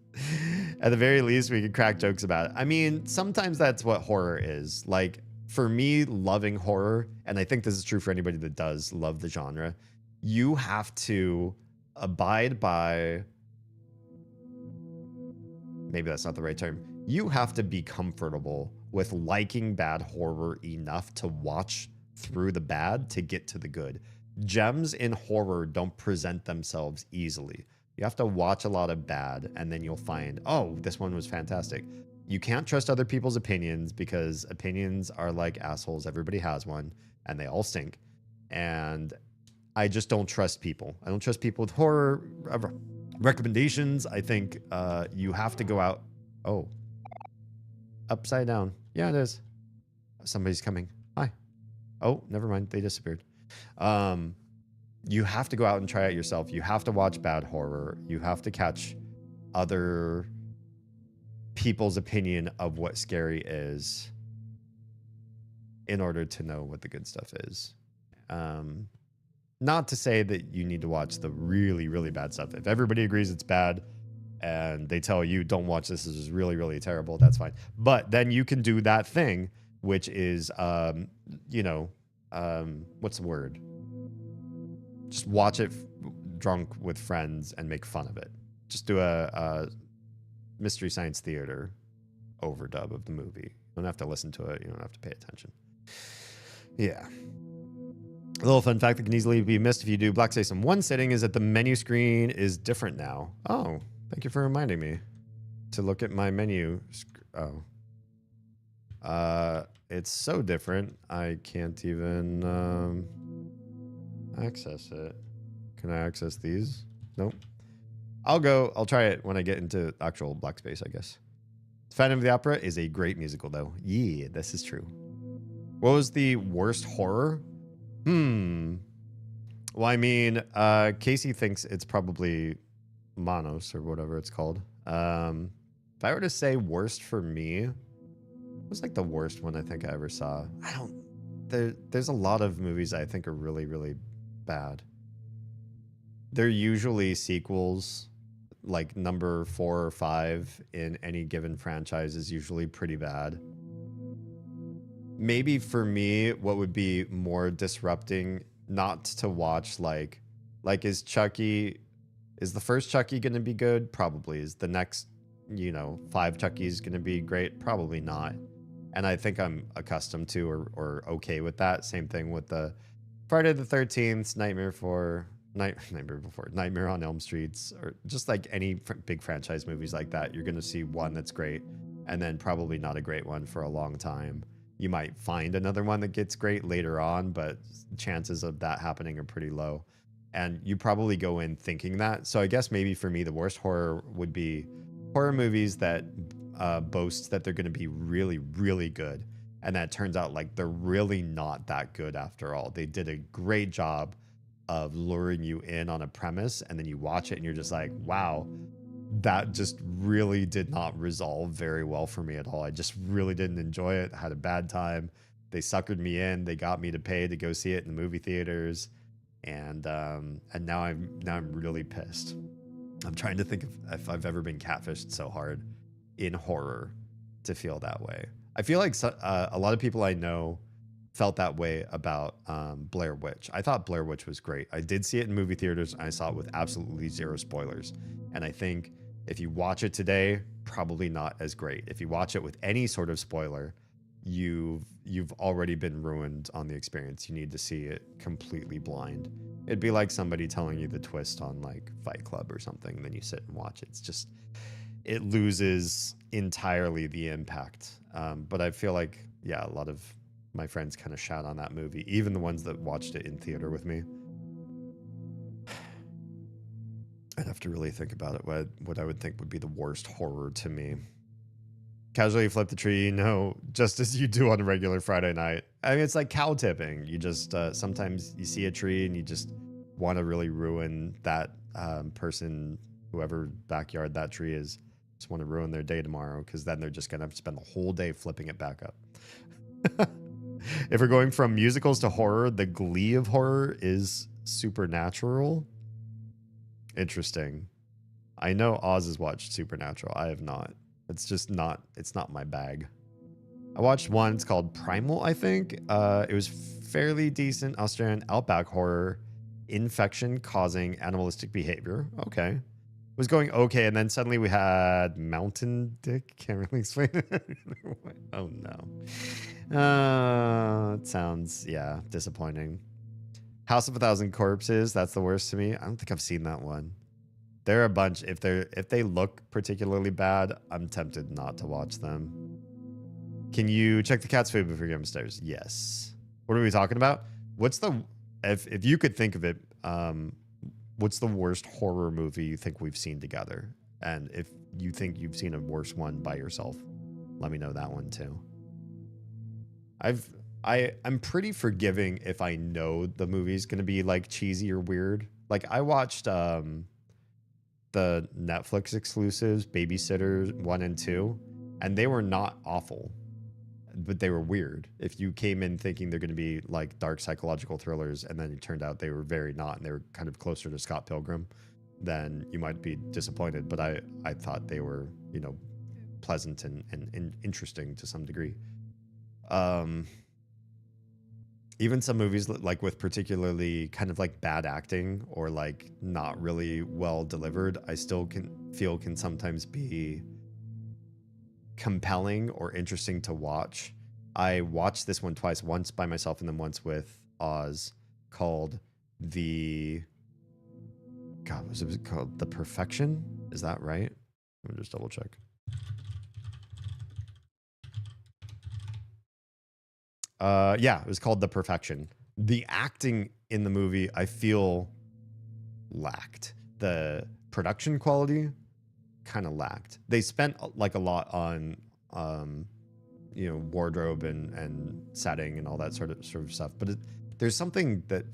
At the very least, we could crack jokes about it. I mean, sometimes that's what horror is. Like, for me, loving horror, and I think this is true for anybody that does love the genre, you have to abide by, maybe that's not the right term, you have to be comfortable with liking bad horror enough to watch through the bad to get to the good. Gems in horror don't present themselves easily. You have to watch a lot of bad, and then you'll find, oh, this one was fantastic. You can't trust other people's opinions because opinions are like assholes. Everybody has one, and they all stink. And I just don't trust people. I don't trust people with horror recommendations. I think you have to go out. Oh, upside down. Yeah, it is. Somebody's coming. Hi. Oh, never mind. They disappeared. You have to go out and try it yourself. You have to watch bad horror. You have to catch other people's opinion of what scary is in order to know what the good stuff is. Not to say that you need to watch the really, really bad stuff. If everybody agrees it's bad and they tell you don't watch this, this is really, really terrible, that's fine. But then you can do that thing, which is, what's the word? Just watch it drunk with friends and make fun of it. Just do a Mystery Science Theater overdub of the movie. You don't have to listen to it. You don't have to pay attention. Yeah. A little fun fact that can easily be missed if you do Black Space in one sitting is that the menu screen is different now. Oh, thank you for reminding me to look at my menu. It's so different. I can't even access it. Can I access these? Nope. I'll try it when I get into actual Black Space, I guess. Phantom of the Opera is a great musical, though. Yeah, this is true. What was the worst horror? Well, I mean, Casey thinks it's probably Manos or whatever it's called. If I were to say worst for me, it was like the worst one I think I ever saw. There's a lot of movies I think are really, really bad. They're usually sequels. Like number 4 or 5 in any given franchise is usually pretty bad. Maybe for me, what would be more disrupting not to watch like is the first Chucky going to be good? Probably. Is the next, 5 Chuckies going to be great? Probably not. And I think I'm accustomed to or okay with that. Same thing with the Friday the 13th, Nightmare on Elm Streets, or just like any big franchise movies like that. You're going to see one that's great and then probably not a great one for a long time. You might find another one that gets great later on, but chances of that happening are pretty low. And you probably go in thinking that. So I guess maybe for me, the worst horror would be horror movies that boast that they're going to be really, really good. And that turns out like they're really not that good after all. They did a great job of luring you in on a premise, and then you watch it and you're just like, wow, that just really did not resolve very well for me at all. I just really didn't enjoy it. I had a bad time. They suckered me in. They got me to pay to go see it in the movie theaters, and now I'm really pissed. I'm trying to think if I've ever been catfished so hard in horror to feel that way. I feel like a lot of people I know felt that way about Blair Witch. I thought Blair Witch was great. I did see it in movie theaters, and I saw it with absolutely zero spoilers. And I think if you watch it today, probably not as great. If you watch it with any sort of spoiler, you've already been ruined on the experience. You need to see it completely blind. It'd be like somebody telling you the twist on like Fight Club or something, then you sit and watch it. It's just, it loses entirely the impact. But I feel like, yeah, a lot of my friends kind of shout on that movie, even the ones that watched it in theater with me. I'd have to really think about it, what I would think would be the worst horror to me. Casually flip the tree, just as you do on a regular Friday night. I mean, it's like cow tipping. You just, sometimes you see a tree and you just want to really ruin that person, whoever backyard that tree is, just want to ruin their day tomorrow, because then they're just going to spend the whole day flipping it back up. If we're going from musicals to horror, the Glee of horror is Supernatural. Interesting. I know Oz has watched Supernatural. I have not. It's not my bag. I watched one, it's called Primal, I think. It was fairly decent Australian outback horror, infection causing animalistic behavior. Okay. It was going okay, and then suddenly we had Mountain Dick. Can't really explain it. Oh no. It sounds, yeah, disappointing. House of a Thousand Corpses, that's the worst to me. I don't think I've seen that one. There are a bunch. If they look particularly bad, I'm tempted not to watch them. Can you check the cat's food before you go upstairs? Yes. What are we talking about? What's the, if you could think of it, what's the worst horror movie you think we've seen together? And if you think you've seen a worse one by yourself, let me know that one too. I'm pretty forgiving if I know the movie's gonna be like cheesy or weird. Like I watched the Netflix exclusives, Babysitters 1 and 2, and they were not awful, but they were weird. If you came in thinking they're going to be like dark psychological thrillers, and then it turned out they were very not, and they were kind of closer to Scott Pilgrim, then you might be disappointed. But I thought they were, pleasant and interesting to some degree. Even some movies like with particularly kind of like bad acting or like not really well delivered, I still can sometimes be compelling or interesting to watch. I watched this one twice, once by myself and then once with Oz, called was it called The Perfection? Is that right? Let me just double check. Yeah, it was called The Perfection. The acting in the movie, I feel, lacked. The production quality kind of lacked. They spent like a lot on wardrobe and setting and all that sort of stuff, but there's something that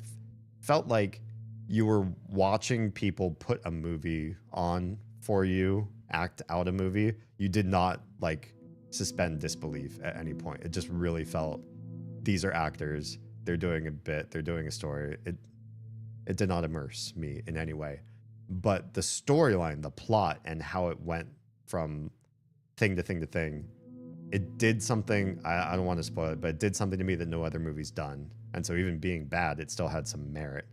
felt like you were watching people put a movie on for you, act out a movie. You did not like suspend disbelief at any point. It just really felt, these are actors, they're doing a bit, they're doing a story. It did not immerse me in any way. But the storyline, the plot, and how it went from thing to thing to thing, it did something, I don't want to spoil it, but it did something to me that no other movie's done. And so even being bad, it still had some merit.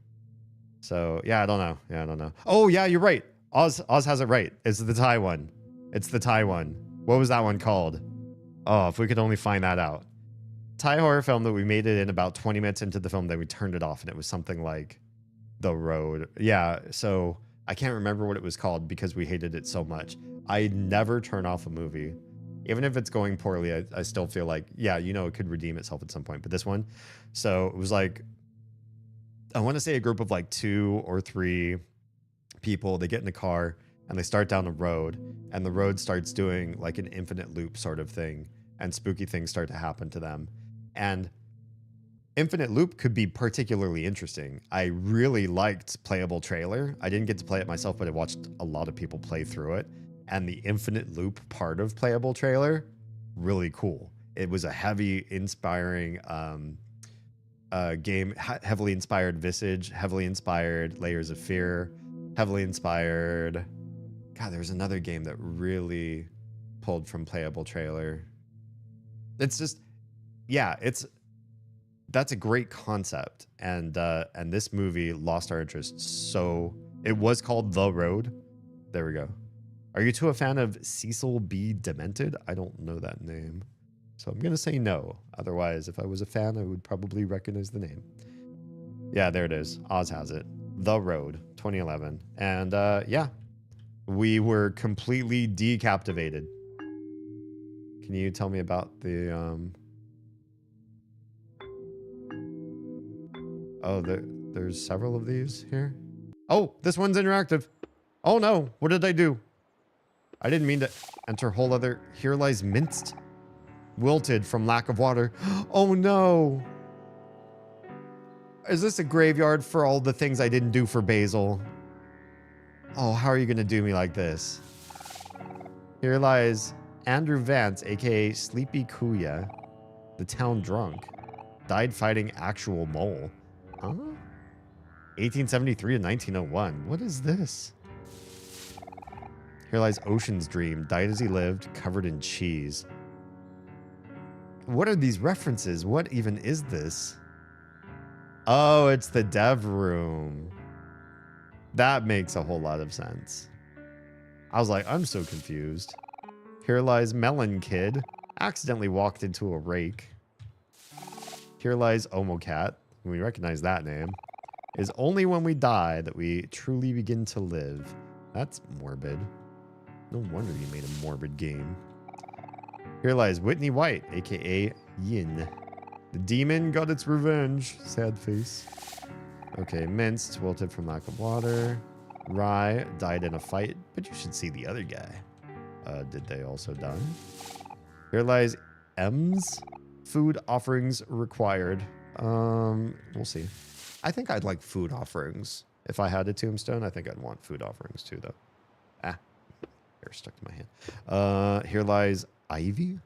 So yeah, I don't know. Oh yeah, you're right. Oz has it right. It's the Thai one. It's the Thai one. What was that one called? Oh, if we could only find that out. Thai horror film that we made it in about 20 minutes into the film, then we turned it off, and it was something like The Road. Yeah, so I can't remember what it was called because we hated it so much. I never turn off a movie. Even if it's going poorly, I still feel like, yeah, it could redeem itself at some point. But this one, so it was like, I want to say a group of like 2 or 3 people, they get in a car and they start down a road, and the road starts doing like an infinite loop sort of thing, and spooky things start to happen to them. And Infinite Loop could be particularly interesting. I really liked Playable Trailer. I didn't get to play it myself, but I watched a lot of people play through it. And the Infinite Loop part of Playable Trailer, really cool. It was a heavy, inspiring game, heavily inspired Visage, heavily inspired Layers of Fear, heavily inspired... God, there was another game that really pulled from Playable Trailer. It's just, yeah, that's a great concept. And this movie lost our interest. So it was called The Road. There we go. Are you two a fan of Cecil B. Demented? I don't know that name. So I'm going to say no. Otherwise, if I was a fan, I would probably recognize the name. Yeah, there it is. Oz has it. The Road, 2011. And yeah, we were completely decaptivated. Can you tell me about the... Oh, there's several of these here. Oh, this one's interactive. Oh no, what did I do? I didn't mean to enter whole other... Here lies minced. Wilted from lack of water. Oh no. Is this a graveyard for all the things I didn't do for Basil? Oh, how are you gonna do me like this? Here lies Andrew Vance, aka Sleepy Kuya, the town drunk. Died fighting actual mole. Huh? 1873 to 1901. What is this? Here lies Ocean's Dream. Died as he lived, covered in cheese. What are these references? What even is this? Oh, it's the dev room. That makes a whole lot of sense. I was like, I'm so confused. Here lies Melon Kid. Accidentally walked into a rake. Here lies Omocat. We recognize that name. Is only when we die that we truly begin to live. That's morbid. No wonder you made a morbid game. Here lies Whitney White, aka Yin. The demon got its revenge. Sad face. Okay, minced, wilted from lack of water. Rye died in a fight, but you should see the other guy. Did they also die? Here lies M's. Food offerings required. We'll see. I think I'd like food offerings. If I had a tombstone, I think I'd want food offerings too, though. Ah, hair stuck to my hand. Here lies Ivy.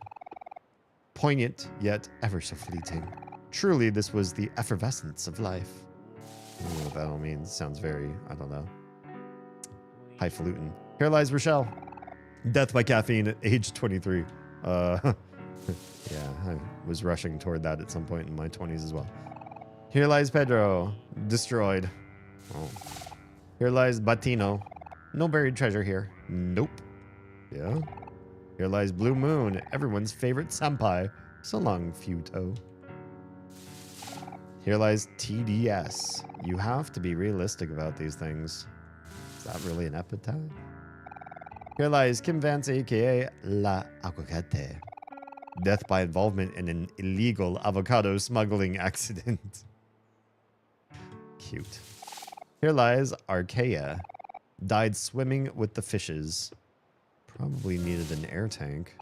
Poignant, yet ever so fleeting. Truly, this was the effervescence of life. I don't know what that all means. Sounds very, I don't know. Highfalutin. Here lies Rochelle. Death by caffeine at age 23. Yeah, I was rushing toward that at some point in my 20s as well. Here lies Pedro. Destroyed. Oh. Here lies Batino. No buried treasure here. Nope. Yeah. Here lies Blue Moon. Everyone's favorite senpai. So long, Futo. Here lies TDS. You have to be realistic about these things. Is that really an epitaph? Here lies Kim Vance, aka La Aguacate. Death by involvement in an illegal avocado smuggling accident. Cute. Here lies Archaea. Died swimming with the fishes. Probably needed an air tank.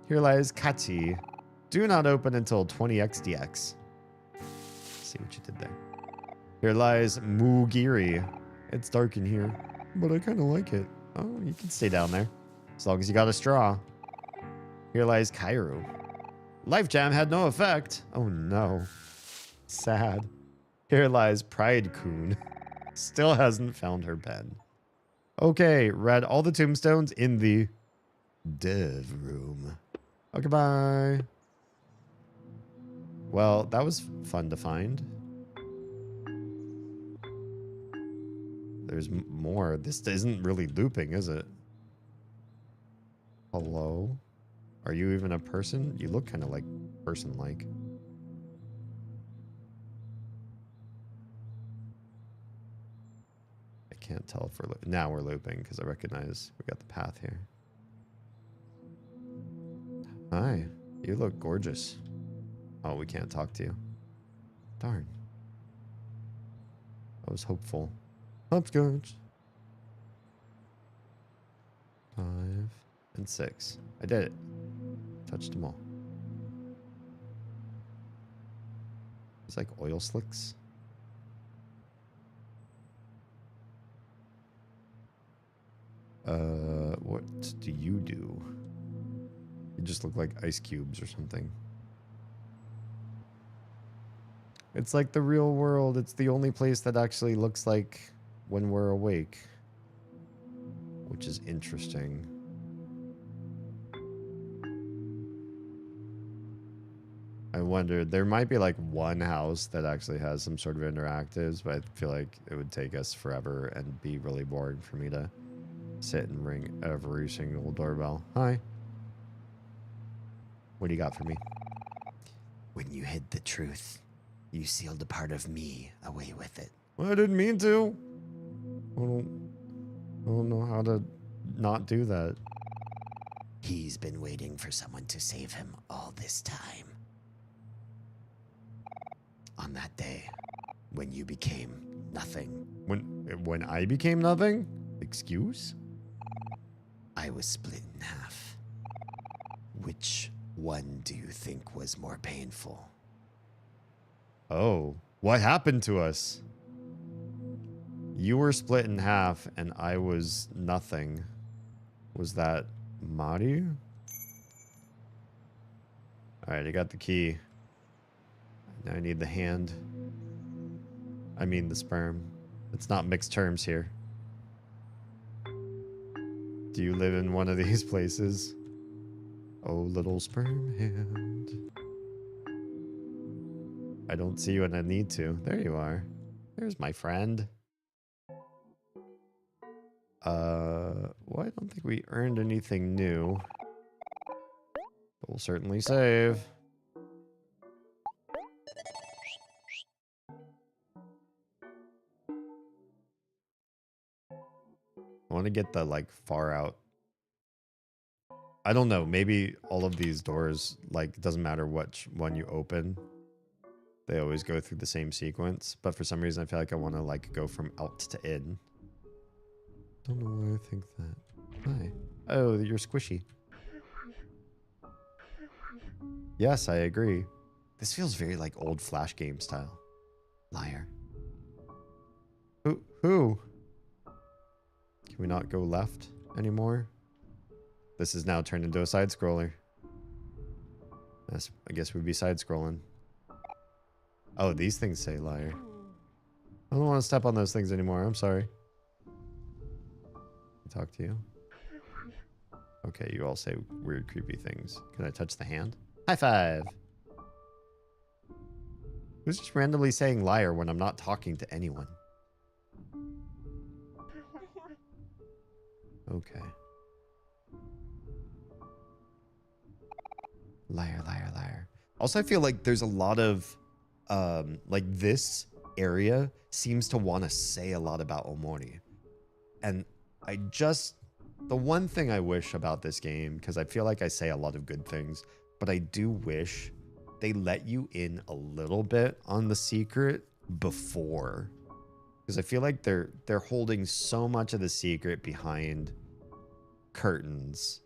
Here lies Kachi. Do not open until 20xdx. See what you did there. Here lies Mugiri. It's dark in here, but I kind of like it. Oh, you can stay down there. As long as you got a straw. Here lies Kairu. Life Jam had no effect. Oh no. Sad. Here lies Pride Coon. Still hasn't found her pen. Okay, read all the tombstones in the dev room. Okay, bye. Well, that was fun to find. There's more. This isn't really looping, is it? Hello? Are you even a person? You look kind of like person-like. I can't tell if we're... Now we're looping because I recognize we got the path here. Hi. You look gorgeous. Oh, we can't talk to you. Darn. I was hopeful. Hopscotch. 5 and 6. I did it. Touched them all. It's like oil slicks. What do? You just look like ice cubes or something. It's like the real world. It's the only place that actually looks like when we're awake. Which is interesting. I wondered, there might be like one house that actually has some sort of interactives, but I feel like it would take us forever and be really boring for me to sit and ring every single doorbell. Hi. What do you got for me? When you hid the truth, you sealed a part of me away with it. Well, I didn't mean to. I don't know how to not do that. He's been waiting for someone to save him all this time. On that day, when you became nothing. When I became nothing? Excuse? I was split in half. Which one do you think was more painful? Oh, what happened to us? You were split in half and I was nothing. Was that Mari? Alright, I got the key. Now I need the hand. I mean the sperm. It's not mixed terms here. Do you live in one of these places? Oh, little sperm hand. I don't see you when I need to. There you are. There's my friend. Well, I don't think we earned anything new. But we'll certainly save. I want to get the, like, far out. I don't know. Maybe all of these doors, like, it doesn't matter which one you open. They always go through the same sequence. But for some reason, I feel like I want to, like, go from out to in. Don't know why I think that. Hi. Oh, you're squishy. Yes, I agree. This feels very like old Flash game style. Liar. Who? Can we not go left anymore? This is now turned into a side scroller. I guess we'd be side scrolling. Oh, these things say liar. I don't want to step on those things anymore. I'm sorry. Talk to you. Okay, you all say weird, creepy things. Can I touch the hand? High five. Who's just randomly saying liar when I'm not talking to anyone? Okay. Liar, liar, liar. Also, I feel like there's a lot of, like this area seems to want to say a lot about Omori. And the one thing I wish about this game, because I feel like I say a lot of good things, but I do wish they let you in a little bit on the secret before. Because I feel like they're holding so much of the secret behind curtains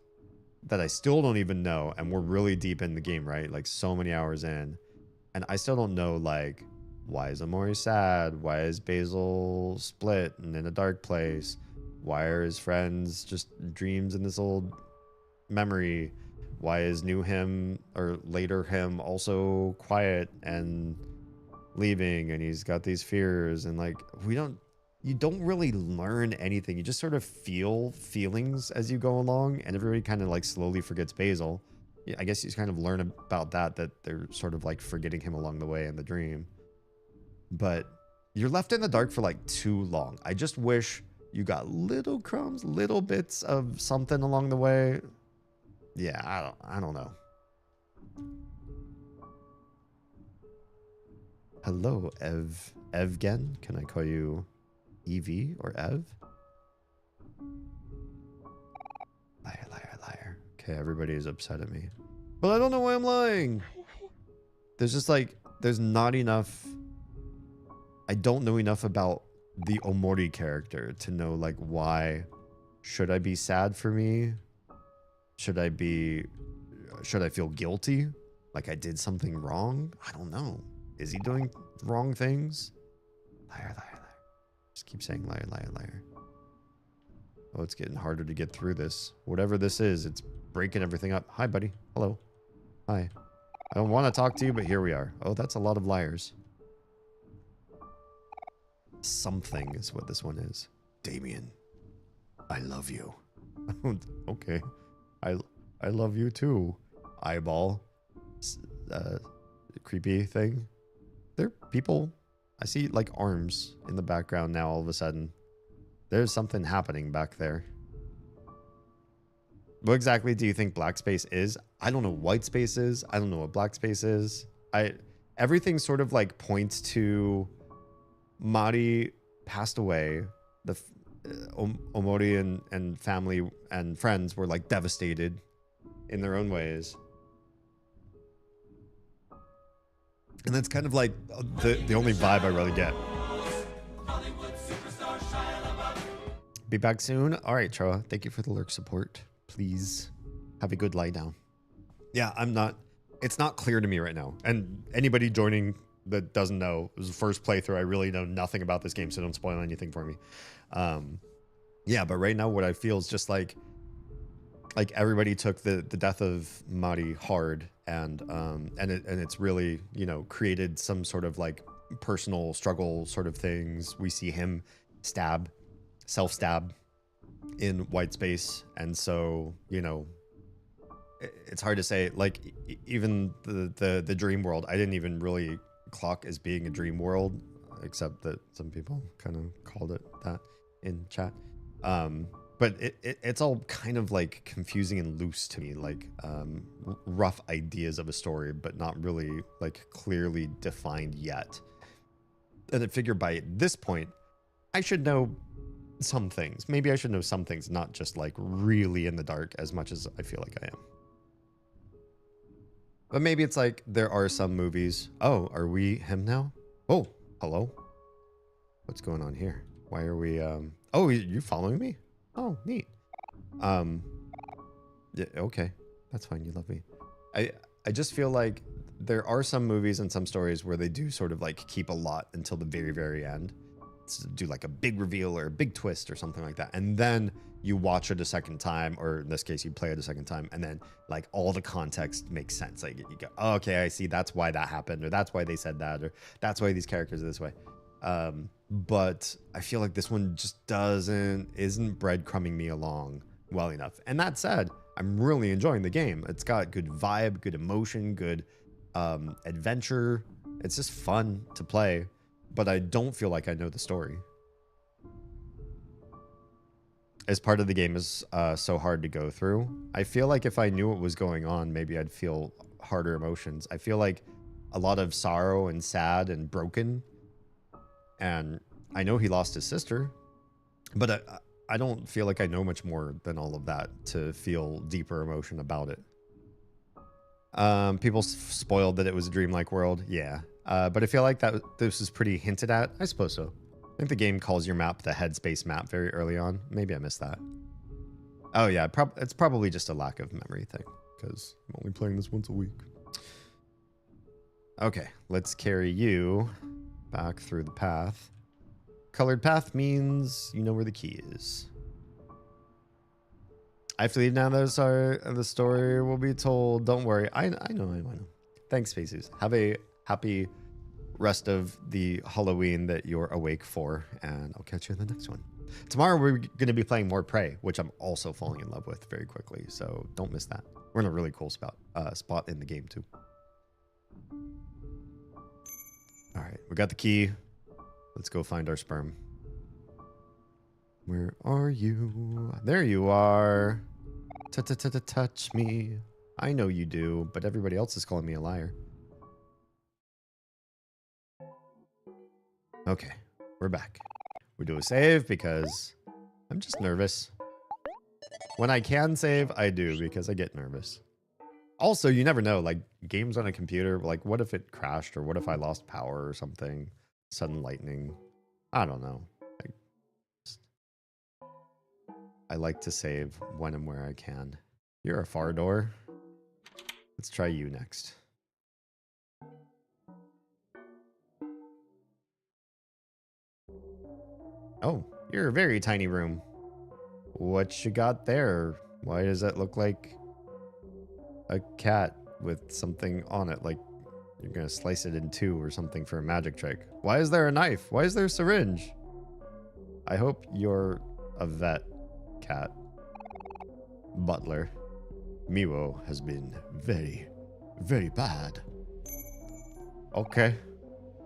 that I still don't even know, and we're really deep in the game, right? Like so many hours in, and I still don't know, like, why is Omori sad? Why is Basil split and in a dark place? Why are his friends just dreams in this old memory? Why is new him or later him also quiet and leaving, and he's got these fears, and like you don't really learn anything. You just sort of feel feelings as you go along, and everybody kind of like slowly forgets Basil. Yeah, I guess you kind of learn about that they're sort of like forgetting him along the way in the dream. But you're left in the dark for like too long. I just wish you got little crumbs, little bits of something along the way. Yeah, I don't know. Hello, Evgen. Can I call you Evie or Ev? Liar, liar, liar. Okay, everybody is upset at me. But I don't know why I'm lying. There's just like, there's not enough. I don't know enough about the Omori character to know like why. Should I be sad for me? Should I feel guilty? Like I did something wrong? I don't know. Is he doing wrong things? Liar, liar, liar. Just keep saying liar, liar, liar. Oh, it's getting harder to get through this. Whatever this is, it's breaking everything up. Hi, buddy. Hello. Hi. I don't want to talk to you, but here we are. Oh, that's a lot of liars. Something is what this one is. Damien, I love you. Okay. I love you too. Eyeball. creepy thing. There are people. I see like arms in the background now all of a sudden. There's something happening back there. What exactly do you think black space is? I don't know what white space is. I don't know what black space is. Everything sort of like points to Mari passed away. The Omori and family and friends were like devastated in their own ways. And that's kind of like the only vibe I really get. Be back soon. All right, Troa. Thank you for the lurk support. Please have a good lie down. Yeah, it's not clear to me right now. And anybody joining that doesn't know, it was the first playthrough. I really know nothing about this game, so don't spoil anything for me. Yeah, but right now what I feel is just like everybody took the death of Mari hard, and it's really, you know, created some sort of like personal struggle sort of things. We see him self-stab in white space, and so, you know, it's hard to say, like, even the dream world, I didn't even really clock as being a dream world, except that some people kind of called it that in chat. But it's all kind of like confusing and loose to me, like rough ideas of a story, but not really like clearly defined yet. And I figure by this point, I should know some things. Maybe I should know some things, not just like really in the dark as much as I feel like I am. But maybe it's like there are some movies. Oh, are we him now? Oh, hello. What's going on here? Why are we oh, you following me? Oh, neat. Yeah, okay. That's fine. You love me. I just feel like there are some movies and some stories where they do sort of like keep a lot until the very, very end. Do like a big reveal or a big twist or something like that, and then you watch it a second time, or in this case you play it a second time, and then like all the context makes sense. Like you go, oh, okay, I see, that's why that happened, or that's why they said that, or that's why these characters are this way. But I feel like this one just isn't breadcrumbing me along well enough. And that said, I'm really enjoying the game. It's got good vibe, good emotion, good adventure. It's just fun to play. But I don't feel like I know the story. As part of the game is so hard to go through, I feel like if I knew what was going on, maybe I'd feel harder emotions. I feel like a lot of sorrow and sad and broken. And I know he lost his sister, but I don't feel like I know much more than all of that to feel deeper emotion about it. People spoiled that it was a dreamlike world. Yeah. But I feel like that this is pretty hinted at. I suppose so. I think the game calls your map the headspace map very early on. Maybe I missed that. Oh yeah, it's probably just a lack of memory thing, because I'm only playing this once a week. Okay, let's carry you back through the path. Colored path means you know where the key is. I have to leave now, though. Sorry, the story will be told. Don't worry. I know. Thanks, Faces. Have a happy rest of the Halloween that you're awake for, and I'll catch you in the next one. Tomorrow we're going to be playing more Prey, which I'm also falling in love with very quickly, so don't miss that. We're in a really cool spot in the game too. All right, we got the key. Let's go find our sperm. Where are you? There you are. Touch me. I know you do, but everybody else is calling me a liar. Okay, we're back. We do a save because I'm just nervous. When I can save, I do, because I get nervous. Also, you never know, like games on a computer, like what if it crashed, or what if I lost power or something? Sudden lightning. I don't know. I like to save when and where I can. You're a far door. Let's try you next. Oh, you're a very tiny room. What you got there? Why does that look like a cat with something on it? Like you're gonna slice it in two or something for a magic trick. Why is there a knife? Why is there a syringe? I hope you're a vet, cat. Butler. Miwo has been very, very bad. Okay.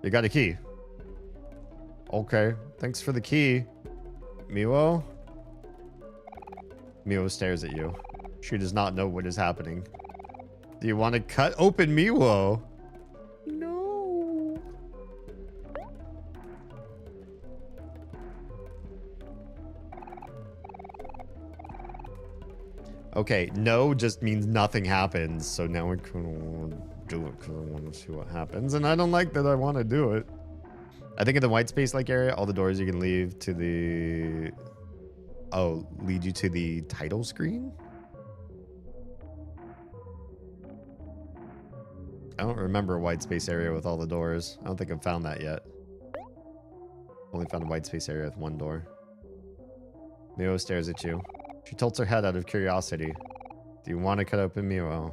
You got a key. Okay. Thanks for the key. Miwo? Miwo stares at you. She does not know what is happening. Do you want to cut open Miwo? No. Okay, no just means nothing happens. So now we're gonna do it because I want to see what happens. And I don't like that I want to do it. I think in the white space like area, all the doors you can leave to the... Oh, lead you to the title screen? I don't remember a white space area with all the doors. I don't think I've found that yet. Only found a white space area with one door. Miwo stares at you. She tilts her head out of curiosity. Do you want to cut open Miwo?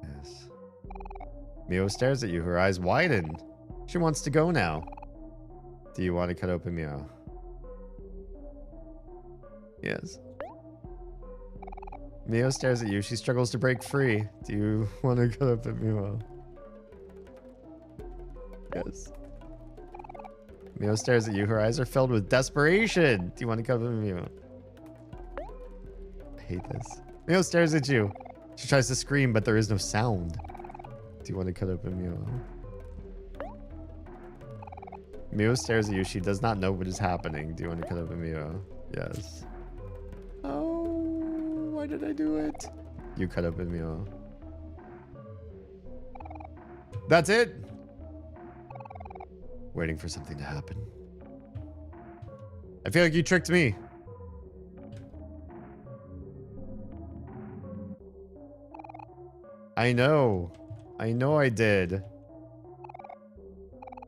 Yes. Miwo stares at you, her eyes widen. She wants to go now. Do you want to cut open Miwo? Yes. Miwo stares at you. She struggles to break free. Do you want to cut open Miwo? Yes. Miwo stares at you. Her eyes are filled with desperation. Do you want to cut open Miwo? I hate this. Miwo stares at you. She tries to scream, but there is no sound. Do you want to cut open Miwo? Miwo stares at you. She does not know what is happening. Do you want to cut open Miwo? Yes. Oh, why did I do it? You cut open Miwo. That's it. Waiting for something to happen. I feel like you tricked me. I know. I know I did.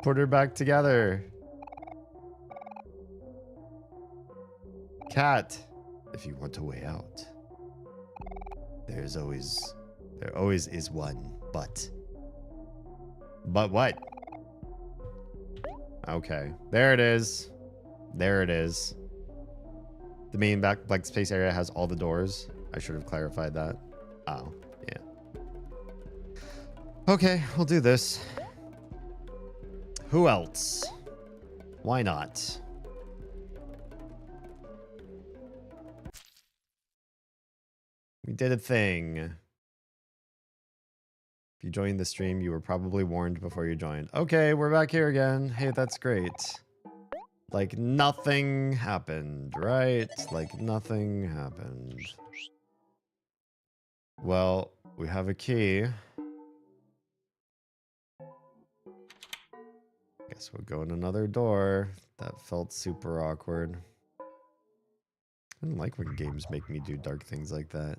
Put her back together. Cat, if you want a way out, there always is one but. But what? Okay, there it is. There it is. The main black space area has all the doors. I should have clarified that. Oh, yeah. Okay, we'll do this. Who else? Why not? We did a thing. If you joined the stream, you were probably warned before you joined. Okay, we're back here again. Hey, that's great. Like nothing happened, right? Like nothing happened. Well, we have a key. Guess we'll go in another door. That felt super awkward. I don't like when games make me do dark things like that.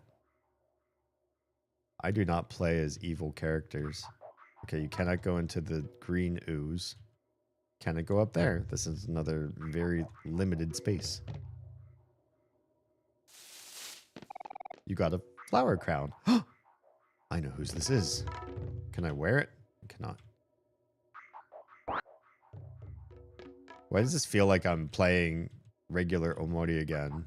I do not play as evil characters. Okay, you cannot go into the green ooze. Can it go up there? This is another very limited space. You got a flower crown. I know whose this is. Can I wear it? I cannot. Why does this feel like I'm playing regular Omori again?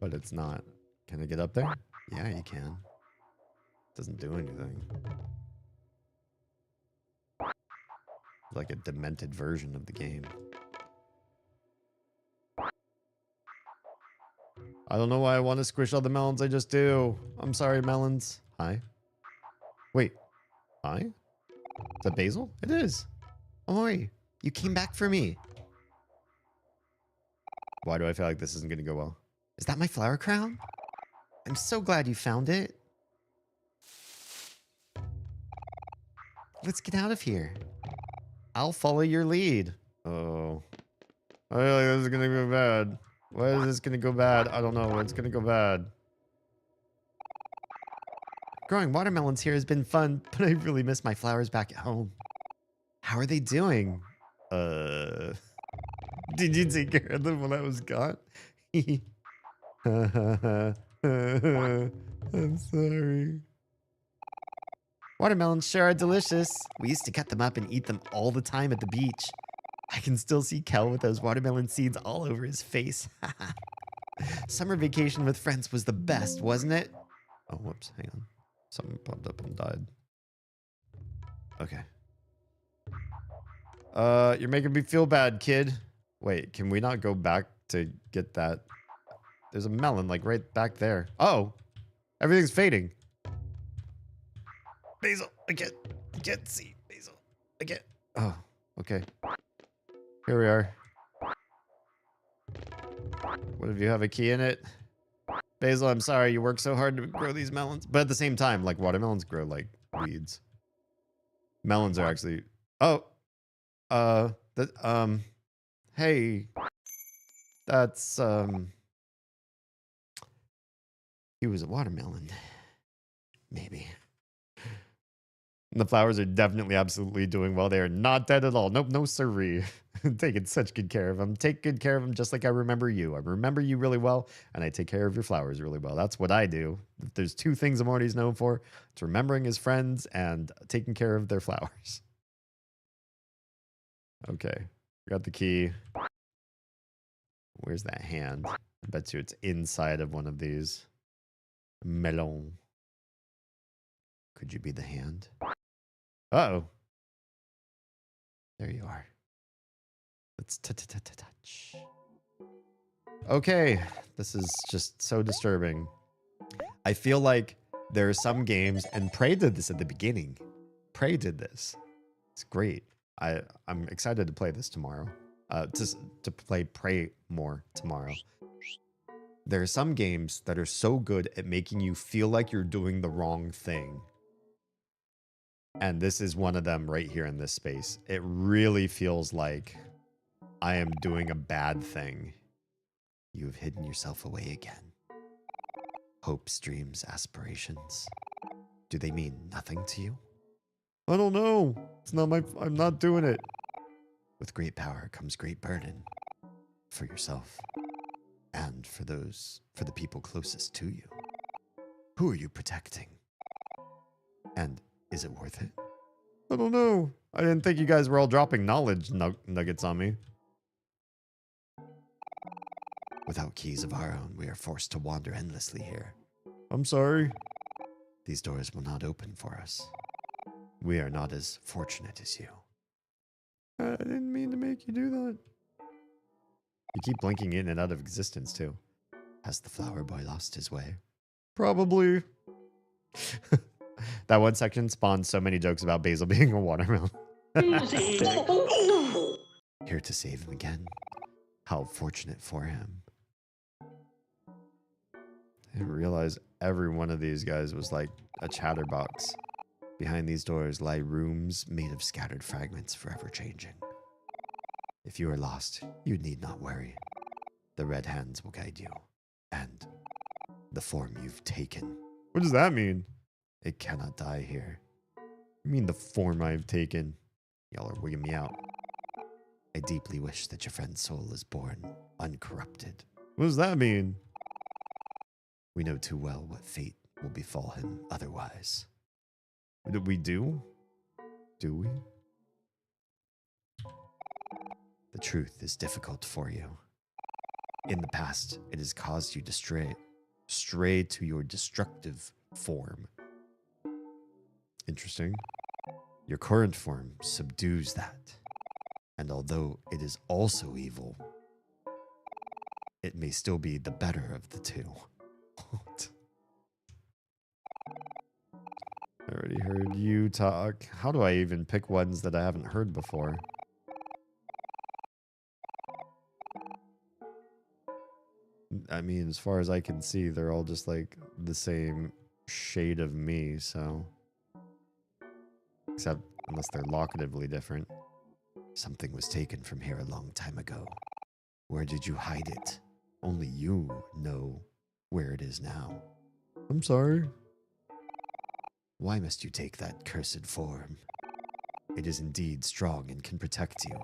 But it's not. Can I get up there? Yeah, you can. Doesn't do anything. Like a demented version of the game. I don't know why I want to squish all the melons. I just do. I'm sorry, melons. Hi. Wait. Hi? Is that basil? It is. Omori, you came back for me. Why do I feel like this isn't going to go well? Is that my flower crown? I'm so glad you found it. Let's get out of here. I'll follow your lead. Oh. I feel like this is going to go bad. Why is this going to go bad? I don't know. It's going to go bad. Growing watermelons here has been fun, but I really miss my flowers back at home. How are they doing? Did you take care of them when I was gone? I'm sorry. Watermelons sure are delicious. We used to cut them up and eat them all the time at the beach. I can still see Kel with those watermelon seeds all over his face. Summer vacation with friends was the best, wasn't it? Oh, whoops, hang on. Something popped up and died. Okay. You're making me feel bad, kid. Wait, can we not go back to get that? There's a melon, like, right back there. Oh! Everything's fading. Basil, I can't see. Basil, I can't. Oh, okay. Here we are. What if you have a key in it? Basil, I'm sorry, you work so hard to grow these melons. But at the same time, like, watermelons grow like weeds. Melons are actually... Oh! Hey. That's, he was a watermelon. Maybe. And the flowers are definitely absolutely doing well. They are not dead at all. Nope, no siree. Taking such good care of them. Take good care of them just like I remember you. I remember you really well, and I take care of your flowers really well. That's what I do. If there's two things Amority's known for, it's remembering his friends and taking care of their flowers. Okay, got the key. Where's that hand? I bet you it's inside of one of these. Melon. Could you be the hand? Uh-oh. There you are. Let's touch. Okay, this is just so disturbing. I feel like there are some games, and Prey did this at the beginning. Prey did this. It's great. I'm excited to play this tomorrow. To play Prey more tomorrow. There are some games that are so good at making you feel like you're doing the wrong thing. And this is one of them right here in this space. It really feels like I am doing a bad thing. You have hidden yourself away again. Hopes, dreams, aspirations. Do they mean nothing to you? I don't know. It's not I'm not doing it. With great power comes great burden. For yourself. And for the people closest to you. Who are you protecting? And is it worth it? I don't know. I didn't think you guys were all dropping knowledge nuggets on me. Without keys of our own, we are forced to wander endlessly here. I'm sorry. These doors will not open for us. We are not as fortunate as you. I didn't mean to make you do that. You keep blinking in and out of existence, too. Has the flower boy lost his way? Probably. That one section spawned so many jokes about Basil being a watermelon. Here to save him again. How fortunate for him. I didn't realize every one of these guys was like a chatterbox. Behind these doors lie rooms made of scattered fragments, forever changing. If you are lost, you need not worry. The red hands will guide you. And the form you've taken. What does that mean? It cannot die here. You mean the form I've taken? Y'all are wigging me out. I deeply wish that your friend's soul is born uncorrupted. What does that mean? We know too well what fate will befall him otherwise. What did we do? Do we? The truth is difficult for you. In the past, it has caused you to stray to your destructive form. Interesting. Your current form subdues that. And although it is also evil, it may still be the better of the two. I already heard you talk. How do I even pick ones that I haven't heard before? I mean, as far as I can see, they're all just like the same shade of me, so. Except unless they're locatively different. Something was taken from here a long time ago. Where did you hide it? Only you know where it is now. I'm sorry. Why must you take that cursed form? It is indeed strong and can protect you.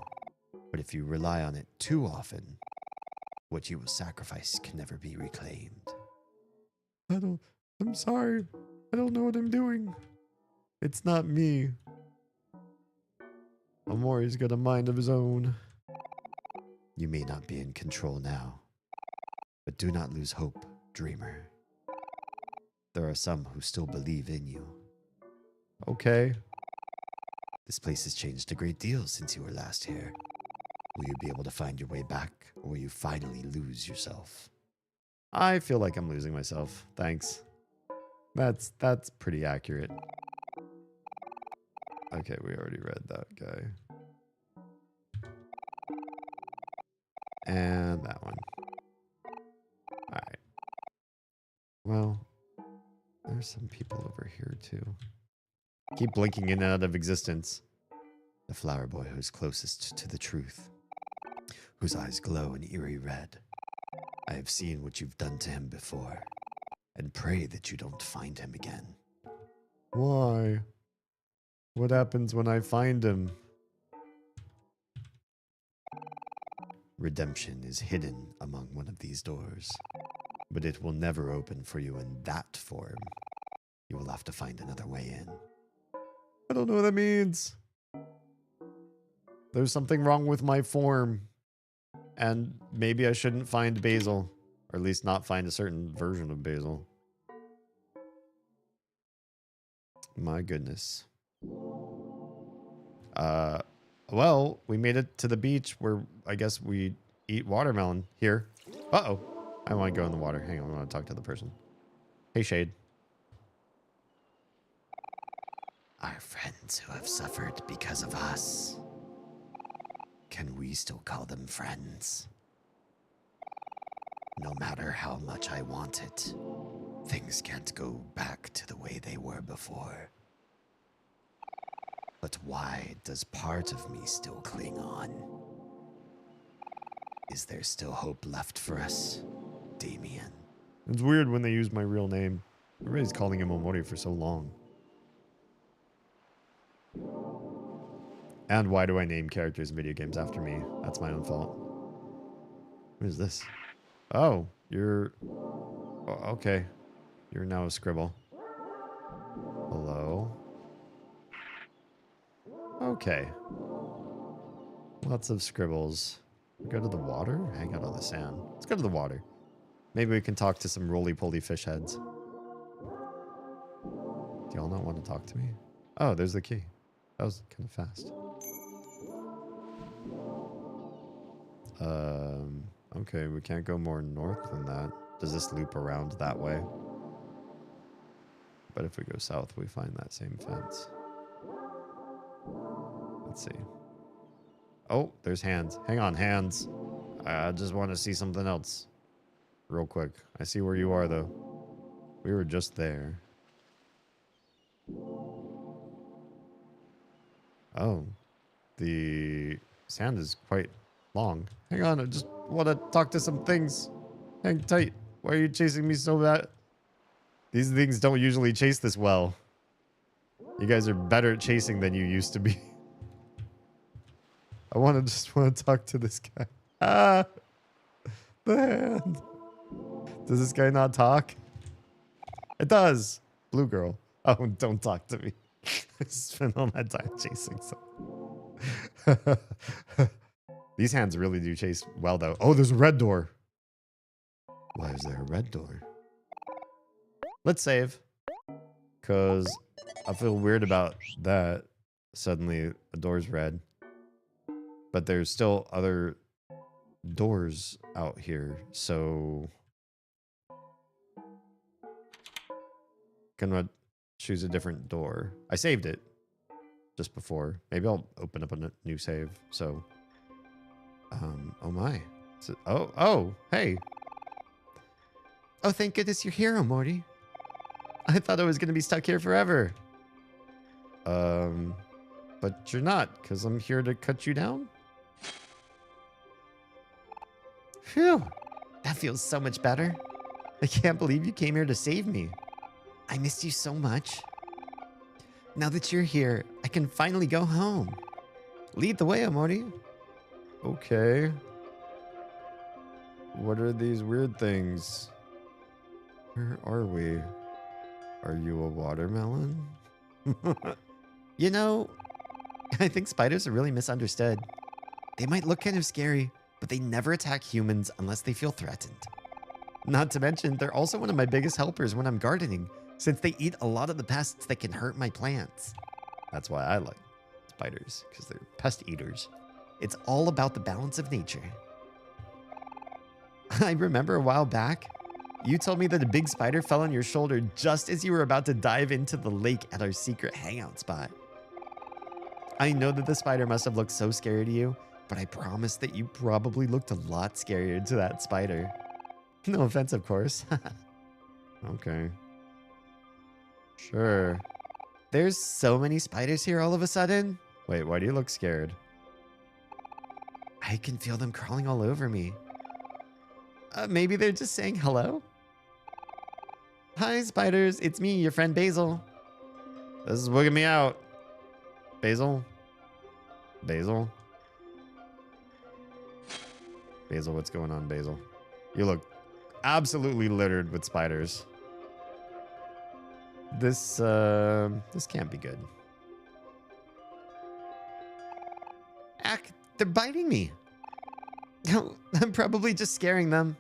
But if you rely on it too often, what you will sacrifice can never be reclaimed. I'm sorry. I don't know what I'm doing. It's not me. Omori's got a mind of his own. You may not be in control now, but do not lose hope, dreamer. there are some who still believe in you. Okay. This place has changed a great deal since you were last here. Will you be able to find your way back, or will you finally lose yourself? I feel like I'm losing myself. Thanks. That's pretty accurate. Okay, we already read that guy. And that one. Alright. Well, there's some people over here too. Keep blinking in and out of existence. The flower boy who is closest to the truth, whose eyes glow an eerie red. I have seen what you've done to him before, and pray that you don't find him again. Why? What happens when I find him? Redemption is hidden among one of these doors, but it will never open for you in that form. You will have to find another way in. I don't know what that means. There's something wrong with my form. And maybe I shouldn't find Basil. Or at least not find a certain version of Basil. My goodness. Well, we made it to the beach where I guess we eat watermelon. Here. Uh-oh. I want to go in the water. Hang on, I want to talk to the person. Hey, Shade. Our friends who have suffered because of us. Can we still call them friends? No matter how much I want it, things can't go back to the way they were before. But why does part of me still cling on? Is there still hope left for us, Damien? It's weird when they use my real name. Everybody's calling him Omori for so long. And why do I name characters in video games after me? That's my own fault. What is this? Oh, you're... Oh, okay. You're now a scribble. Hello? Okay. Lots of scribbles. Go to the water? Hang out on the sand. Let's go to the water. Maybe we can talk to some roly-poly fish heads. Do y'all not want to talk to me? Oh, there's the key. That was kind of fast. Okay, we can't go more north than that. Does this loop around that way? But if we go south, we find that same fence. Let's see. Oh, there's hands. Hang on, hands. I just want to see something else. Real quick. I see where you are, though. We were just there. Oh. The sand is quite long. Hang on, I just want to talk to some things. Hang tight. Why are you chasing me so bad? These things don't usually chase this well. You guys are better at chasing than you used to be. I just want to talk to this guy. Ah! The hand. Does this guy not talk? It does. Blue girl. Oh, don't talk to me. I spent all my time chasing something. These hands really do chase well, though. Oh, there's a red door. Why is there a red door? Let's save. Because I feel weird about that. Suddenly, a door's red. But there's still other doors out here, so... Gonna choose a different door. I saved it just before. Maybe I'll open up a new save, so... oh my. Oh, hey. Oh, thank goodness you're here, Morty. I thought I was going to be stuck here forever. But you're not, because I'm here to cut you down. Phew. That feels so much better. I can't believe you came here to save me. I missed you so much. Now that you're here, I can finally go home. Lead the way, Morty. Okay. What are these weird things? Where are we? Are you a watermelon? You know, I think spiders are really misunderstood. They might look kind of scary, but they never attack humans unless they feel threatened. Not to mention, they're also one of my biggest helpers when I'm gardening, since they eat a lot of the pests that can hurt my plants. That's why I like spiders, because they're pest eaters. It's all about the balance of nature. I remember a while back, you told me that a big spider fell on your shoulder just as you were about to dive into the lake at our secret hangout spot. I know that the spider must have looked so scary to you, but I promise that you probably looked a lot scarier to that spider. No offense, of course. Okay. Sure. There's so many spiders here all of a sudden. Wait, why do you look scared? I can feel them crawling all over me. Maybe they're just saying hello? Hi, spiders. It's me, your friend Basil. This is wigging me out. Basil? Basil? Basil, what's going on, Basil? You look absolutely littered with spiders. This can't be good. Ack, they're biting me. I'm probably just scaring them.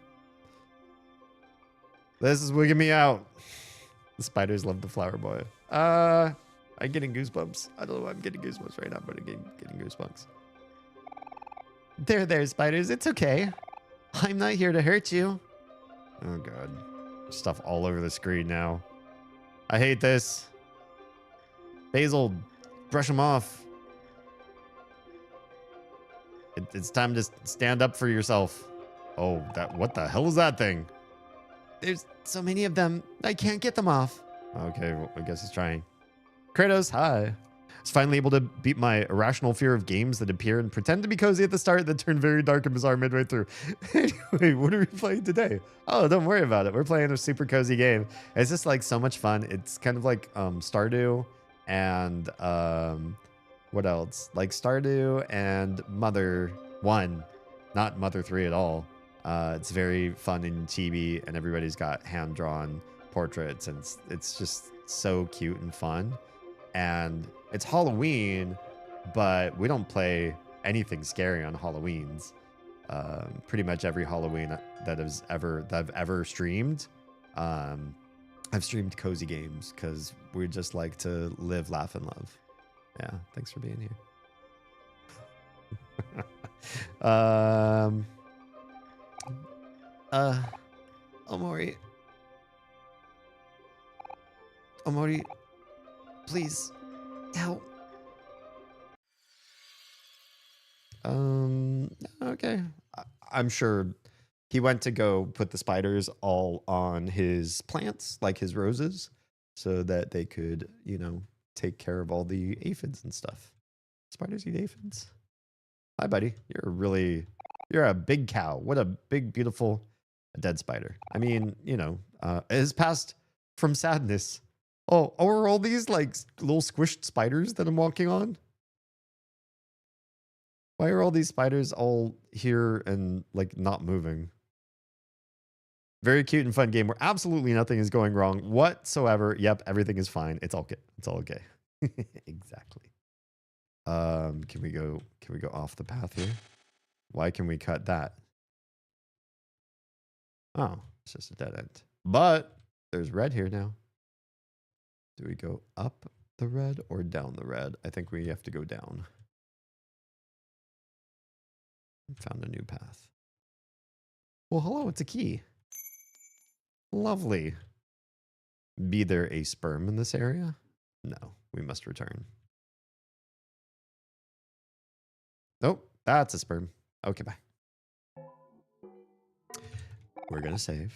This is wigging me out. The spiders love the flower boy. I'm getting goosebumps. I don't know why I'm getting goosebumps right now, but I'm getting goosebumps. There, spiders. It's okay. I'm not here to hurt you. Oh, God. Stuff all over the screen now. I hate this. Basil, brush them off. It's time to stand up for yourself. Oh, what the hell is that thing? There's so many of them. I can't get them off. Okay, well, I guess he's trying. Kratos, hi. I was finally able to beat my irrational fear of games that appear and pretend to be cozy at the start that turn very dark and bizarre midway through. Anyway, what are we playing today? Oh, don't worry about it. We're playing a super cozy game. It's just like so much fun. It's kind of like Stardew and what else? Like Stardew and Mother 1, not Mother 3 at all. It's very fun and chibi, and everybody's got hand-drawn portraits, and it's just so cute and fun. And it's Halloween, but we don't play anything scary on Halloweens. Pretty much every Halloween that I've ever streamed, I've streamed cozy games because we just like to live, laugh, and love. Yeah, thanks for being here. Omori, please help. Okay. I'm sure he went to go put the spiders all on his plants, like his roses, so that they could, take care of all the aphids and stuff. Spiders eat aphids. Hi, buddy. You're a big cow. What a big, beautiful dead spider. I mean, it has passed from sadness. Oh, are all these like little squished spiders that I'm walking on? Why are all these spiders all here and like not moving? Very cute and fun game where absolutely nothing is going wrong whatsoever. Yep, everything is fine. It's all good. It's all okay. Exactly. Can we go off the path here? Why can we cut that? Oh, it's just a dead end. But there's red here now. Do we go up the red or down the red? I think we have to go down. Found a new path. Well, hello, it's a key. Lovely. Be there a sperm in this area? No, we must return. Nope, that's a sperm. Okay, bye. We're gonna save.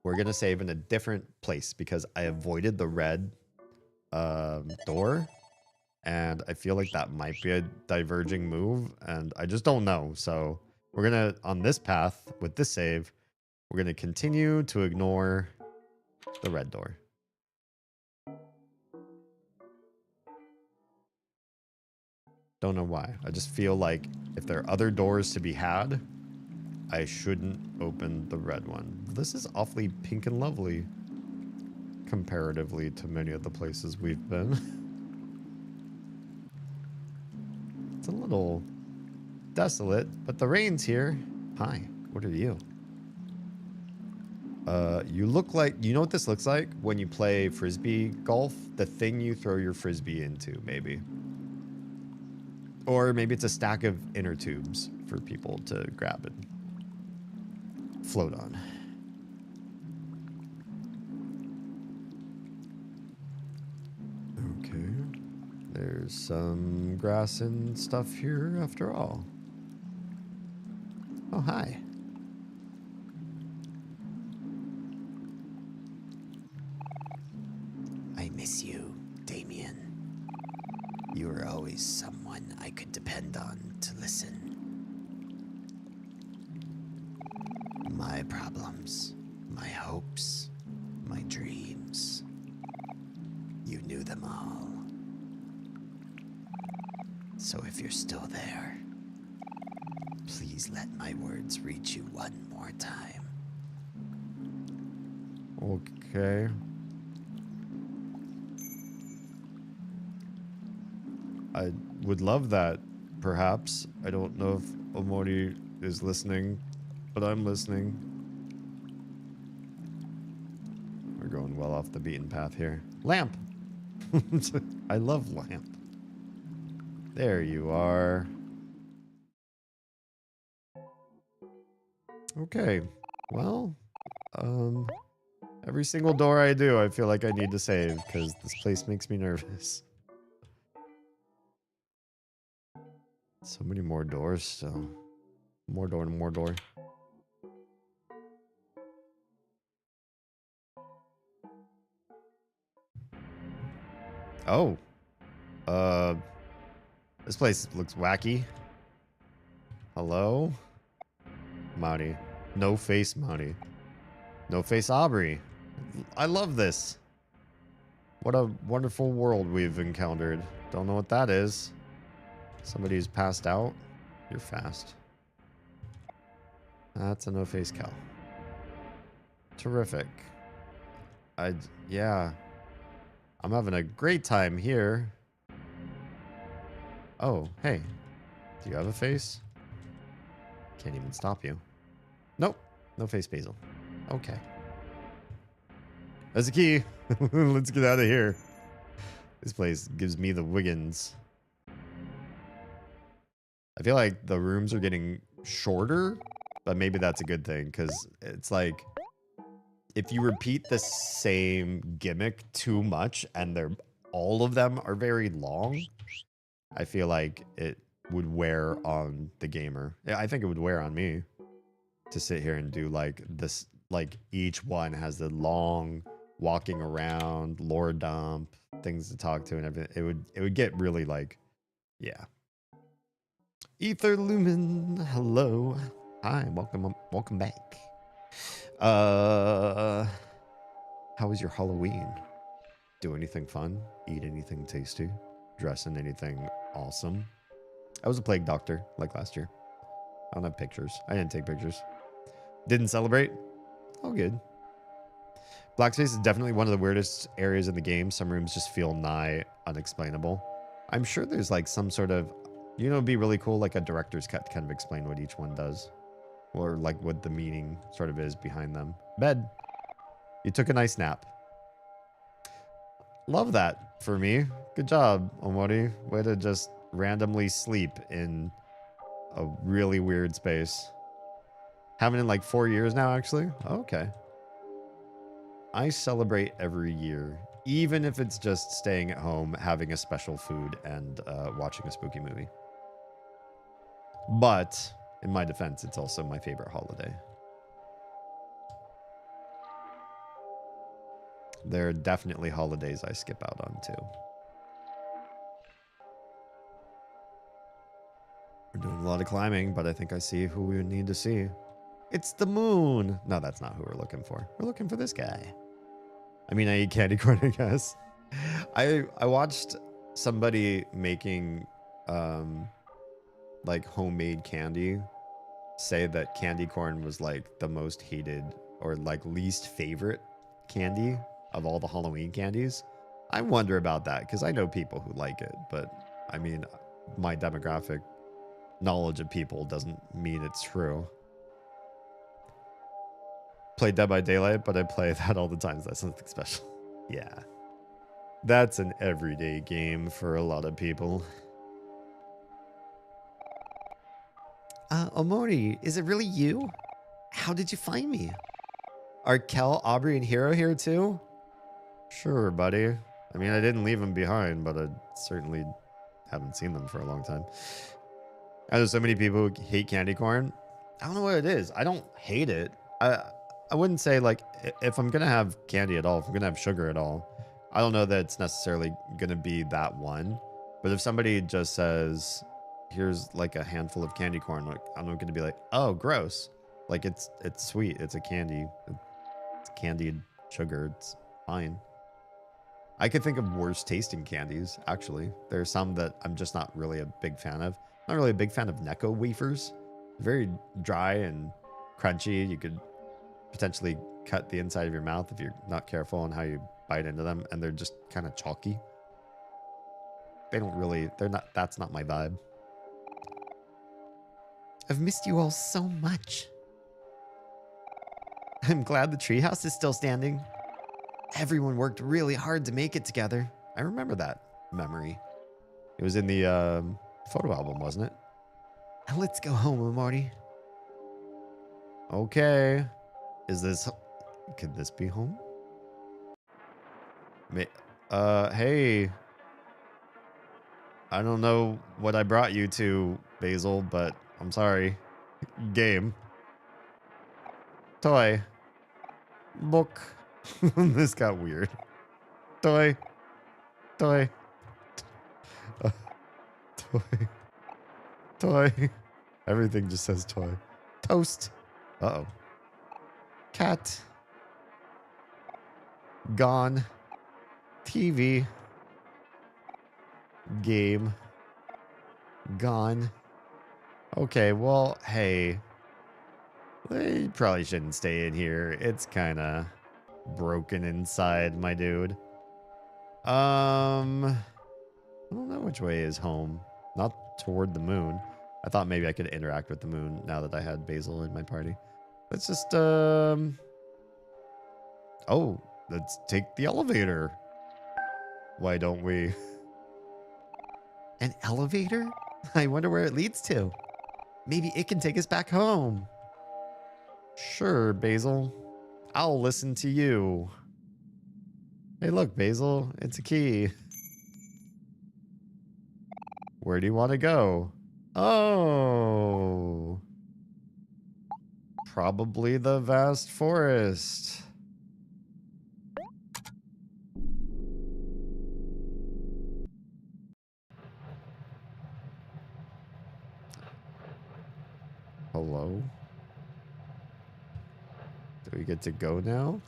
We're gonna save in a different place because I avoided the red door. And I feel like that might be a diverging move, and I just don't know. So we're gonna, on this path with this save, we're gonna continue to ignore the red door. Don't know why. I just feel like if there are other doors to be had, I shouldn't open the red one. This is awfully pink and lovely comparatively to many of the places we've been. It's a little desolate, but the rain's here. Hi, what are you? You look like, you know what this looks like when you play frisbee golf? The thing you throw your frisbee into, maybe. Or maybe it's a stack of inner tubes for people to grab and float on. Okay. There's some grass and stuff here after all. Oh, hi. I miss you, Damien. You were always someone I could depend on to listen. My problems, my hopes, my dreams. You knew them all. So if you're still there, please let my words reach you one more time. Okay. I would love that, perhaps. I don't know if Omori is listening, but I'm listening. We're going well off the beaten path here. Lamp! I love lamp. There you are. Okay. Well, every single door I do, I feel like I need to save, because this place makes me nervous. So many more doors still. More door and more door. Oh. This place looks wacky. Hello? Marty. No face Marty. No face Aubrey. I love this. What a wonderful world we've encountered. Don't know what that is. Somebody's passed out. You're fast. That's a no-face Cal. Terrific. Yeah. I'm having a great time here. Oh, hey. Do you have a face? Can't even stop you. Nope. No face Basil. Okay. That's the key. Let's get out of here. This place gives me the Wiggins. I feel like the rooms are getting shorter, but maybe that's a good thing, because it's like if you repeat the same gimmick too much and all of them are very long, I feel like it would wear on the gamer. Yeah, I think it would wear on me to sit here and do like this, like each one has the long walking around, lore dump, things to talk to and everything. It would get really like, yeah. Ether Lumen, hello. Hi, welcome back. How was your Halloween? Do anything fun? Eat anything tasty? Dress in anything awesome? I was a plague doctor, like last year. I don't have pictures. I didn't take pictures. Didn't celebrate? All good. Blackspace is definitely one of the weirdest areas in the game. Some rooms just feel nigh unexplainable. I'm sure there's like some sort of, you know, it'd be really cool, like a director's cut to kind of explain what each one does. Or like what the meaning sort of is behind them. Bed. You took a nice nap. Love that for me. Good job, Omori. Way to just randomly sleep in a really weird space. Haven't in like 4 years now, actually. Okay. I celebrate every year, even if it's just staying at home, having a special food, and watching a spooky movie. But in my defense, it's also my favorite holiday. There are definitely holidays I skip out on too. We're doing a lot of climbing, but I think I see who we would need to see. It's the moon. No, that's not who we're looking for. We're looking for this guy. I mean, I eat candy corn, I guess. I watched somebody making like homemade candy say that candy corn was like the most hated or like least favorite candy of all the Halloween candies. I wonder about that because I know people who like it, but I mean, my demographic knowledge of people doesn't mean it's true. play Dead by Daylight, but I play that all the time. So that's something special. Yeah. That's an everyday game for a lot of people. Omori, is it really you? How did you find me? Are Kel, Aubrey, and Hero here too? Sure, buddy. I mean, I didn't leave them behind, but I certainly haven't seen them for a long time. I know so many people who hate candy corn. I don't know what it is. I don't hate it. I wouldn't say, like, if I'm gonna have candy at all, if I'm gonna have sugar at all, I don't know that it's necessarily gonna be that one. But if somebody just says, here's like a handful of candy corn, like, I'm not gonna be like, oh, gross. Like, it's sweet. It's a candy. It's candied sugar. It's fine. I could think of worse tasting candies, actually. There are some that I'm just not really a big fan of. Not really a big fan of Necco wafers. Very dry and crunchy. You could potentially cut the inside of your mouth if you're not careful on how you bite into them, and they're just kind of chalky. That's not my vibe. I've missed you all so much. I'm glad the treehouse is still standing. Everyone worked really hard to make it together. I remember that memory. It was in the photo album, wasn't it? Let's go home, Omori. Okay. Could this be home? Hey. I don't know what I brought you to, Basil, but I'm sorry. Game. Toy. Book. This got weird. Toy. Toy. Toy. Toy. Everything just says toy. Toast. Uh-oh. Cat. Gone. TV. Game. Gone. Okay, well, hey. You probably shouldn't stay in here. It's kind of broken inside, my dude. I don't know which way is home. Not toward the moon. I thought maybe I could interact with the moon now that I had Basil in my party. Let's just, oh, let's take the elevator. Why don't we? An elevator? I wonder where it leads to. Maybe it can take us back home. Sure, Basil. I'll listen to you. Hey, look, Basil. It's a key. Where do you want to go? Oh. Probably the vast forest. Hello? Do we get to go now?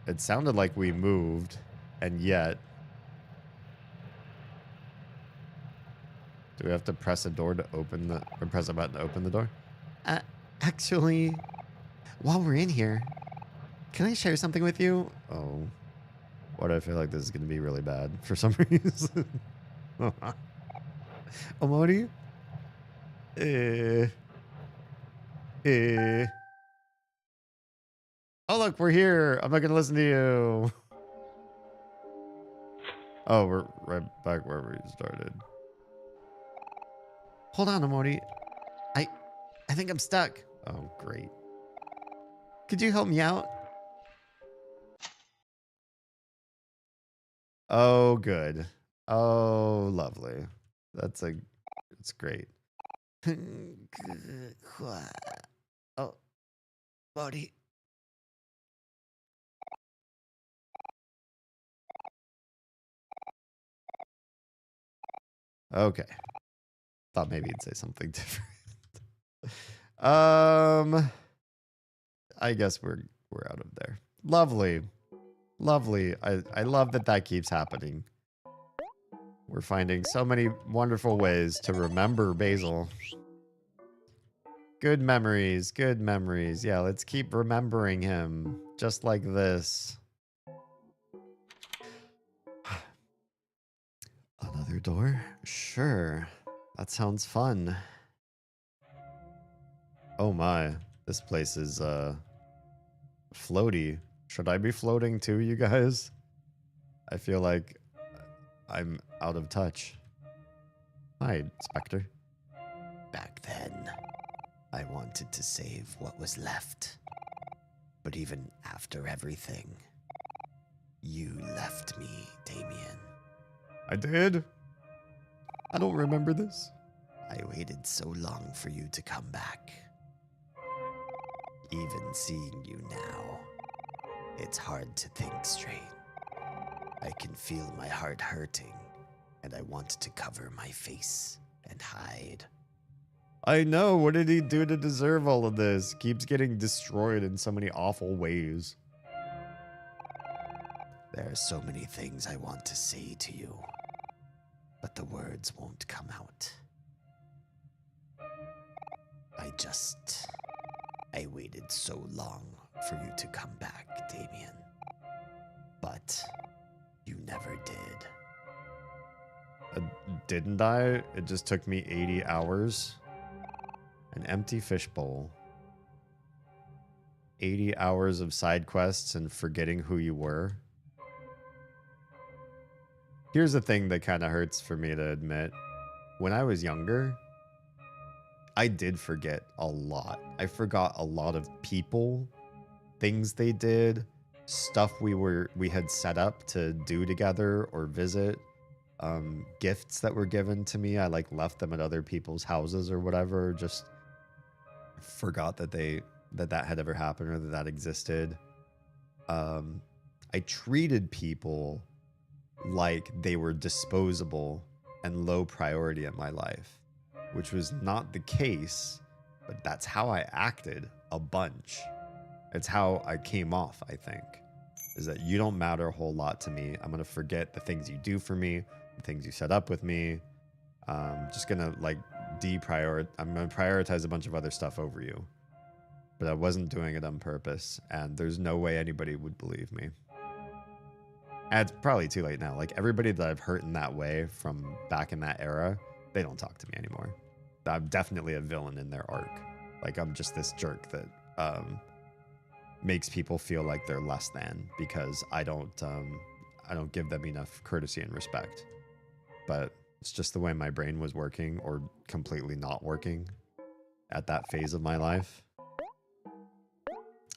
It sounded like we moved, and yet... Do we have to press a door to open the... or press a button to open the door? Actually, while we're in here, can I share something with you? Oh. Why do I feel like this is going to be really bad for some reason? Omori? Oh, look, we're here. I'm not going to listen to you. Oh, we're right back where we started. Hold on, Omori. I think I'm stuck. Oh, great. Could you help me out? Oh, good. Oh, lovely. It's great. Oh, buddy. Okay. Thought maybe you'd say something different. I guess we're out of there. Lovely. Lovely. I love that keeps happening. We're finding so many wonderful ways to remember Basil. Good memories. Good memories. Yeah, let's keep remembering him. Just like this. Another door? Sure. That sounds fun. Oh my, this place is floaty. Should I be floating too, you guys? I feel like I'm out of touch. Hi, Spectre. Back then, I wanted to save what was left. But even after everything, you left me, Damien. I did? I don't remember this. I waited so long for you to come back. Even seeing you now, it's hard to think straight. I can feel my heart hurting, and I want to cover my face and hide. I know. What did he do to deserve all of this? Keeps getting destroyed in so many awful ways. There are so many things I want to say to you, but the words won't come out. I waited so long for you to come back, Damien. But you never did. Didn't I? It just took me 80 hours. An empty fishbowl. 80 hours of side quests and forgetting who you were. Here's the thing that kind of hurts for me to admit. When I was younger, I did forget a lot. I forgot a lot of people, things they did, stuff we had set up to do together or visit, gifts that were given to me. I like left them at other people's houses or whatever. Just forgot that that had ever happened or that existed. I treated people like they were disposable and low priority in my life, which was not the case, but that's how I acted a bunch. It's how I came off, I think, is that you don't matter a whole lot to me. I'm going to forget the things you do for me, the things you set up with me. Just going to like I'm going to prioritize a bunch of other stuff over you. But I wasn't doing it on purpose, and there's no way anybody would believe me. And it's probably too late now. Like, everybody that I've hurt in that way from back in that era, they don't talk to me anymore. I'm definitely a villain in their arc. Like, I'm just this jerk that makes people feel like they're less than because I don't give them enough courtesy and respect. But it's just the way my brain was working or completely not working at that phase of my life.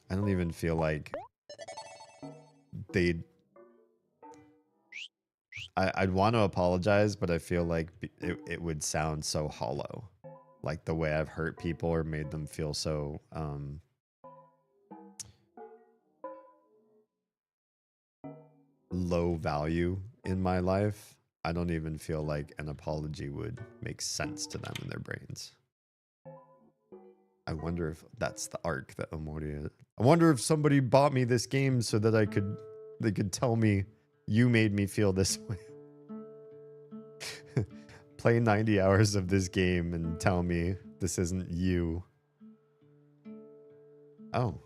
I don't even feel like I'd want to apologize, but I feel like it would sound so hollow. Like the way I've hurt people or made them feel so low value in my life. I don't even feel like an apology would make sense to them in their brains. I wonder if that's the arc that Omori is. I wonder if somebody bought me this game so that they could tell me you made me feel this way. Play 90 hours of this game and tell me this isn't you. Oh.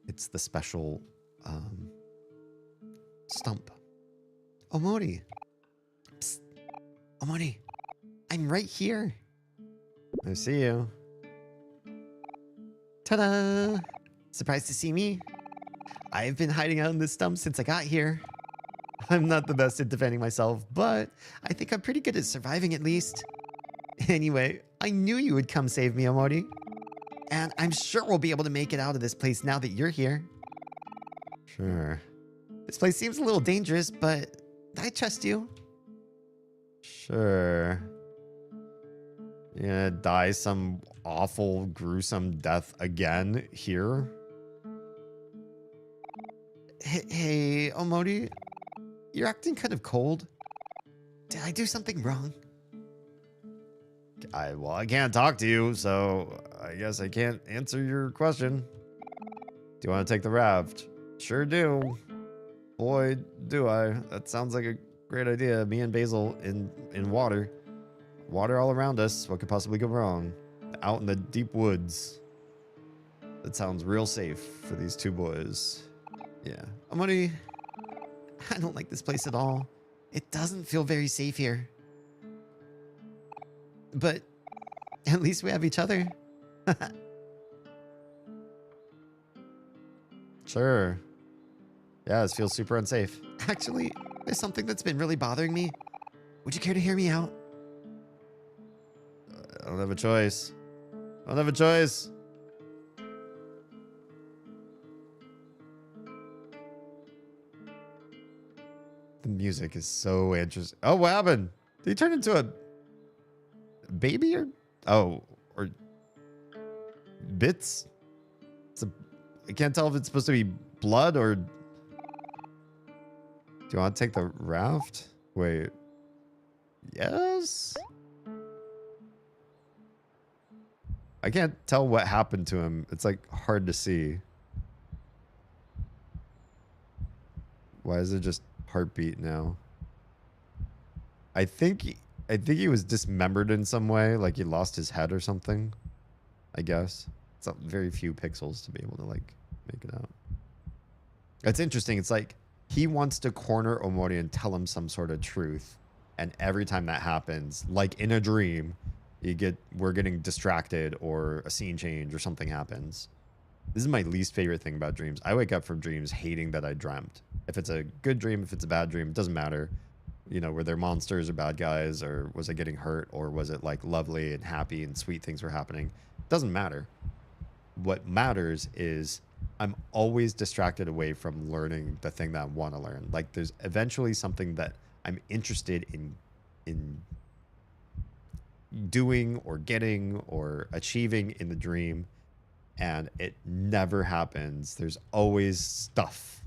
It's the special stump. Omori. Psst. Omori. I'm right here. I see you. Ta-da! Surprised to see me? I've been hiding out in this stump since I got here. I'm not the best at defending myself, but I think I'm pretty good at surviving at least. Anyway, I knew you would come save me, Omori. And I'm sure we'll be able to make it out of this place now that you're here. Sure. This place seems a little dangerous, but I trust you. Sure. You're gonna die some awful, gruesome death again here? Hey, Omori. You're acting kind of cold. Did I do something wrong? I can't talk to you, so I guess I can't answer your question. Do you want to take the raft? Sure do. Boy, do I. That sounds like a great idea. Me and Basil in water. Water all around us. What could possibly go wrong? Out in the deep woods. That sounds real safe for these two boys. Yeah. Omori, I don't like this place at all. It doesn't feel very safe here. But At least we have each other. Sure. Yeah, this feels super unsafe. Actually, there's something that's been really bothering me. Would you care to hear me out? I don't have a choice. I don't have a choice. The music is so interesting. Oh, what happened? Did he turn into a baby or bits? I can't tell if it's supposed to be blood or. Do you want to take the raft? Wait. Yes? I can't tell what happened to him. It's like hard to see. Why is it just heartbeat now? I think he was dismembered in some way, like he lost his head or something. I guess. It's not very few pixels to be able to like make it out. It's interesting. It's like he wants to corner Omori and tell him some sort of truth. And every time that happens, like in a dream, we're getting distracted or a scene change or something happens. This is my least favorite thing about dreams. I wake up from dreams hating that I dreamt. If it's a good dream, if it's a bad dream, it doesn't matter. You know, were there monsters or bad guys, or was I getting hurt, or was it like lovely and happy and sweet things were happening? Doesn't matter. What matters is I'm always distracted away from learning the thing that I want to learn. Like there's eventually something that I'm interested in doing or getting or achieving in the dream, and it never happens. There's always stuff.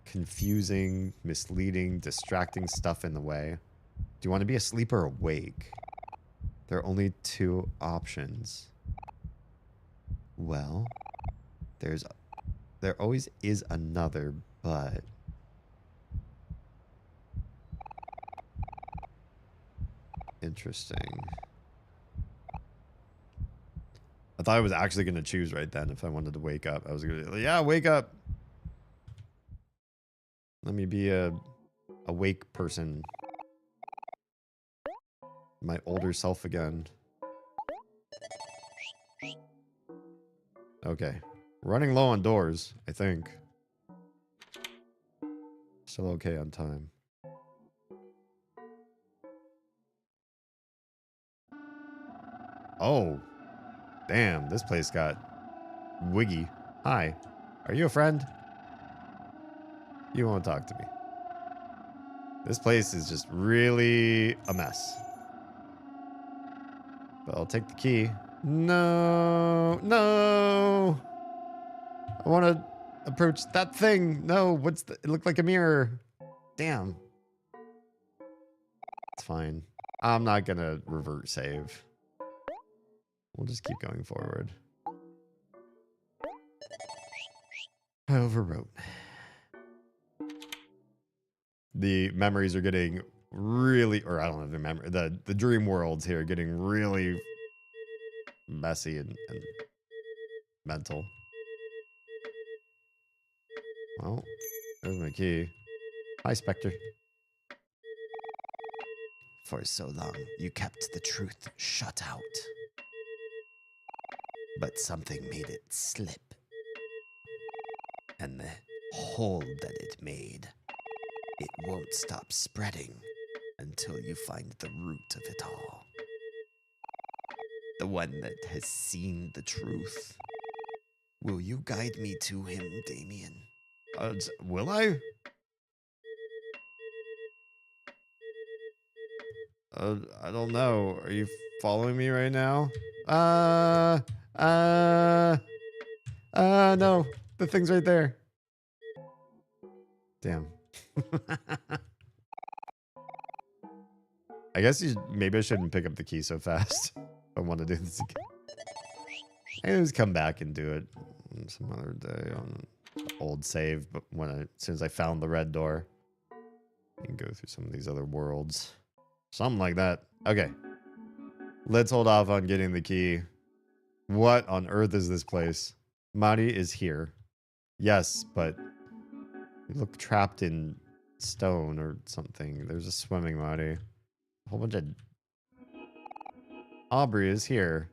Confusing, misleading, distracting stuff in the way. Do you want to be asleep or awake? There are only two options. Well, there always is another, but interesting. I thought I was actually going to choose right then if I wanted to wake up. I was going to be like, yeah, wake up. Let me be a awake person. My older self again. Okay. Running low on doors, I think. Still okay on time. Oh. Damn, this place got wiggy. Hi. Are you a friend? You won't talk to me. This place is just really a mess. But I'll take the key. No, no. I want to approach that thing. No, it looked like a mirror. Damn. It's fine. I'm not going to revert save. We'll just keep going forward. I overwrote. The memories are getting really, or I don't know the memory, the dream worlds here are getting really messy and mental. Well, there's my key. Hi, Spectre. For so long, you kept the truth shut out. But something made it slip. And the hole that it made, it won't stop spreading until you find the root of it all. The one that has seen the truth. Will you guide me to him, Damien? Will I? I don't know. Are you following me right now? No. The thing's right there. Damn. I guess maybe I shouldn't pick up the key so fast. If I want to do this again. I can just come back and do it some other day on old save, but as soon as I found the red door, I can go through some of these other worlds. Something like that. Okay. Let's hold off on getting the key. What on earth is this place? Mari is here. Yes, but you look trapped in stone or something. There's a swimming Mari. A whole bunch of... Aubrey is here.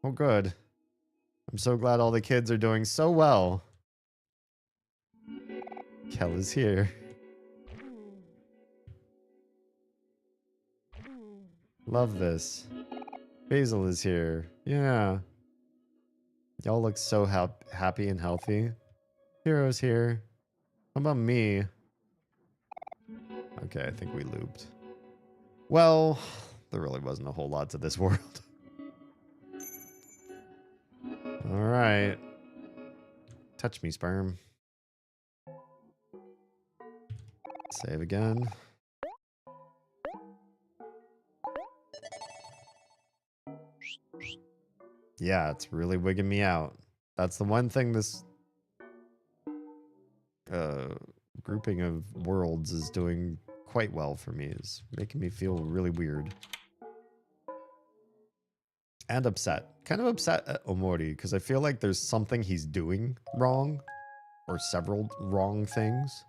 Oh, good. I'm so glad all the kids are doing so well. Kel is here. Love this. Basil is here. Yeah. Y'all look so happy and healthy. Hero's here. How about me? Okay, I think we looped. Well, there really wasn't a whole lot to this world. Alright. Touch me, sperm. Save again. Yeah, it's really wigging me out. That's the one thing this grouping of worlds is doing quite well for me, is making me feel really weird. And upset. Kind of upset at Omori, because I feel like there's something he's doing wrong. Or several wrong things.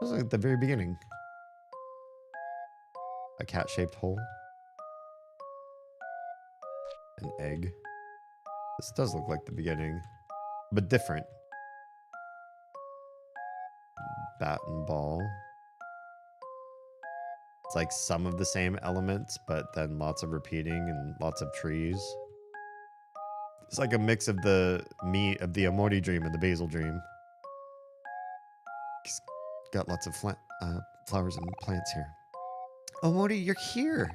It was like at the very beginning. A cat-shaped hole. An egg. This does look like the beginning, but different. Bat and ball. It's like some of the same elements, but then lots of repeating and lots of trees. It's like a mix of the Omori dream and the Basil dream. He's got lots of flowers and plants here. Omori, you're here.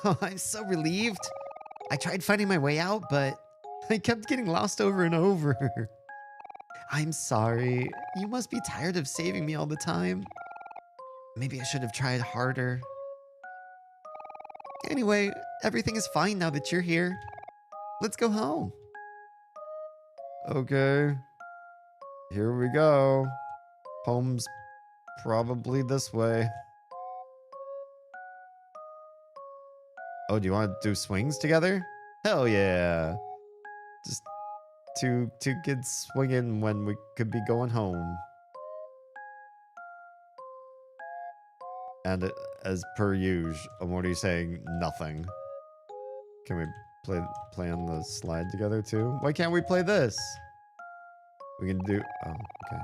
Oh, I'm so relieved. I tried finding my way out, but I kept getting lost over and over. I'm sorry. You must be tired of saving me all the time. Maybe I should have tried harder. Anyway, everything is fine now that you're here. Let's go home. Okay. Here we go. Home's probably this way. Oh, do you want to do swings together? Hell yeah. Just two kids swinging when we could be going home. And as per usual, Omori saying nothing. Can we play on the slide together too? Why can't we play this? We can do... Oh, okay.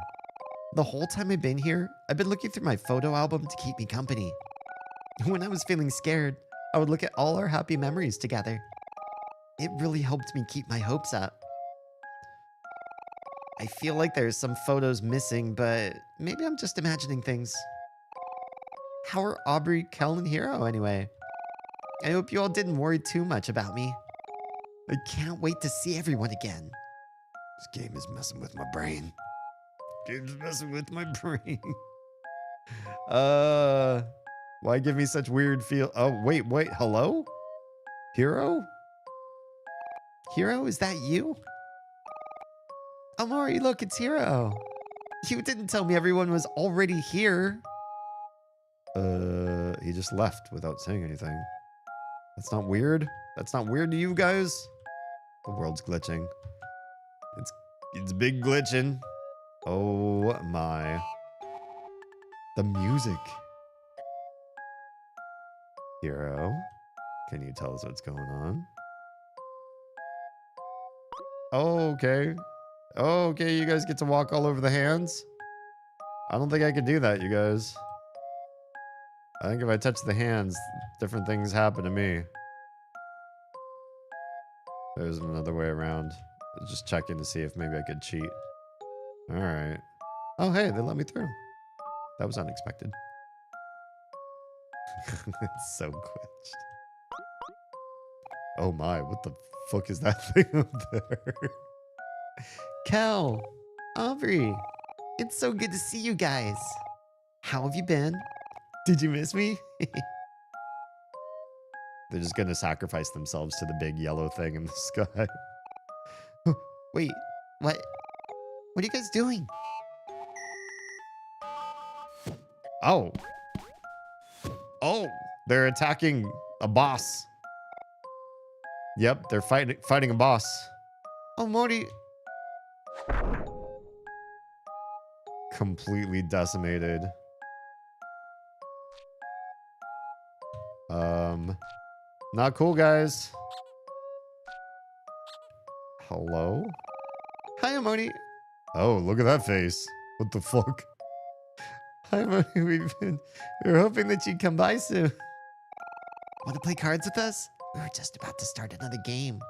The whole time I've been here, I've been looking through my photo album to keep me company. When I was feeling scared, I would look at all our happy memories together. It really helped me keep my hopes up. I feel like there's some photos missing, but maybe I'm just imagining things. How are Aubrey, Kel, and Hero anyway? I hope you all didn't worry too much about me. I can't wait to see everyone again. This game is messing with my brain. Game's messing with my brain. Why give me such weird feel? Oh, wait, hello? Hero? Hero, is that you? Omori, look, it's Hero. You didn't tell me everyone was already here. He just left without saying anything. That's not weird? That's not weird to you guys? The world's glitching. It's big glitching. Oh my. The music. Hero, can you tell us what's going on? Oh, okay. Oh, okay, you guys get to walk all over the hands? I don't think I could do that, you guys. I think if I touch the hands, different things happen to me. There's another way around. I was just checking to see if maybe I could cheat. Alright. Oh, hey, they let me through. That was unexpected. It's so glitched. Oh my, what the fuck is that thing up there? Kel, Aubrey, it's so good to see you guys. How have you been? Did you miss me? They're just gonna sacrifice themselves to the big yellow thing in the sky. Wait, what? What are you guys doing? Oh. Oh, they're attacking a boss. Yep, they're fighting a boss. Oh, Mori. Completely decimated. Not cool, guys. Hello? Hi, Amoni. Oh, look at that face. What the fuck? Hi, Amoni. We were hoping that you'd come by soon. Want to play cards with us? We were just about to start another game.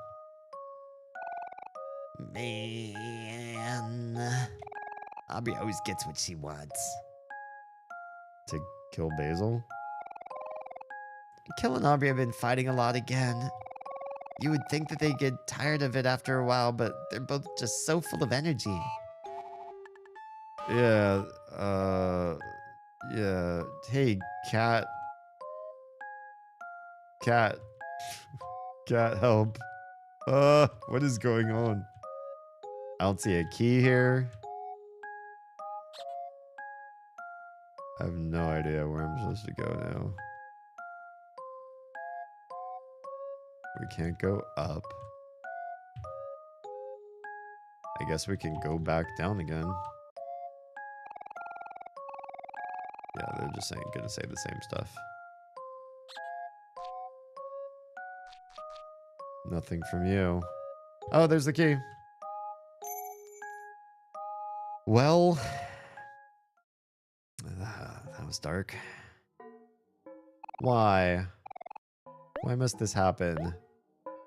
Man. Aubrey always gets what she wants. To kill Basil? Kill and Aubrey have been fighting a lot again. You would think that they'd get tired of it after a while, but they're both just so full of energy. Yeah, yeah. Hey, cat. Cat. Cat, help. What is going on? I don't see a key here. I have no idea where I'm supposed to go now. We can't go up. I guess we can go back down again. Yeah, they're just gonna say the same stuff. Nothing from you. Oh, there's the key. Well, that was dark. Why? Why must this happen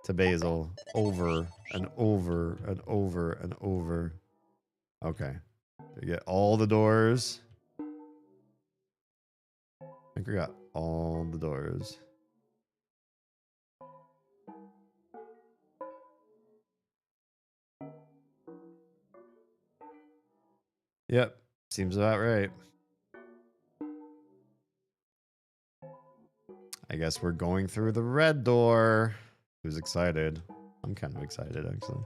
to Basil over and over and over and over? Okay. We get all the doors. I think we got all the doors. Yep, seems about right. I guess we're going through the red door. Who's excited? I'm kind of excited, actually.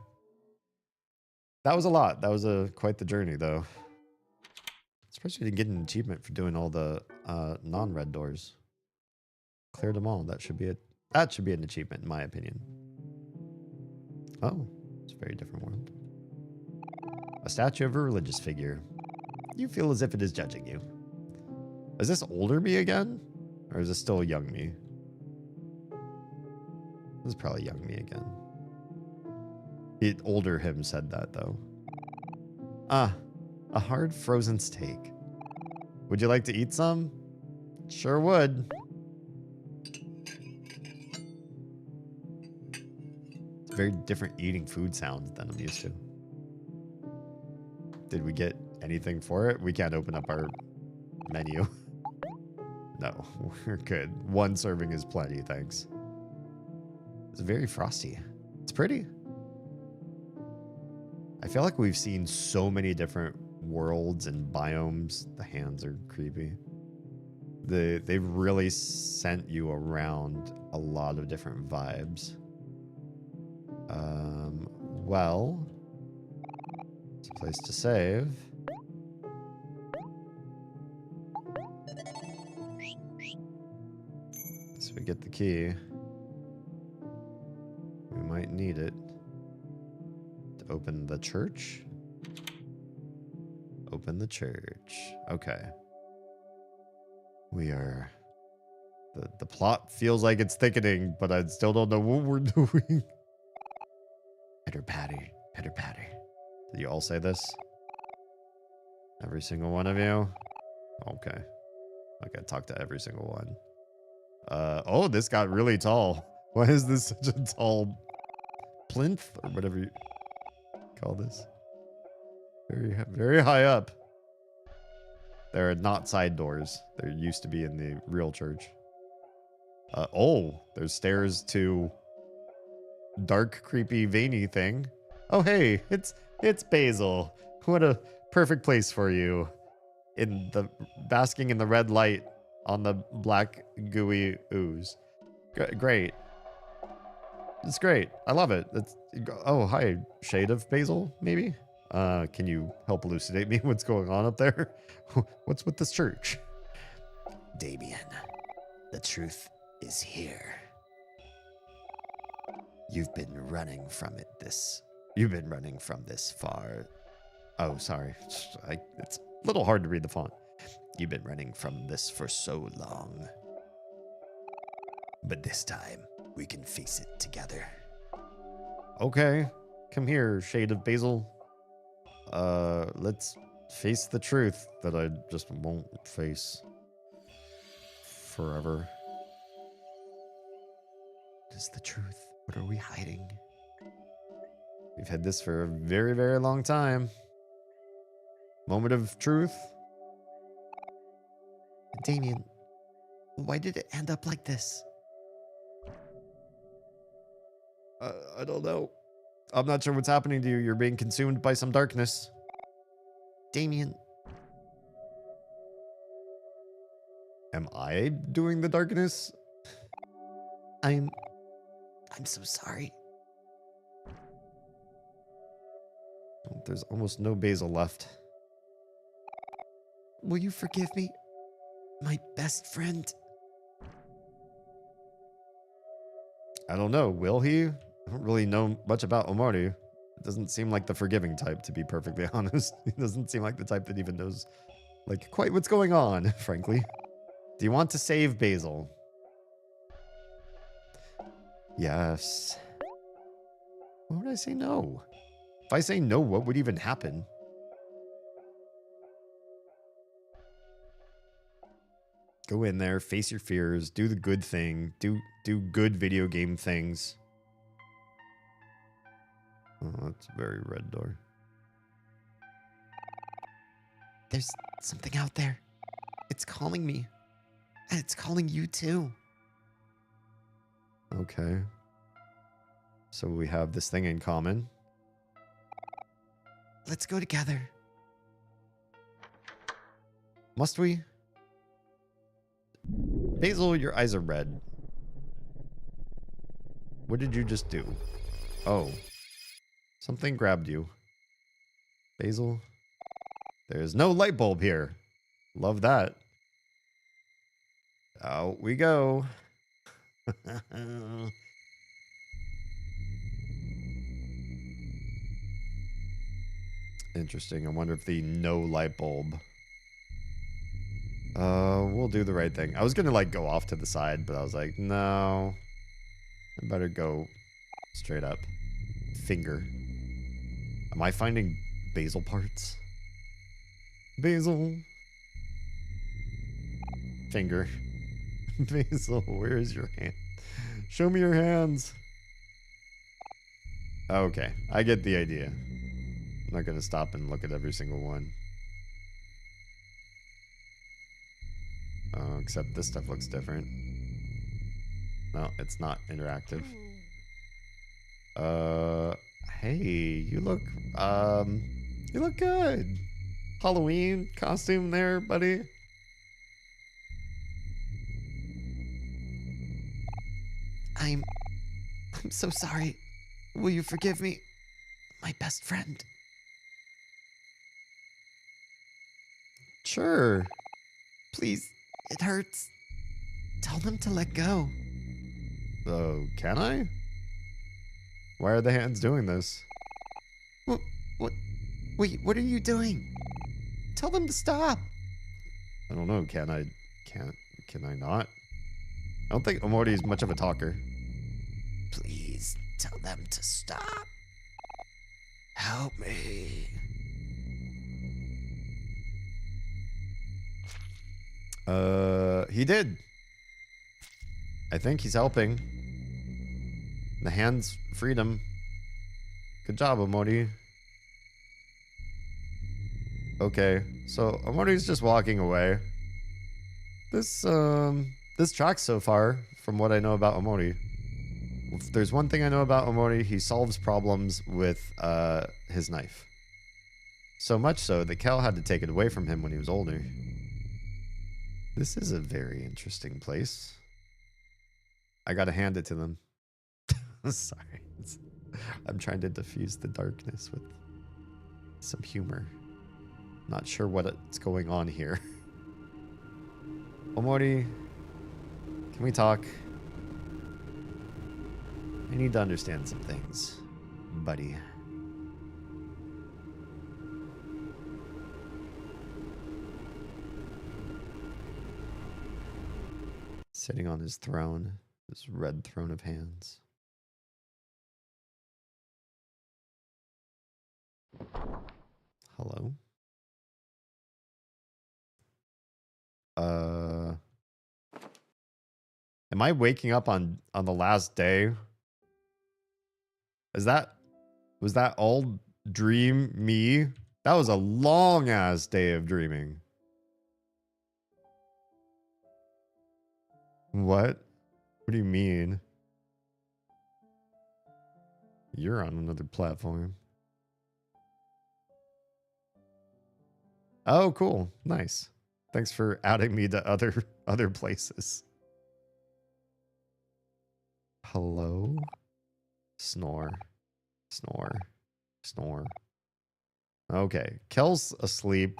That was a lot. That was quite the journey, though. Especially to get an achievement for doing all the non-red doors. Cleared them all. That should be an achievement, in my opinion. Oh, it's a very different world. A statue of a religious figure. You feel as if it is judging you. Is this older me again? Or is this still young me? This is probably young me again. The older him said that, though. Ah, a hard frozen steak. Would you like to eat some? Sure would. It's very different eating food sounds than I'm used to. Did we get anything for it? We can't open up our menu. No, we're good. One serving is plenty, thanks. It's very frosty. It's pretty. I feel like we've seen so many different worlds and biomes. The hands are creepy. They've really sent you around a lot of different vibes. Well, it's a place to save. So we get the key. We might need it to open the church. Open the church. Okay. We are... The plot feels like it's thickening, but I still don't know what we're doing. Pitter patter, pitter patter. Did you all say this? Every single one of you? Okay. I gotta talk to every single one. Oh, this got really tall. Why is this such a tall plinth or whatever you call this? Very, very high up. There are not side doors. There used to be in the real church. Oh, there's stairs to dark, creepy, veiny thing. Oh, hey, it's Basil. What a perfect place for you. In the basking in the red light on the black gooey ooze. Great. It's great. I love it. Oh, hi, shade of Basil, maybe? Can you help elucidate me what's going on up there? What's with this church? Damien, the truth is here. You've been running from this far. Oh, sorry. It's a little hard to read the font. You've been running from this for so long. But this time, we can face it together. Okay. Come here, shade of basil. Let's face the truth that I just won't face forever. What is the truth? What are we hiding? We've had this for a very, very long time. Moment of truth. Damien, why did it end up like this? I don't know. I'm not sure what's happening to you. You're being consumed by some darkness. Damien, Am I doing the darkness? I'm so sorry. There's almost no basil left. Will you forgive me? My best friend. I don't know. Will he? I don't really know much about Omori. It doesn't seem like the forgiving type, to be perfectly honest. He doesn't seem like the type that even knows, like, quite what's going on, frankly. Do you want to save Basil? Yes. Why would I say no? If I say no, what would even happen? Go in there, face your fears, do the good thing, do good video game things. Oh, that's a very red door. There's something out there. It's calling me. And it's calling you too. Okay. So we have this thing in common. Let's go together. Must we? Basil, your eyes are red. What did you just do? Oh. Something grabbed you. Basil. There's no light bulb here. Love that. Out we go. Interesting. I wonder if the no light bulb. We'll do the right thing. I was gonna like go off to the side, but I was like, no. I better go straight up. Finger. Am I finding basil parts? Basil. Finger. Basil, where is your hand? Show me your hands. Okay, I get the idea. I'm not gonna stop and look at every single one. Oh, except this stuff looks different. No, it's not interactive. Hey, you look good. Halloween costume there, buddy. I'm so sorry. Will you forgive me? My best friend. Sure. Please, it hurts. Tell them to let go. Oh, can I? Why are the hands doing this? What? Wait, what are you doing? Tell them to stop. I don't know. Can I not? I don't think Omori is much of a talker. Please tell them to stop. Help me. He did. I think he's helping. The hands freed him. Good job, Omori. Okay, so Omori's just walking away. This tracks so far from what I know about Omori. If there's one thing I know about Omori, he solves problems with his knife. So much so that Kel had to take it away from him when he was older. This is a very interesting place. I gotta hand it to them. Sorry. I'm trying to diffuse the darkness with some humor. Not sure what's going on here. Omori, can we talk? I need to understand some things, buddy. Sitting on his throne, his red throne of hands. Hello? Am I waking up on the last day? Was that all dream me? That was a long ass day of dreaming. What? What do you mean? You're on another platform. Oh, cool. Nice. Thanks for adding me to other places. Hello? Snore. Snore. Snore. Okay. Kel's asleep.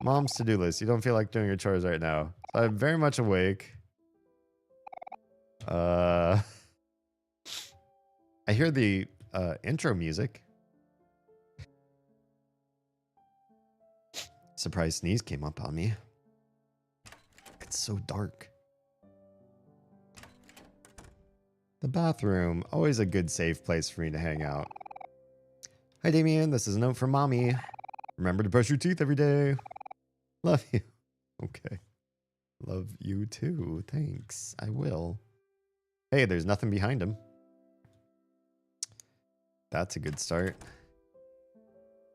Mom's to-do list. You don't feel like doing your chores right now. I'm very much awake. I hear the intro music. Surprise sneeze came up on me. It's so dark. The bathroom. Always a good safe place for me to hang out. Hi, Damien. This is a note from Mommy. Remember to brush your teeth every day. Love you. Okay. Love you too. Thanks. I will. Hey, there's nothing behind him. That's a good start.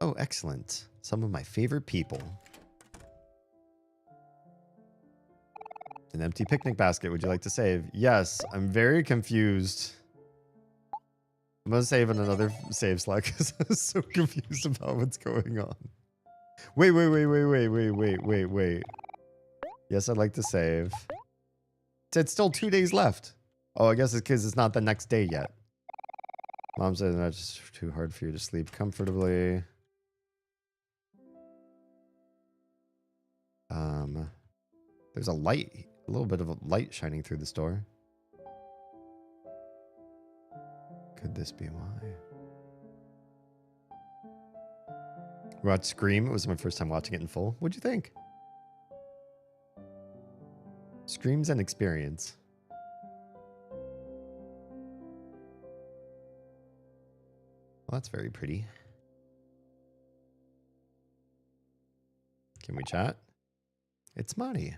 Oh, excellent. Some of my favorite people. An empty picnic basket. Would you like to save? Yes, I'm very confused. I'm going to save in another save slot because I was so confused about what's going on. Wait. Yes, I'd like to save. It's still 2 days left. Oh, I guess it's because it's not the next day yet. Mom said that's just too hard for you to sleep comfortably. There's a light, a little bit of a light shining through this door. Could this be why? We watched Scream. It was my first time watching it in full. What'd you think? Scream's an experience. Well, that's very pretty. Can we chat? It's Marty.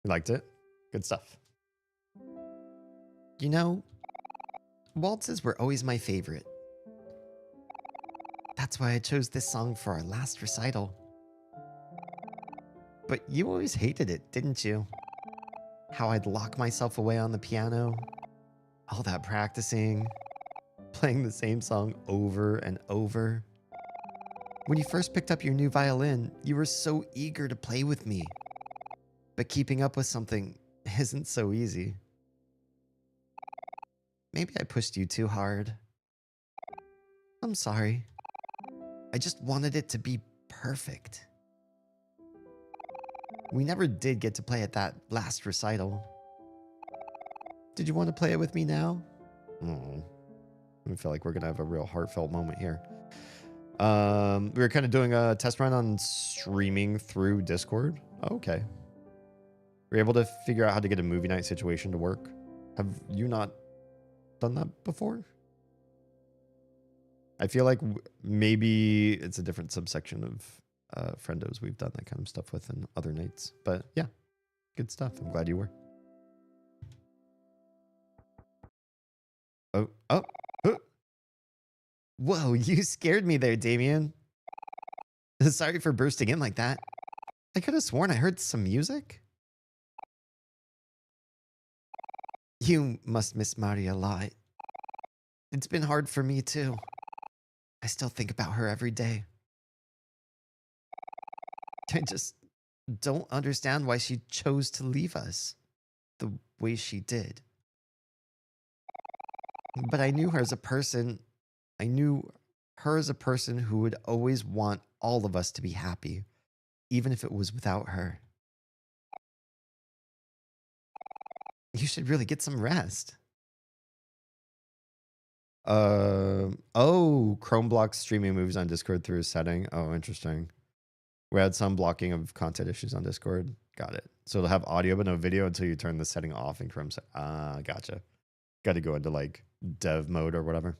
You liked it? Good stuff. You know, waltzes were always my favorite. That's why I chose this song for our last recital. But you always hated it, didn't you? How I'd lock myself away on the piano, all that practicing, playing the same song over and over. When you first picked up your new violin, you were so eager to play with me. But keeping up with something isn't so easy. Maybe I pushed you too hard. I'm sorry. I just wanted it to be perfect. We never did get to play at that last recital. Did you want to play it with me now? Oh, I feel like we're gonna have a real heartfelt moment here. We were kind of doing a test run on streaming through Discord. Oh, okay. We're able to figure out how to get a movie night situation to work. Have you not done that before? I feel like maybe it's a different subsection of friendos we've done that kind of stuff with in other nights. But yeah, good stuff. I'm glad you were. Oh. Whoa, you scared me there, Damien. Sorry for bursting in like that. I could have sworn I heard some music. You must miss Mari a lot. It's been hard for me too. I still think about her every day. I just don't understand why she chose to leave us the way she did. But I knew her as a person. I knew her as a person who would always want all of us to be happy, even if it was without her. You should really get some rest. Oh, Chrome blocks streaming movies on Discord through a setting. Oh, interesting. We had some blocking of content issues on Discord. Got it. So it'll have audio but no video until you turn the setting off in Chrome. Gotcha. Got to go into like dev mode or whatever.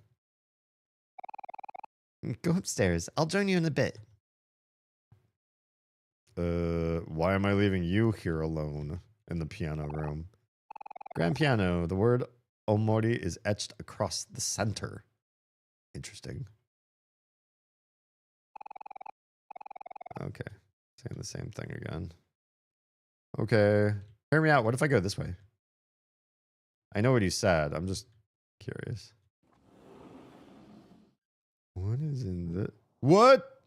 Go upstairs. I'll join you in a bit. Why am I leaving you here alone in the piano room? Grand piano. The word omori is etched across the center. Interesting. Okay. Saying the same thing again. Okay. Hear me out. What if I go this way? I know what you said. I'm just curious. What is in the... What?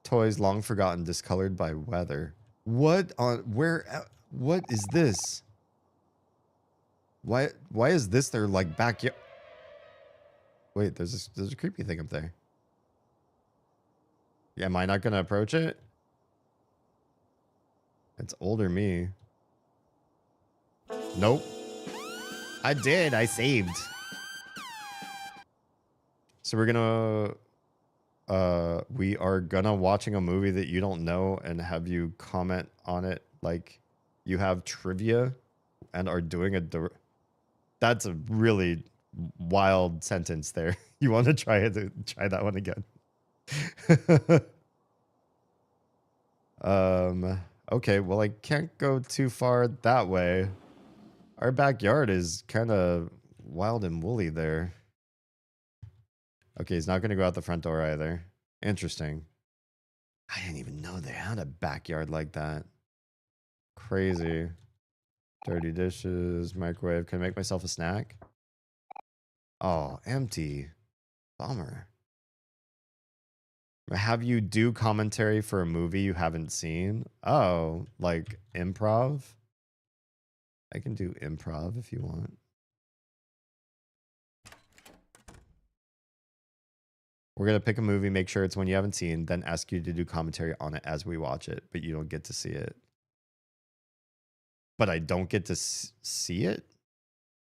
Toys long forgotten, discolored by weather. What on... Where... What is this? Why is this their, like, backyard? Wait, there's a creepy thing up there. Yeah, am I not gonna approach it? It's older me. Nope. I did. I saved. So we are gonna watching a movie that you don't know and have you comment on it like you have trivia and are doing a... That's a really wild sentence there. You want to try that one again? Okay, well, I can't go too far that way. Our backyard is kind of wild and woolly there. Okay, he's not going to go out the front door either. Interesting. I didn't even know they had a backyard like that. Crazy. Dirty dishes, microwave. Can I make myself a snack? Oh, empty. Bummer. Have you do commentary for a movie you haven't seen? Oh, like improv? I can do improv if you want. We're going to pick a movie, make sure it's one you haven't seen, then ask you to do commentary on it as we watch it, but you don't get to see it. But I don't get to see it?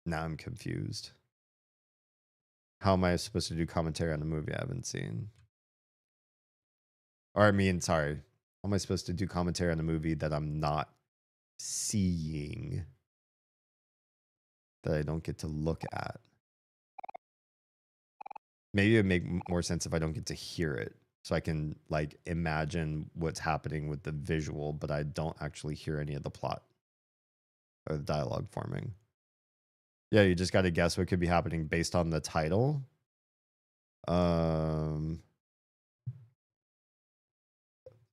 Now I'm confused. How am I supposed to do commentary on a movie I haven't seen? Or I mean, sorry. How am I supposed to do commentary on a movie that I'm not seeing? That I don't get to look at? Maybe it would make more sense if I don't get to hear it. So I can like imagine what's happening with the visual, but I don't actually hear any of the plot or the dialogue forming. Yeah, you just got to guess what could be happening based on the title.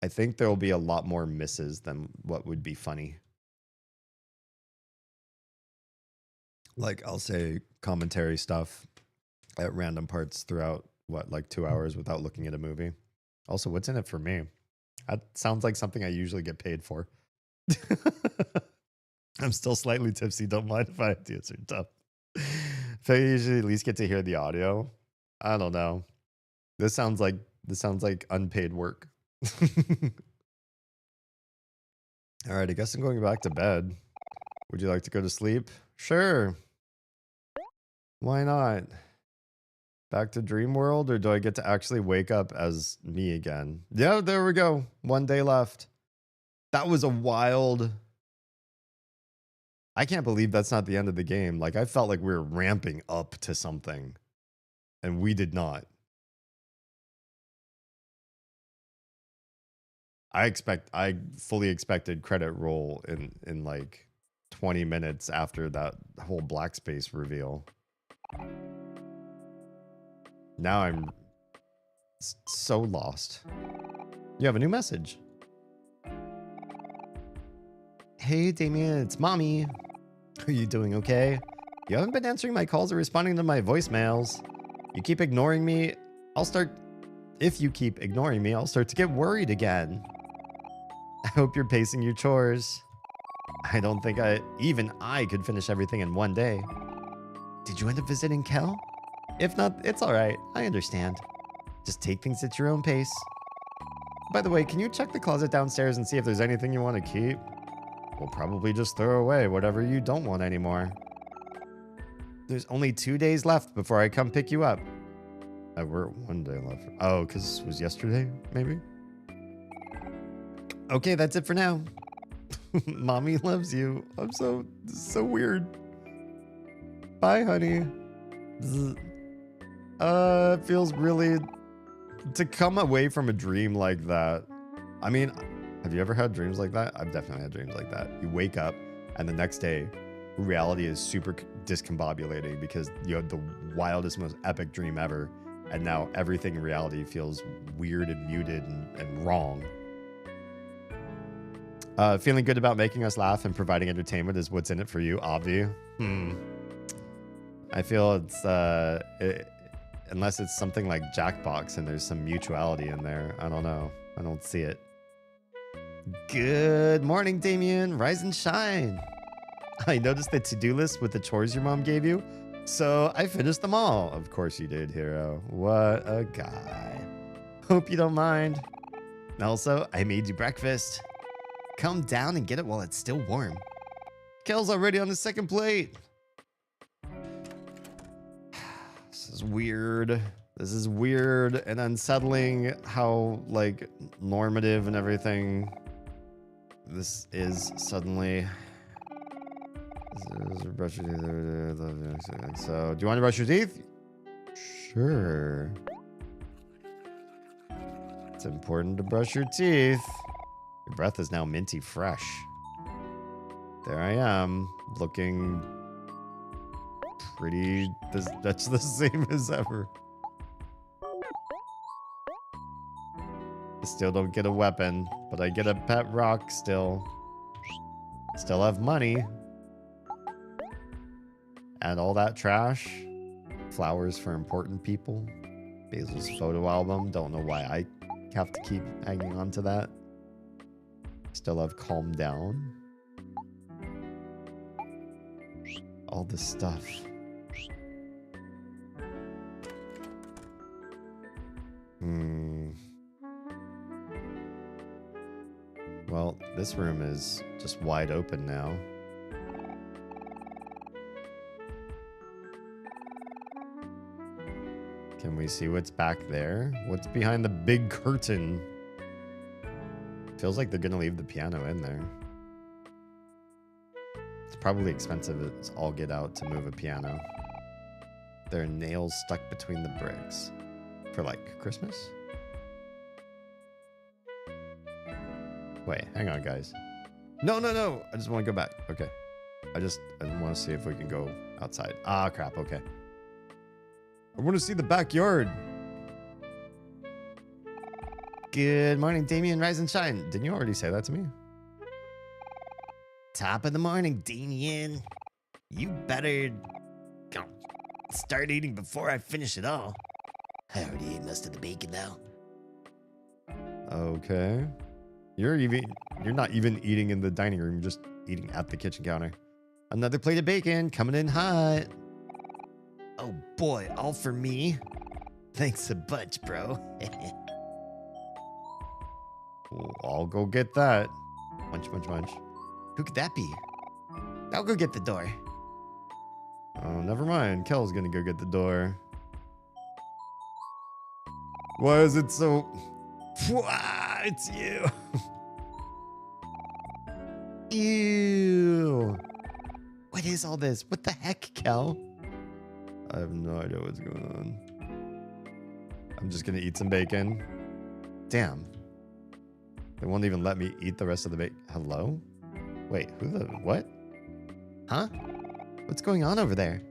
I think there will be a lot more misses than what would be funny. Like I'll say commentary stuff at random parts throughout what, like 2 hours without looking at a movie. Also, what's in it for me? That sounds like something I usually get paid for. I'm still slightly tipsy. Don't mind if I do certain stuff. If I usually at least get to hear the audio. I don't know. This sounds like unpaid work. All right, I guess I'm going back to bed. Would you like to go to sleep? Sure. Why not? Back to dream world, or do I get to actually wake up as me again? Yeah, there we go. 1 day left. That was a wild... I can't believe that's not the end of the game. Like, I felt like we were ramping up to something, and we did not. I fully expected credit roll in like 20 minutes after that whole black space reveal. Now I'm so lost. You have a new message. Hey, Damien, it's Mommy. Are you doing okay? You haven't been answering my calls or responding to my voicemails. You keep ignoring me. If you keep ignoring me, I'll start to get worried again. I hope you're pacing your chores. I don't think even I could finish everything in 1 day. Did you end up visiting Kel? If not, it's all right. I understand. Just take things at your own pace. By the way, can you check the closet downstairs and see if there's anything you want to keep? We'll probably just throw away whatever you don't want anymore. There's only 2 days left before I come pick you up. We're 1 day left. Oh, because it was yesterday, maybe? Okay, that's it for now. Mommy loves you. I'm so weird. Bye, honey. Zzz. It feels really to come away from a dream like that. I mean, have you ever had dreams like that? I've definitely had dreams like that. You wake up and the next day, reality is super discombobulating because you had the wildest, most epic dream ever. And now everything in reality feels weird and muted and wrong. Feeling good about making us laugh and providing entertainment is what's in it for you, Obvi. I feel it's, unless it's something like Jackbox and there's some mutuality in there. I don't know. I don't see it. Good morning, Damien. Rise and shine. I noticed the to-do list with the chores your mom gave you, so I finished them all. Of course you did, hero. What a guy. Hope you don't mind. Also, I made you breakfast. Come down and get it while it's still warm. Kel's already on the second plate. This is weird. This is weird and unsettling how, like, normative and everything this is suddenly. Brush your teeth. So, do you want to brush your teeth? Sure. It's important to brush your teeth. Your breath is now minty fresh. There I am, looking pretty that's the same as ever. I still don't get a weapon, but I get a pet rock still. Still have money. And all that trash. Flowers for important people. Basil's photo album. Don't know why I have to keep hanging on to that. Still have calm down. All this stuff. Well, this room is just wide open now. Can we see what's back there? What's behind the big curtain? Feels like they're gonna leave the piano in there. It's probably expensive as all get out to move a piano. There are nails stuck between the bricks. For like Christmas? Wait, hang on, guys. No. I just want to go back. Okay. I want to see if we can go outside. Ah, crap. Okay. I want to see the backyard. Good morning, Damien. Rise and shine. Didn't you already say that to me? Top of the morning, Damien. You better start eating before I finish it all. I already ate most of the bacon now. Okay. You're not even eating in the dining room, just eating at the kitchen counter. Another plate of bacon coming in hot. Oh boy, all for me. Thanks a bunch, bro. Well, I'll go get that. Munch. Who could that be? I'll go get the door. Oh, never mind. Kel's gonna go get the door. Why is it so... It's you. Ew. What is all this? What the heck, Kel? I have no idea what's going on. I'm just gonna eat some bacon. Damn. They won't even let me eat the rest of the bacon. Hello? Wait, who the... What? Huh? What's going on over there?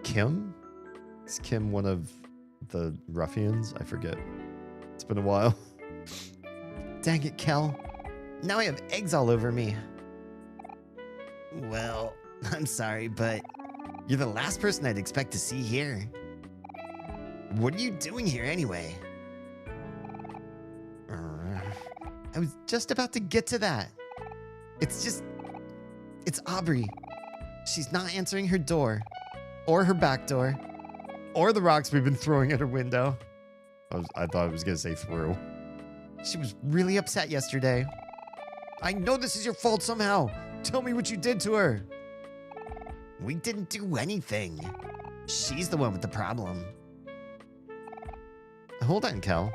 Kim? Is Kim one of the ruffians? I forget. It's been a while. Dang it, Kel. Now I have eggs all over me. Well, I'm sorry, but you're the last person I'd expect to see here. What are you doing here anyway? I was just about to get to that. It's Aubrey. She's not answering her door, or her back door, or the rocks we've been throwing at her window. I thought I was gonna say through. She was really upset yesterday. I know this is your fault somehow. Tell me what you did to her. We didn't do anything. She's the one with the problem. Hold on, Kel.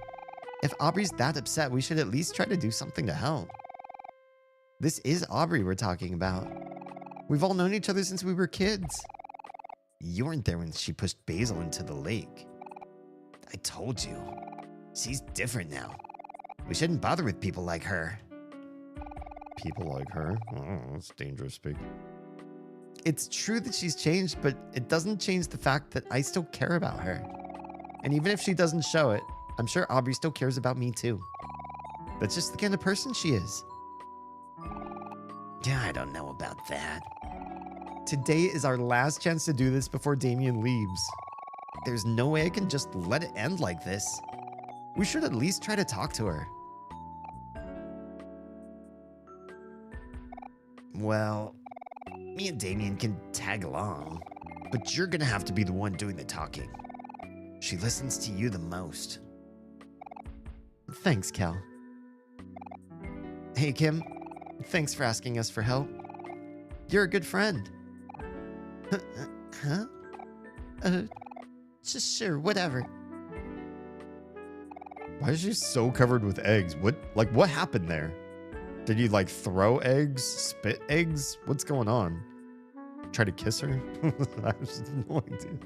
If Aubrey's that upset, we should at least try to do something to help. This is Aubrey we're talking about. We've all known each other since we were kids. You weren't there when she pushed Basil into the lake. I told you. She's different now. We shouldn't bother with people like her. People like her? Oh, that's dangerous speak. It's true that she's changed, but it doesn't change the fact that I still care about her. And even if she doesn't show it, I'm sure Aubrey still cares about me too. That's just the kind of person she is. Yeah, I don't know about that. Today is our last chance to do this before Damien leaves. There's no way I can just let it end like this. We should at least try to talk to her. Well, me and Damien can tag along, but you're gonna have to be the one doing the talking. She listens to you the most. Thanks, Cal. Hey, Kim. Thanks for asking us for help. You're a good friend. Huh? Just sure, whatever. Why is she so covered with eggs? What happened there? Did you like throw eggs? Spit eggs? What's going on? Try to kiss her? I have no idea.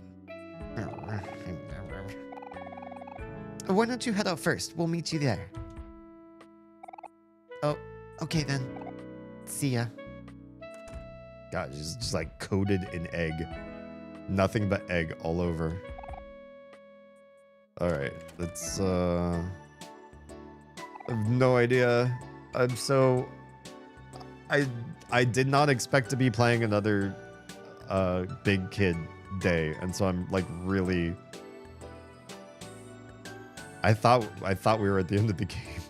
Why don't you head out first? We'll meet you there. Oh, okay then. See ya. God, she's just like coated in egg. Nothing but egg all over. All right, let's I have no idea. I did not expect to be playing another Big Kid Day, and so I'm like really. I thought we were at the end of the game.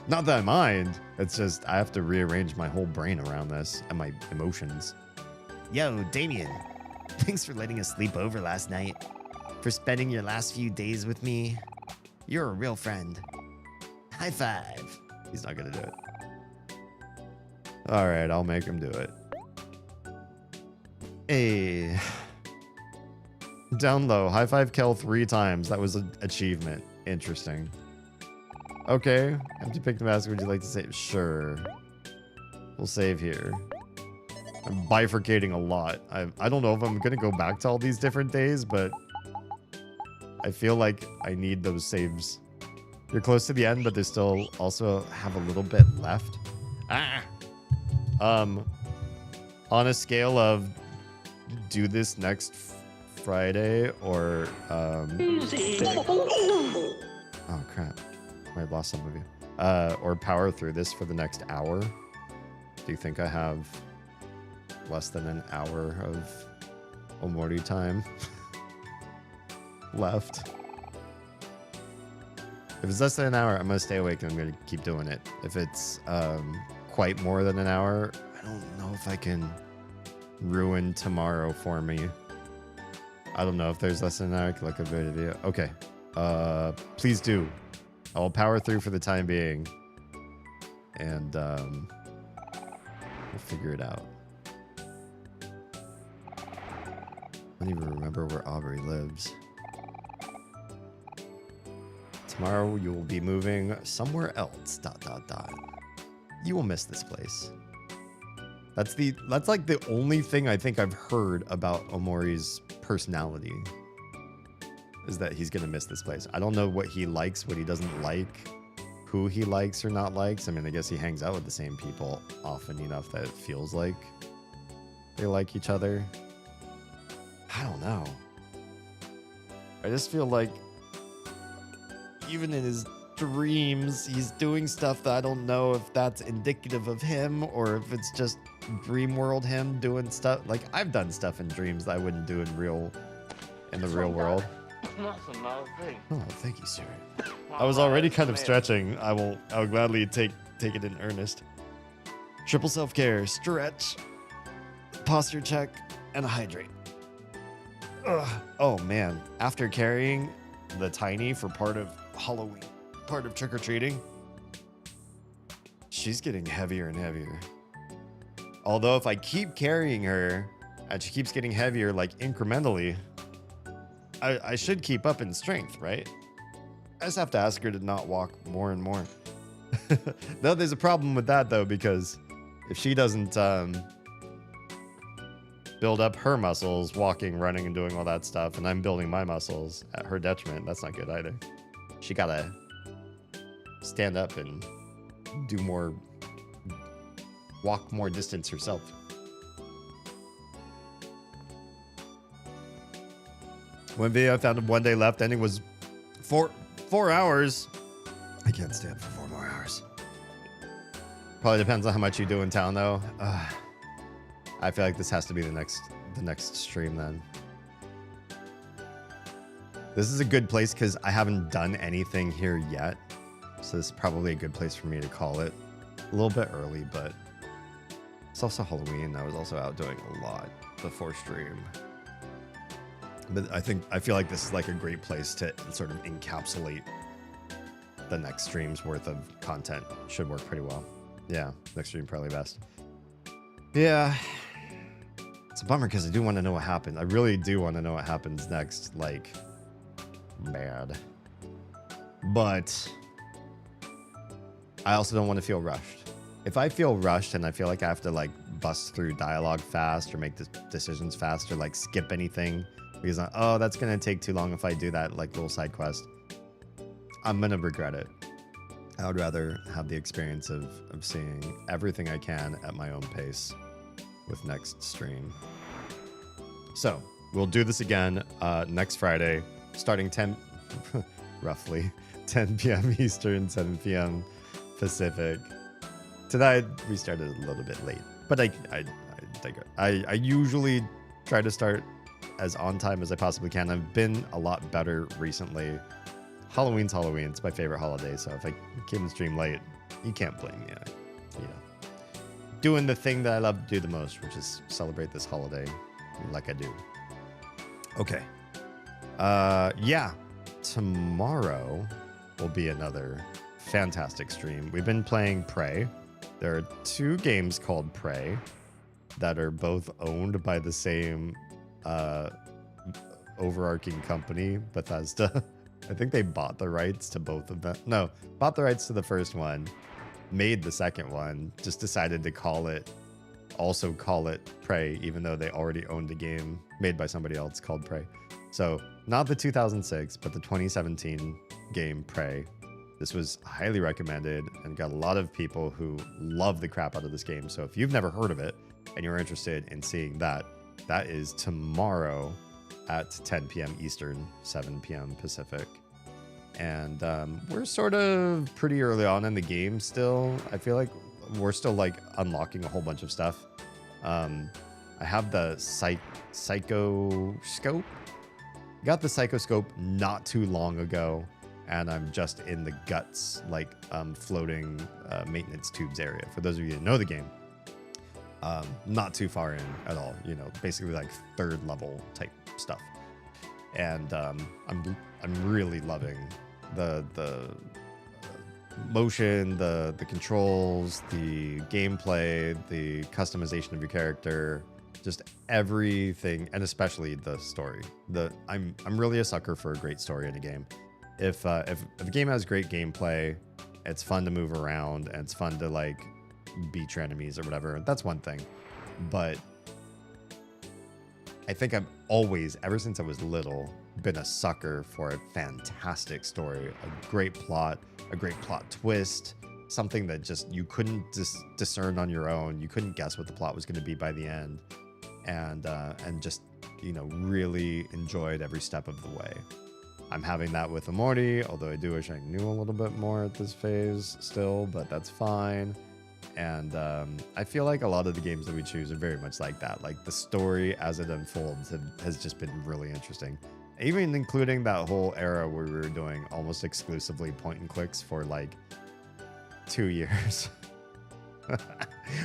Not that I mind. It's just I have to rearrange my whole brain around this and my emotions. Yo, Damien. Thanks for letting us sleep over last night. For spending your last few days with me. You're a real friend. High five. He's not gonna do it. All right, I'll make him do it. Hey. Down low. High five Kel 3 times. That was an achievement. Interesting. Okay. Have you picked the mask? Would you like to save? Sure. We'll save here. I'm bifurcating a lot. I don't know if I'm going to go back to all these different days, but I feel like I need those saves. You're close to the end, but they still also have a little bit left. On a scale of do this next Friday or oh crap, I lost some of you. Or power through this for the next hour. Do you think I have less than an hour of Omori time left? If it's less than an hour, I'm gonna stay awake and I'm gonna keep doing it. If it's quite more than an hour, I don't know if I can ruin tomorrow for me. I don't know if there's less than an hour. I can look at a video. Okay. Please do. I'll power through for the time being. And we'll figure it out. I don't even remember where Aubrey lives. Tomorrow you will be moving somewhere else. ... You will miss this place. That's like the only thing I think I've heard about Omori's personality. Is that he's gonna miss this place. I don't know what he likes, what he doesn't like, who he likes or not likes. I mean, I guess he hangs out with the same people often enough that it feels like they like each other. I don't know. I just feel like even in his dreams, he's doing stuff that I don't know if that's indicative of him or if it's just dream world him doing stuff. Like I've done stuff in dreams that I wouldn't do in the real world. Oh, thank you, sir. I was already kind of stretching. I'll gladly take it in earnest. Triple self-care, stretch, posture check, and hydrate. Ugh. Oh man, after carrying the tiny for part of Halloween, part of trick-or-treating, she's getting heavier and heavier. Although if I keep carrying her and she keeps getting heavier like incrementally, I should keep up in strength, right? I just have to ask her to not walk more and more. No, there's a problem with that though, because if she doesn't build up her muscles, walking, running, and doing all that stuff, and I'm building my muscles at her detriment. That's not good either. She gotta stand up and do more, walk more distance herself. One video I found of 1 day left, ending was 4 hours. I can't stay up for 4 more hours. Probably depends on how much you do in town, though. I feel like this has to be the next stream then. This is a good place because I haven't done anything here yet, so this is probably a good place for me to call it. A little bit early, but it's also Halloween. I was also out doing a lot before stream. But I feel like this is like a great place to sort of encapsulate the next stream's worth of content. Should work pretty well. Yeah, next stream probably best. Yeah. It's a bummer because I do want to know what happens. I really do want to know what happens next. Like, bad. But I also don't want to feel rushed. If I feel rushed and I feel like I have to like bust through dialogue fast or make decisions fast or like skip anything because oh, that's going to take too long if I do that like little side quest, I'm going to regret it. I would rather have the experience of seeing everything I can at my own pace with next stream. So we'll do this again next Friday, starting roughly 10 p.m. Eastern, 7 p.m. Pacific. Tonight we started a little bit late, but I usually try to start as on time as I possibly can. I've been a lot better recently. Halloween's Halloween. It's my favorite holiday, so if I came to stream late, you can't blame me. Doing the thing that I love to do the most, which is celebrate this holiday like I do. Okay. Yeah. Tomorrow will be another fantastic stream. We've been playing Prey. There are 2 games called Prey that are both owned by the same overarching company, Bethesda. I think they bought the rights to both of them. No, bought the rights to the first one, made the second one, just decided to call it Prey, even though they already owned a game made by somebody else called Prey. So not the 2006, but the 2017 game Prey. This was highly recommended and got a lot of people who love the crap out of this game. So if you've never heard of it and you're interested in seeing that, that is tomorrow at 10 p.m. Eastern, 7 p.m. Pacific. And we're sort of pretty early on in the game still. I feel like we're still like unlocking a whole bunch of stuff. I have the Psychoscope. Got the Psychoscope not too long ago, and I'm just in the guts, like floating maintenance tubes area. For those of you that know the game, not too far in at all. Basically like 3rd level type stuff. And I'm really loving the motion, the controls, the gameplay, the customization of your character, just everything, and especially the story. I'm really a sucker for a great story in a game. If a game has great gameplay, it's fun to move around and it's fun to like beat your enemies or whatever. That's one thing. But I think I've always, ever since I was little, been a sucker for a fantastic story, a great plot twist, something that just you couldn't discern on your own. You couldn't guess what the plot was going to be by the end, and just really enjoyed every step of the way. I'm having that with Omori, although I do wish I knew a little bit more at this phase still, but that's fine. And I feel like a lot of the games that we choose are very much like that. Like the story as it unfolds has just been really interesting. Even including that whole era where we were doing almost exclusively point and clicks for like 2 years.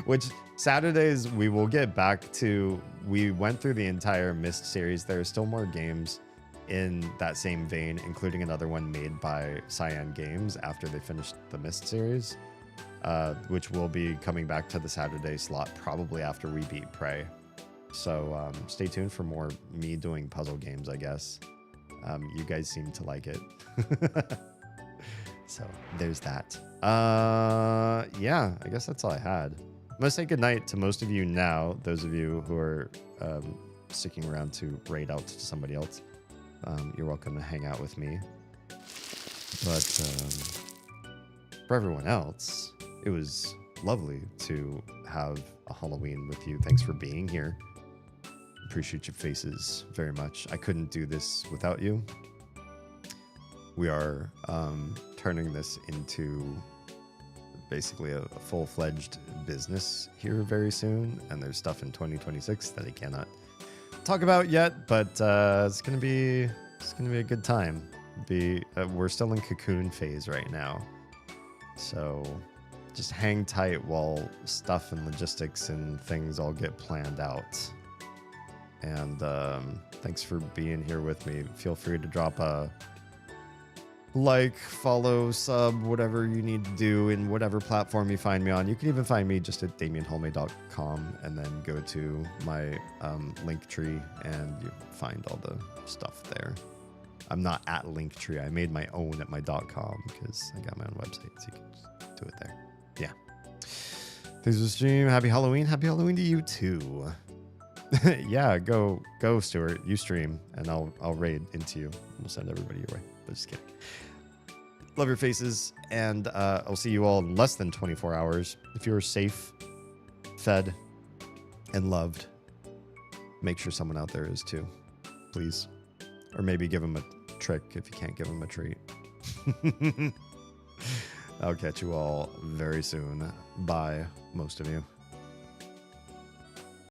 Which Saturdays we will get back to. We went through the entire Myst series. There are still more games in that same vein, including another one made by Cyan Games after they finished the Myst series. Which will be coming back to the Saturday slot probably after we beat Prey. So stay tuned for more me doing puzzle games, I guess. You guys seem to like it. So there's that. Yeah, I guess that's all I had. I'm going to say goodnight to most of you now, those of you who are sticking around to raid out to somebody else, you're welcome to hang out with me. But for everyone else, it was lovely to have a Halloween with you. Thanks for being here. Appreciate your faces very much. I couldn't do this without you. We are turning this into basically a full-fledged business here very soon, and there's stuff in 2026 that I cannot talk about yet, but it's gonna be a good time. We're still in cocoon phase right now, so just hang tight while stuff and logistics and things all get planned out. And thanks for being here with me. Feel free to drop a like, follow, sub, whatever you need to do in whatever platform you find me on. You can even find me just at damienholme.com and then go to my link tree and you find all the stuff there. I'm not at Linktree. I made my own at my .com because I got my own website, so you can just do it there. Yeah. Thanks for the stream. Happy Halloween. Happy Halloween to you too. Yeah, go, Stuart. You stream, and I'll raid into you. We'll send everybody your way. But just kidding. Love your faces, and I'll see you all in less than 24 hours. If you're safe, fed, and loved, make sure someone out there is too, please. Or maybe give them a trick if you can't give them a treat. I'll catch you all very soon. Bye, most of you.